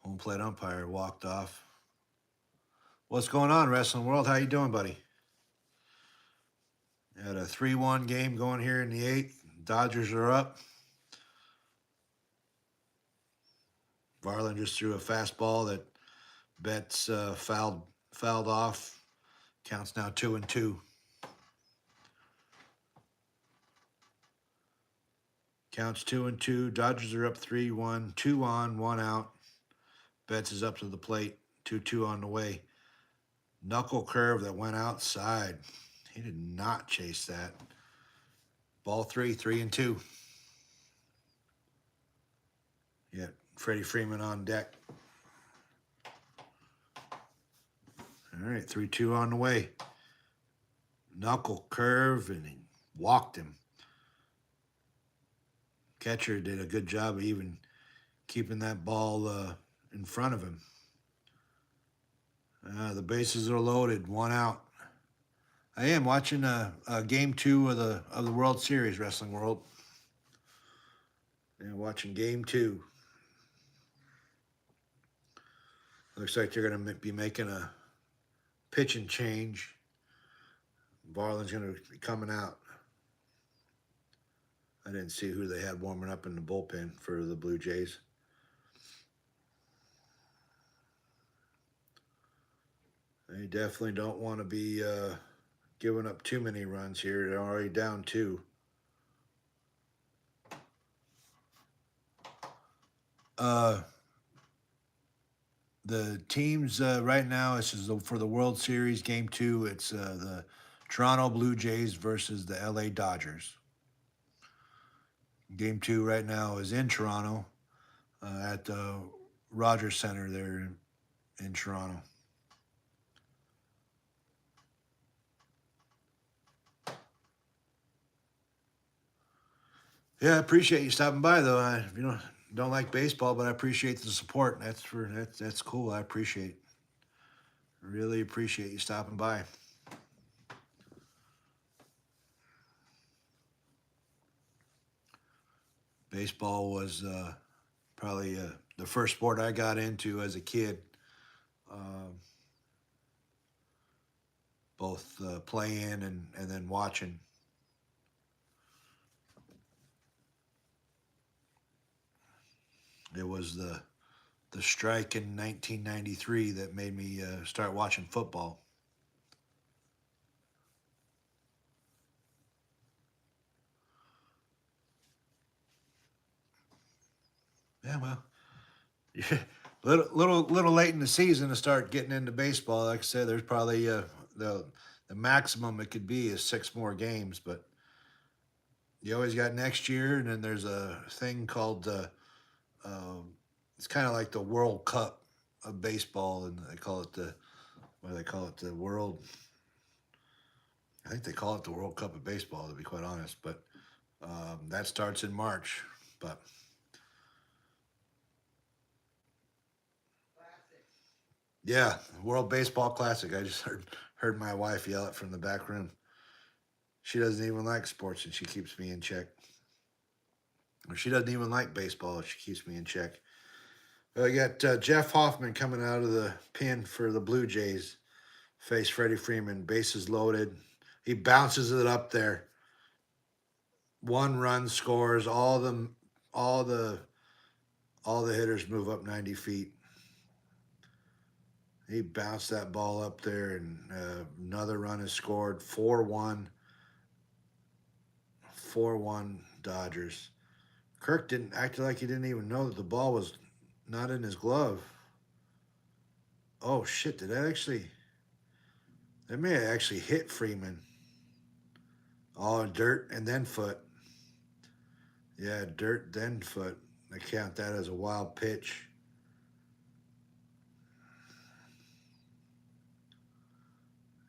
Home plate umpire walked off. What's going on, Wrestling World? How you doing, buddy? Had a 3-1 game going here in the 8th. Dodgers are up. Varland just threw a fastball that Betts fouled off. Counts now 2-2. Counts 2-2. Dodgers are up 3-1. 2 on, 1 out. Betts is up to the plate. 2-2 on the way. Knuckle curve that went outside. He did not chase that. Ball 3, 3-2. Yeah, Freddie Freeman on deck. All right, 3-2 on the way. Knuckle curve, and he walked him. Catcher did a good job of even keeping that ball in front of him. The bases are loaded, 1 out. I am watching game 2 of the World Series, Wrestling World. And watching game 2. Looks like they're going to be making a pitching change. Varland's going to be coming out. I didn't see who they had warming up in the bullpen for the Blue Jays. They definitely don't want to be giving up too many runs here. They're already down 2. The teams right now, this is for the World Series Game 2. It's the Toronto Blue Jays versus the LA Dodgers. Game 2 right now is in Toronto at the Rogers Center there in Toronto. Yeah, I appreciate you stopping by, though. You don't like baseball, but I appreciate the support. That's cool. I appreciate. Really appreciate you stopping by. Baseball was probably the first sport I got into as a kid. Both playing and then watching. It was the strike in 1993 that made me start watching football. Yeah, well, yeah, little late in the season to start getting into baseball. Like I said, there's probably the maximum it could be is 6 more games, but you always got next year, and then there's a thing called it's kind of like the World Cup of baseball, and they call it the World. I think they call it the World Cup of baseball, to be quite honest, but that starts in March. But yeah, World Baseball Classic. I just heard my wife yell it from the back room. She doesn't even like sports, and she keeps me in check. Or she doesn't even like baseball. She keeps me in check. I got Jeff Hoffman coming out of the pen for the Blue Jays. Face Freddie Freeman. Bases loaded. He bounces it up there. 1 run scores. All the hitters move up 90 feet. He bounced that ball up there, and another run is scored. 4-1. 4-1 Dodgers. Kirk didn't act like he didn't even know that the ball was not in his glove. Oh shit! Did that actually? That may have actually hit Freeman. Oh, dirt and then foot. Yeah, dirt then foot. I count that as a wild pitch.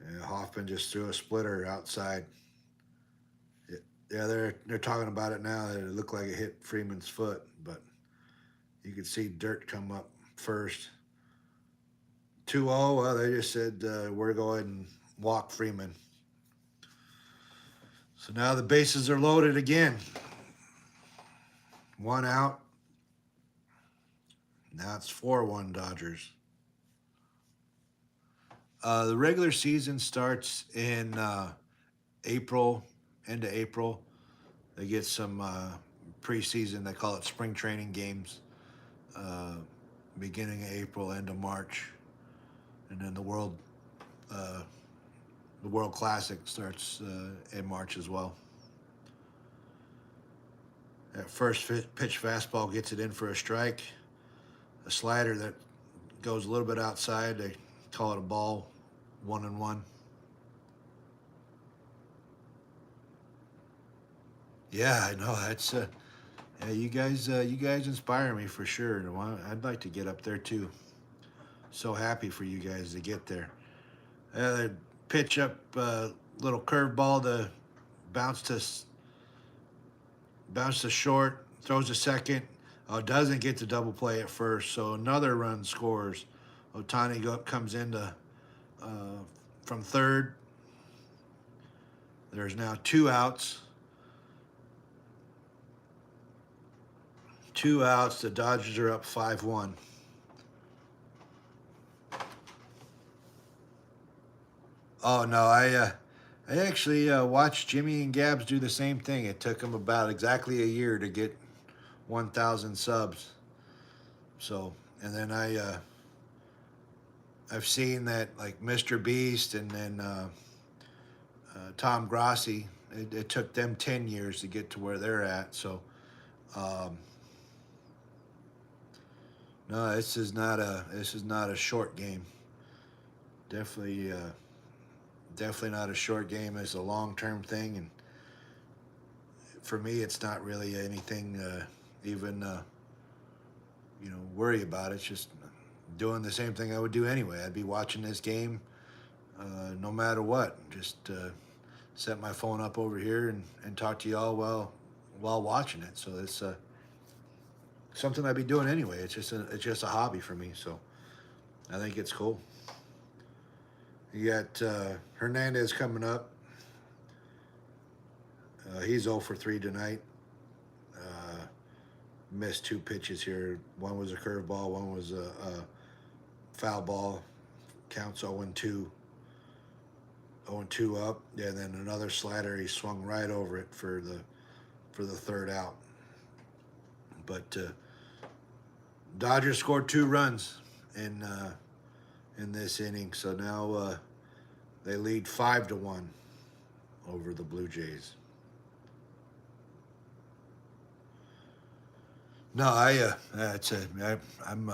Yeah, Hoffman just threw a splitter outside. Yeah, they're talking about it now. That it looked like it hit Freeman's foot, but you could see dirt come up first. 2-0. Well, they just said we're going and walk Freeman. So now the bases are loaded again. 1 out. Now it's 4-1 Dodgers. The regular season starts in April, end of April. They get some preseason. They call it spring training games. Beginning of April, end of March, and then the World Classic starts in March as well. That first pitch fastball gets it in for a strike. A slider that goes a little bit outside. They call it a ball. 1-1. Yeah, I know. That's yeah. You guys inspire me for sure. I'd like to get up there too. So happy for you guys to get there. They pitch up little curveball to bounce to short. Throws a second. Doesn't get to double play at first. So another run scores. Ohtani comes into from third. There's now 2 outs. 2 outs. The Dodgers are up 5-1. Oh no, I actually watched Jimmy and Gabs do the same thing. It took them about exactly a year to get 1,000 subs. So, and then I've seen that like Mr. Beast and then Tom Grossi. It took them 10 years to get to where they're at. So, no, this is not a short game. Definitely not a short game. It's a long-term thing, and for me, it's not really anything even worry about. It's just doing the same thing I would do anyway. I'd be watching this game no matter what. Just set my phone up over here and talk to y'all while watching it. So it's something I'd be doing anyway. It's just a hobby for me. So I think it's cool. You got Hernandez coming up. He's 0 for 3 tonight. Missed 2 pitches here. One was a curveball. One was a foul ball. Counts 0-2. 0-2 up. Yeah, and then another slider. He swung right over it for the third out. But Dodgers scored 2 runs in this inning, so now they lead 5-1 over the Blue Jays. No, I'm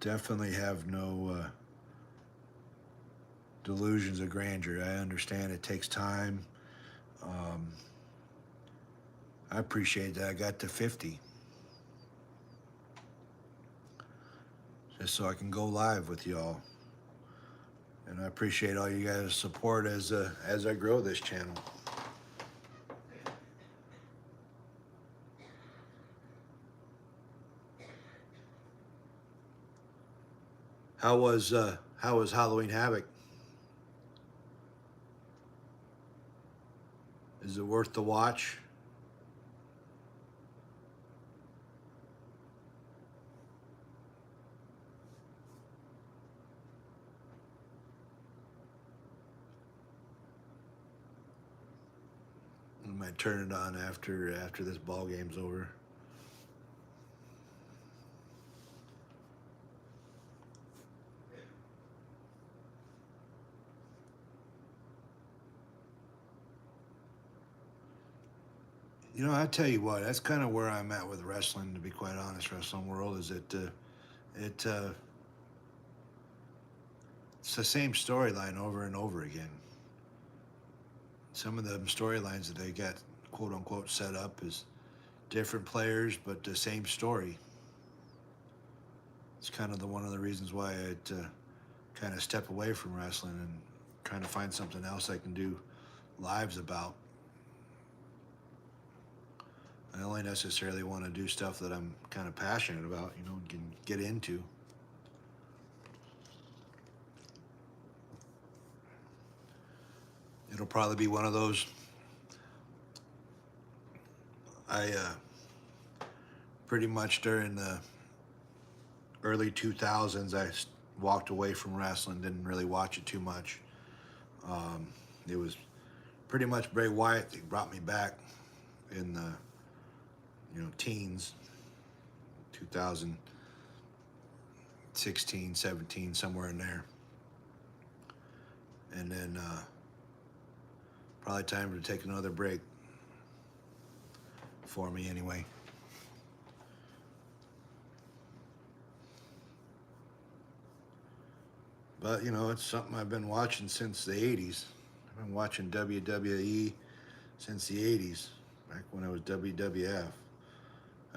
definitely have no delusions of grandeur. I understand it takes time. I appreciate that I got to 50. Just so I can go live with y'all. And I appreciate all you guys' support as I grow this channel. How was Halloween Havoc? Is it worth the watch? I might turn it on after this ball game's over. You know, I tell you what, that's kind of where I'm at with wrestling. To be quite honest, wrestling world is it it's the same storyline over and over again. Some of the storylines that they got quote unquote set up is different players, but the same story. It's kind of the one of the reasons why I kind of step away from wrestling and trying to find something else I can do lives about. I only necessarily want to do stuff that I'm kind of passionate about, you know, and can get into. It'll probably be one of those. I pretty much during the early 2000s, walked away from wrestling, didn't really watch it too much. It was pretty much Bray Wyatt that brought me back in the teens, 2016, 17, somewhere in there. And then probably time to take another break for me anyway. But, you know, it's something I've been watching since the 80s. I've been watching WWE since the 80s, back when it was WWF.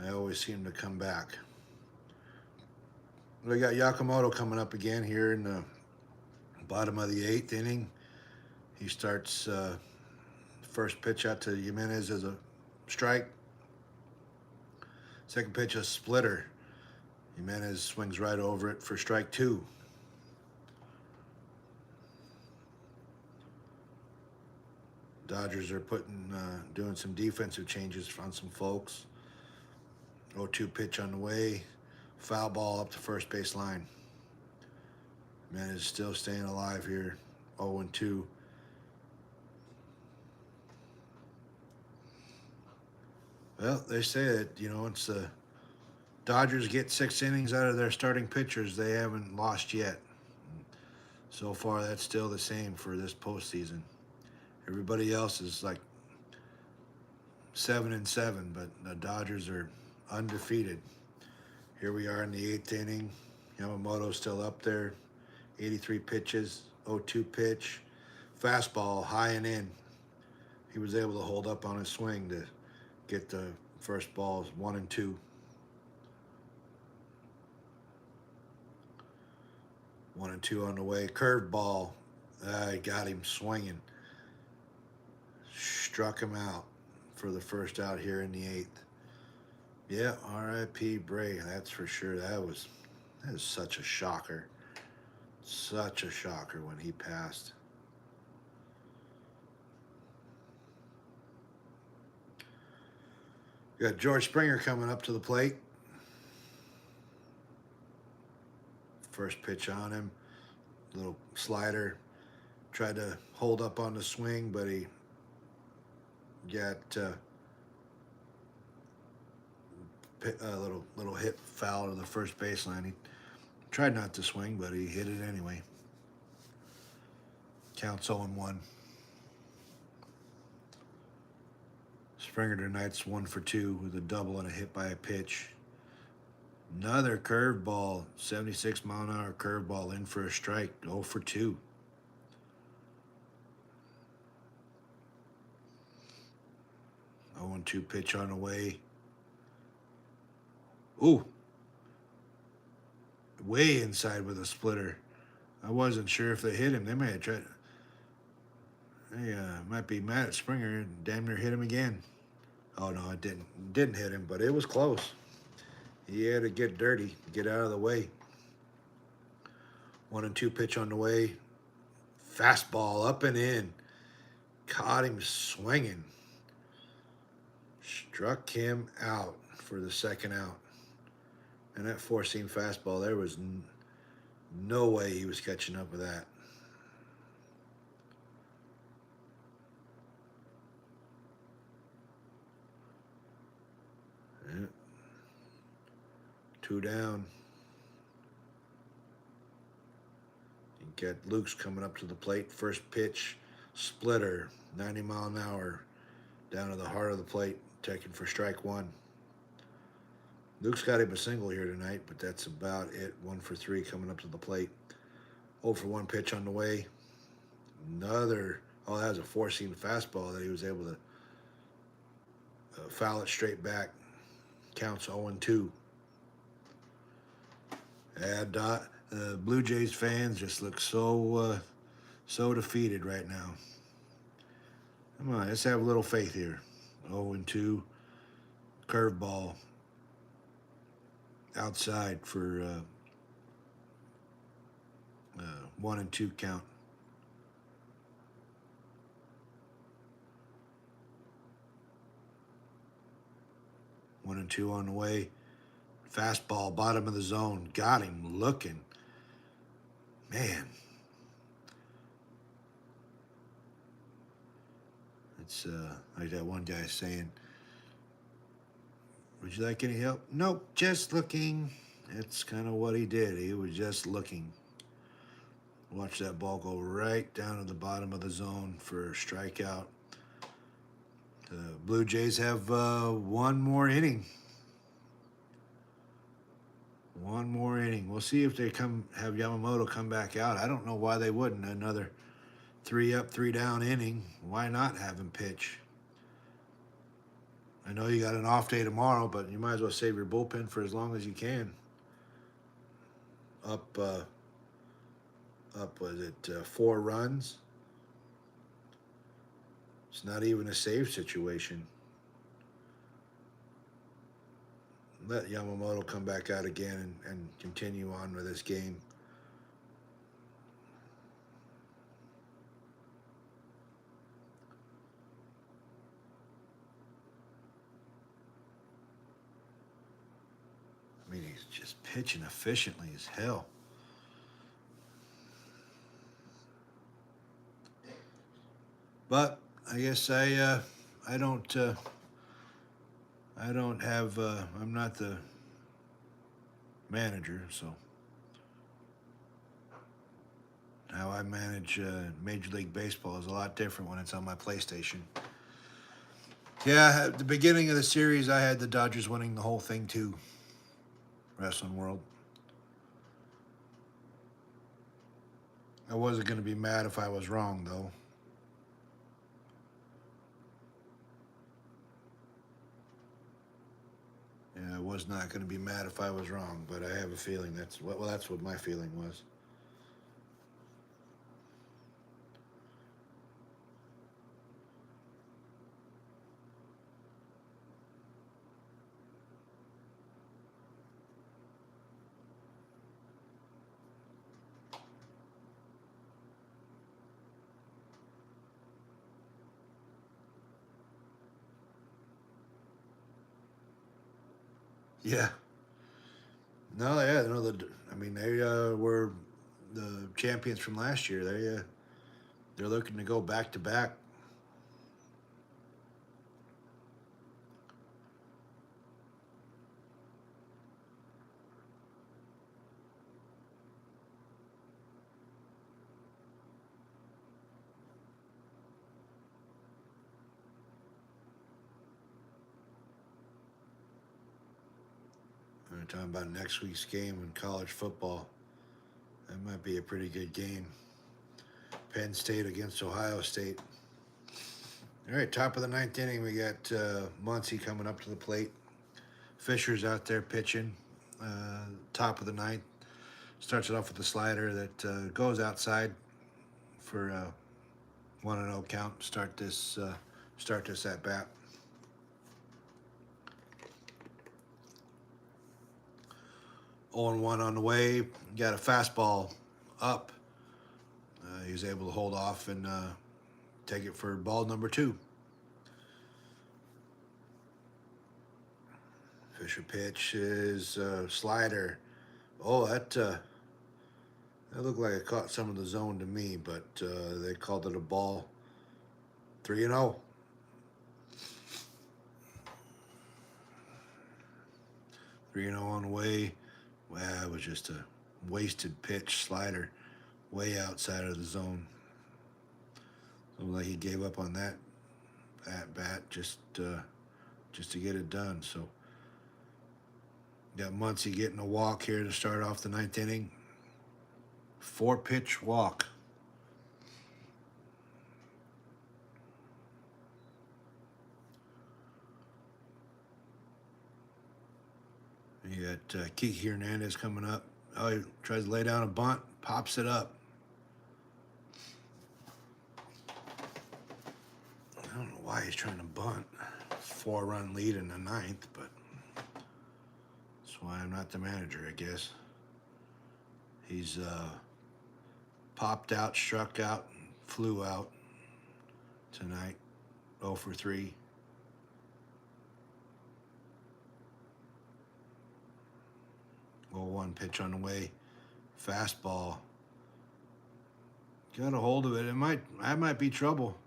I always seem to come back. We got Yamamoto coming up again here in the bottom of the 8th inning. He starts first pitch out to Jimenez as a strike. Second pitch, a splitter. Jimenez swings right over it for strike 2. Dodgers are doing some defensive changes on some folks. 0-2 pitch on the way. Foul ball up the first base line. Man is still staying alive here. 0-2. Well, they say that, you know, it's the Dodgers get 6 innings out of their starting pitchers. They haven't lost yet. So far, that's still the same for this postseason. Everybody else is like 7-7, but the Dodgers are undefeated. Here we are in the 8th inning. Yamamoto's still up there. 83 pitches, 0-2 pitch. Fastball high and in. He was able to hold up on his swing to get the first balls 1-2. 1-2 on the way. Curveball. I got him swinging. Struck him out for the first out here in the 8th. Yeah, R.I.P. Bray, that's for sure. That is such a shocker. Such a shocker when he passed. We got George Springer coming up to the plate. First pitch on him. Little slider. Tried to hold up on the swing, but he got a little hit foul to the first baseline. He tried not to swing, but he hit it anyway. Counts 0-1. Springer tonight's 1 for 2 with a double and a hit by a pitch. Another curveball, 76-mile-an-hour curveball in for a strike, 0 for 2. Oh, 0-2 pitch on the way. Ooh. Way inside with a splitter. I wasn't sure if they hit him. They may have tried. They might be mad at Springer and damn near hit him again. Oh, no, it didn't. It didn't hit him, but it was close. He had to get dirty, get out of the way. 1-2 pitch on the way. Fastball up and in. Caught him swinging. Struck him out for the second out. And that four-seam fastball, there was no way he was catching up with that. Yeah. 2 down. You get Luke's coming up to the plate. First pitch, splitter, 90 mile an hour, down to the heart of the plate. Checking for strike one. Luke's got him a single here tonight, but that's about it. 1 for 3 coming up to the plate. 0 for 1 pitch on the way. Another, oh, that was a four-seam fastball that he was able to foul it straight back. Counts 0-2. And Blue Jays fans just look so defeated right now. Come on, let's have a little faith here. 0-2. Curveball outside for 1-2 count. One and two on the way. Fastball, bottom of the zone. Got him looking. Man. It's like that one guy saying, would you like any help? Nope, just looking. That's kind of what he did. He was just looking. Watch that ball go right down to the bottom of the zone for a strikeout. The Blue Jays have one more inning. One more inning. We'll see if they have Yamamoto come back out. I don't know why they wouldn't. Another 3 up, 3 down inning. Why not have him pitch? I know you got an off day tomorrow, but you might as well save your bullpen for as long as you can. Up was it 4 runs? It's not even a save situation. Let Yamamoto come back out again and continue on with this game. I mean, he's just pitching efficiently as hell. But I guess I don't have I'm not the manager, so how I manage Major League Baseball is a lot different when it's on my PlayStation. Yeah, at the beginning of the series, I had the Dodgers winning the whole thing too. Wrestling World. I wasn't going to be mad if I was wrong, though. Yeah, I was not going to be mad if I was wrong, but I have a feeling that's what my feeling was. Yeah. No, yeah, no. I mean, they were the champions from last year. They're looking to go back to back. We're talking about next week's game in college football. That might be a pretty good game. Penn State against Ohio State. All right, top of the 9th inning, we got Muncy coming up to the plate. Fisher's out there pitching. Top of the 9th. Starts it off with a slider that goes outside for 1-0 count. Start this at bat. On 1 on the way. Got a fastball up. He was able to hold off and take it for ball number 2. Fisher pitches slider. Oh, that looked like it caught some of the zone to me, but they called it a ball. 3-0. 3-0 on the way. Wow, it was just a wasted pitch slider way outside of the zone. Looked like he gave up on that at bat. Just just to get it done. So got Muncie getting a walk here to start off the ninth inning. 4-pitch walk. You got Kiki Hernandez coming up. Oh, he tries to lay down a bunt, pops it up. I don't know why he's trying to bunt. 4-run lead in the ninth, but that's why I'm not the manager, I guess. He's popped out, struck out, and flew out tonight. 0 for 3. Well, 1 pitch on the way. Fastball. Got a hold of it. That might be trouble.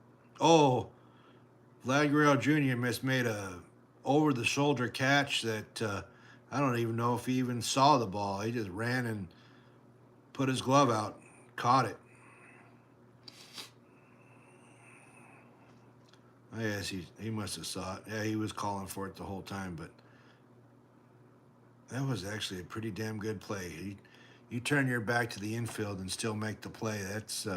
Oh, Vlad Guerrero Jr. made a over-the-shoulder catch that I don't even know if he even saw the ball. He just ran and put his glove out, caught it. I guess he must have saw it. Yeah, he was calling for it the whole time, but that was actually a pretty damn good play. You turn your back to the infield and still make the play. That's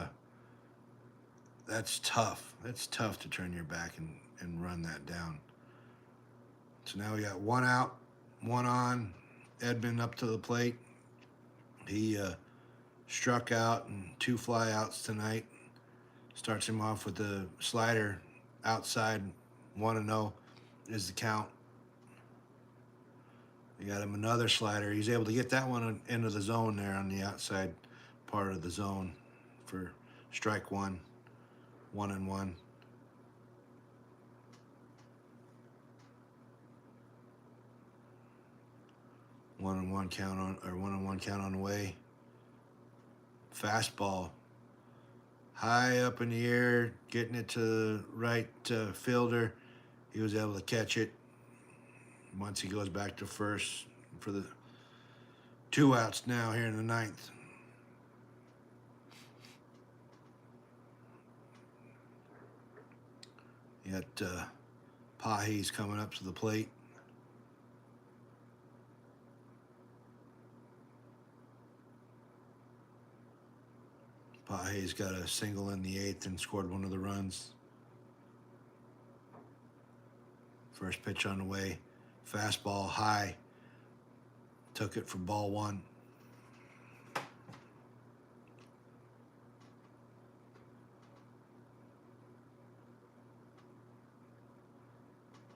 tough. That's tough to turn your back and run that down. So now we got 1 out, 1 on. Edman up to the plate. He struck out and 2 flyouts tonight. Starts him off with the slider outside. 1-0 is the count. You got him another slider. He's able to get that one into the zone there on the outside part of the zone for strike 1. 1-1. One-on-one count on the way. Fastball, high up in the air, getting it to the right fielder. He was able to catch it. Once he goes back to first for the 2 outs now here in the ninth. You got Pages coming up to the plate. Pages got a single in the 8th and scored 1 of the runs. First pitch on the way. Fastball high. Took it for ball 1.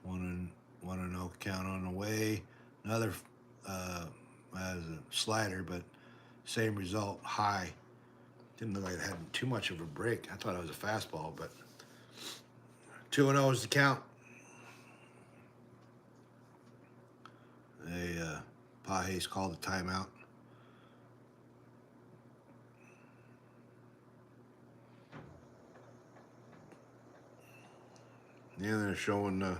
One and 0 count on the way. Another as a slider, but same result, high. Didn't look like it had too much of a break. I thought it was a fastball, but 2-0 is the count. Pages called a timeout. Yeah, they're showing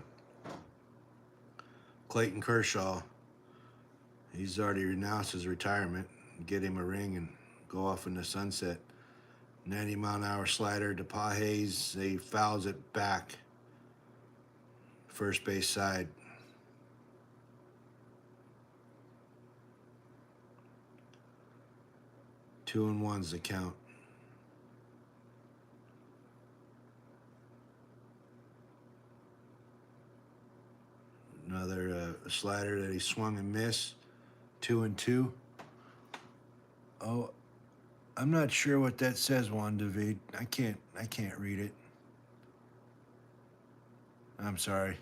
Clayton Kershaw. He's already renounced his retirement. Get him a ring and go off in the sunset. 90-mile-an-hour slider to Pages. He fouls it back. First base side. 2-1's the count. Another slider that he swung and missed. 2-2. Oh, I'm not sure what that says, Juan David. I can't read it. I'm sorry.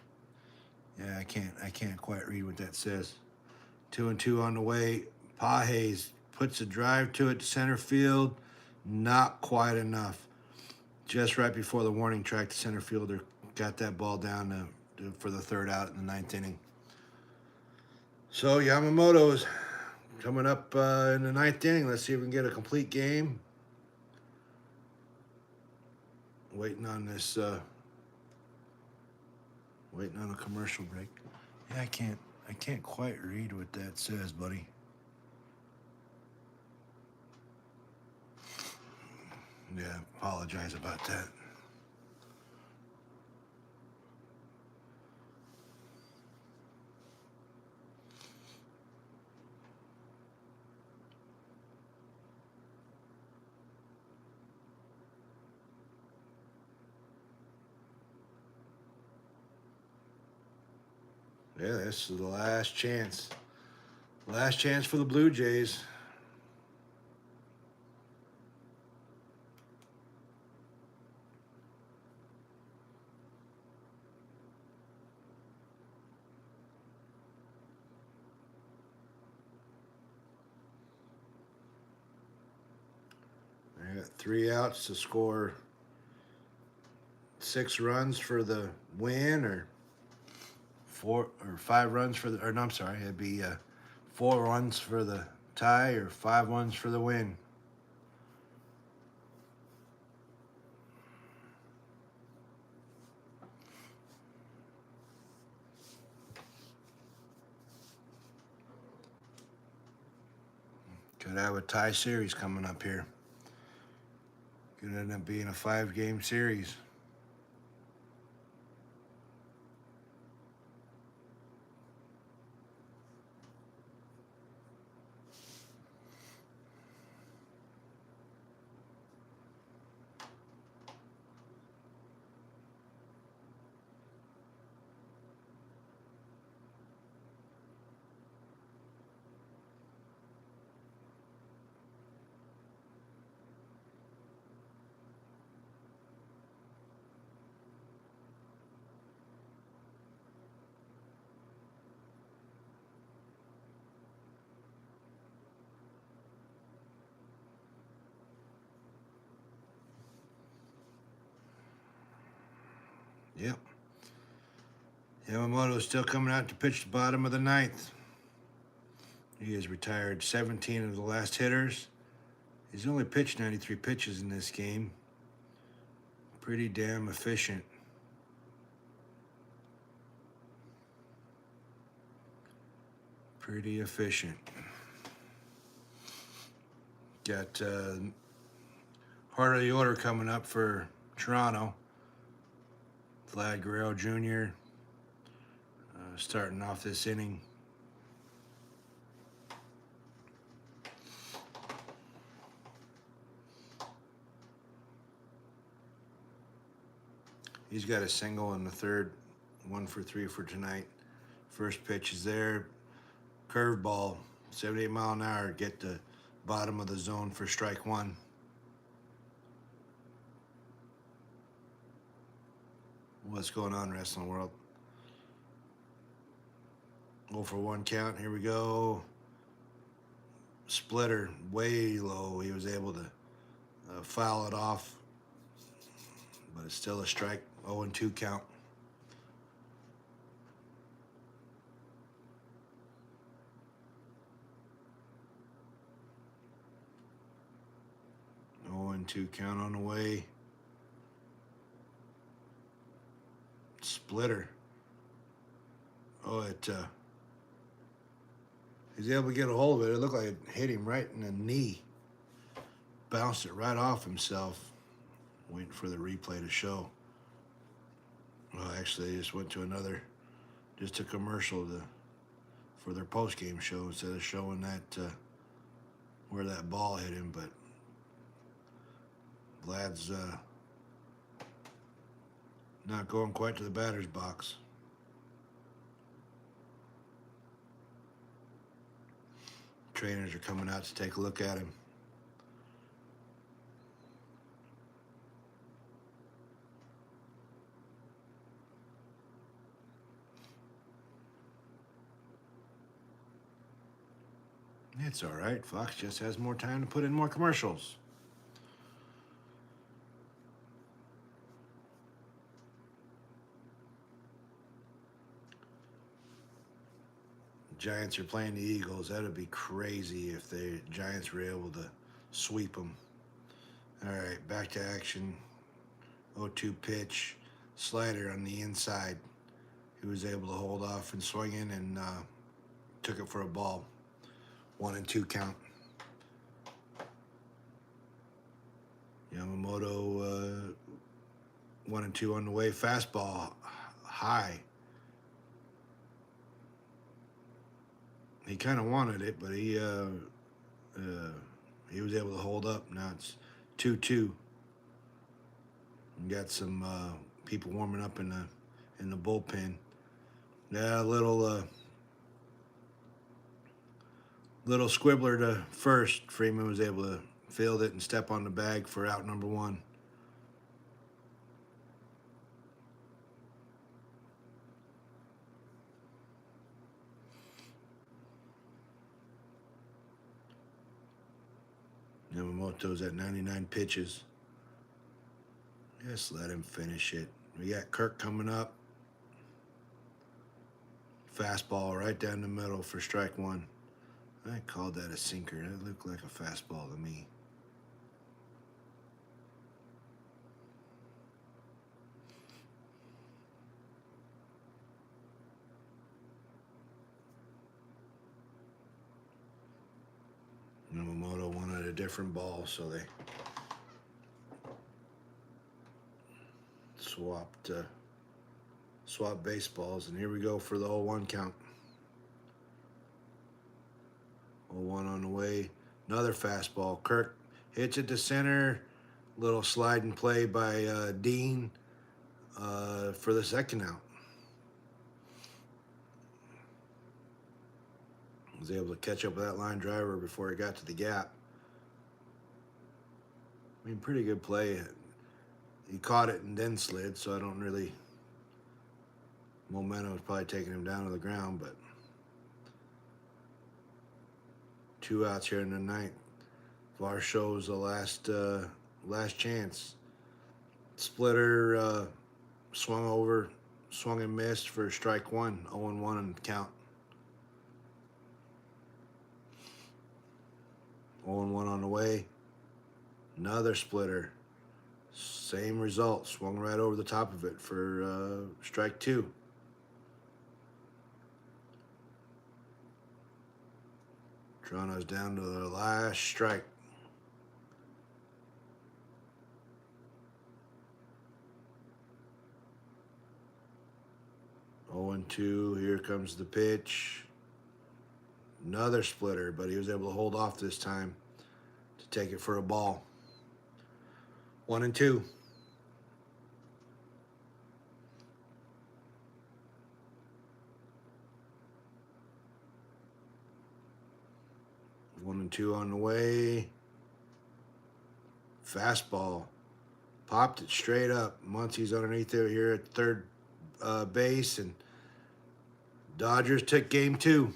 Yeah, I can't quite read what that says. 2-2 on the way. Pages puts a drive to it to center field. Not quite enough. Just right before the warning track, the center fielder got that ball down for the 3rd out in the 9th inning. So Yamamoto's coming up in the 9th inning. Let's see if we can get a complete game. Waiting on this. Waiting on a commercial break. Yeah, I can't quite read what that says, buddy. Yeah, apologize about that. Yeah, this is the last chance. Last chance for the Blue Jays. I got 3 outs to score 6 runs for the win, or 4 or 5 runs for the. Or no, I'm sorry, it'd be 4 runs for the tie or 5 runs for the win. Could have a tie series coming up here. Could end up being a 5-game series. Yep. Yamamoto is still coming out to pitch the bottom of the 9th. He has retired 17 of the last hitters. He's only pitched 93 pitches in this game. Pretty damn efficient. Pretty efficient. Got heart of the order coming up for Toronto. Vlad Guerrero Jr. Starting off this inning. He's got a single in the 3rd, 1 for 3 for tonight. First pitch is there. Curveball, 78 mile an hour. Get the bottom of the zone for strike 1. What's going on, wrestling world? 0 for 1 count. Here we go. Splitter, way low. He was able to foul it off, but it's still a strike. 0-2 count. Oh, and 2 count on the way. Splitter. Oh, he's able to get a hold of it. It looked like it hit him right in the knee. Bounced it right off himself. Waiting for the replay to show. Well, actually, they just went to just a commercial for their post-game show instead of showing that where that ball hit him. But Vlad's not going quite to the batter's box. Trainers are coming out to take a look at him. It's all right. Fox just has more time to put in more commercials. Giants are playing the Eagles. That would be crazy if the Giants were able to sweep them. All right, back to action. 0-2 pitch. Slider on the inside. He was able to hold off and swing in and took it for a ball. 1-2 count. Yamamoto 1-2 on the way. Fastball high. He kind of wanted it, but he was able to hold up. Now it's 2-2. We got some people warming up in the bullpen. Yeah, little squibbler to first. Freeman was able to field it and step on the bag for out number one. Yamamoto's at 99 pitches. Just let him finish it. We got Kirk coming up. Fastball right down the middle for strike one. I called that a sinker. That looked like a fastball to me. Yamamoto wanted a different ball, so they swapped baseballs, and here we go for the 0-1 count. 0-1 on the way. Another fastball. Kirk hits it to center. Little slide and play by Dean for the second out. Was able to catch up with that line driver before it got to the gap. I mean, pretty good play. He caught it and then slid, so I don't really. Momentum was probably taking him down to the ground, but 2 outs here in the ninth. Varsho's the last chance. Splitter swung and missed for strike one. 0-1 on the count. 0-1 on the way. Another splitter. Same result. Swung right over the top of it for strike two. Toronto's down to the last strike. Oh and 2. Here comes the pitch. Another splitter, but he was able to hold off this time to take it for a ball. 1-2. One and two on the way. Fastball. Popped it straight up. Muncie's underneath there here at third base, and Dodgers took game 2.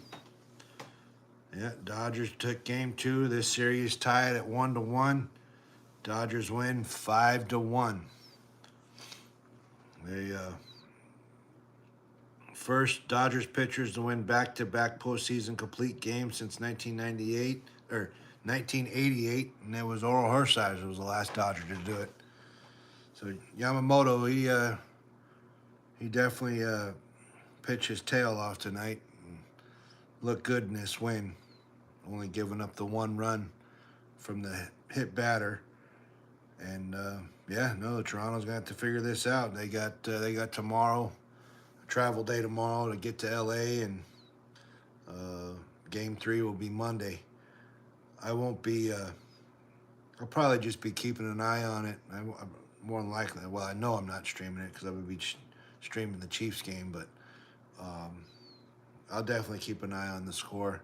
Yeah, Dodgers took game 2. This series tied at 1-1. Dodgers win 5-1. They first Dodgers pitchers to win back-to-back postseason complete games since 1998 or 1988, and it was Oral Hershiser was the last Dodger to do it. So Yamamoto, he definitely pitched his tail off tonight. And looked good in this win, only giving up the 1 run from the hit batter. And Toronto's gonna have to figure this out. They got tomorrow, a travel day tomorrow to get to LA, and game 3 will be Monday. I won't be. I'll probably just be keeping an eye on it. I'm more than likely. Well, I know I'm not streaming it because I would be streaming the Chiefs game, but I'll definitely keep an eye on the score.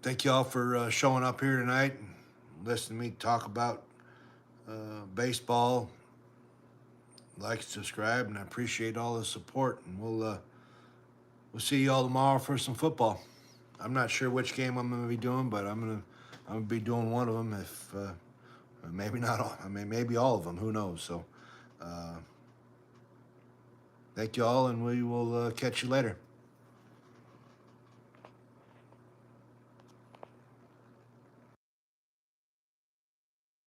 Thank y'all for showing up here tonight and listening to me talk about baseball. Like, subscribe, and I appreciate all the support. And we'll see y'all tomorrow for some football. I'm not sure which game I'm gonna be doing, but I'm gonna be doing one of them. If maybe not all, maybe all of them. Who knows? So, thank you all, and we will catch you later.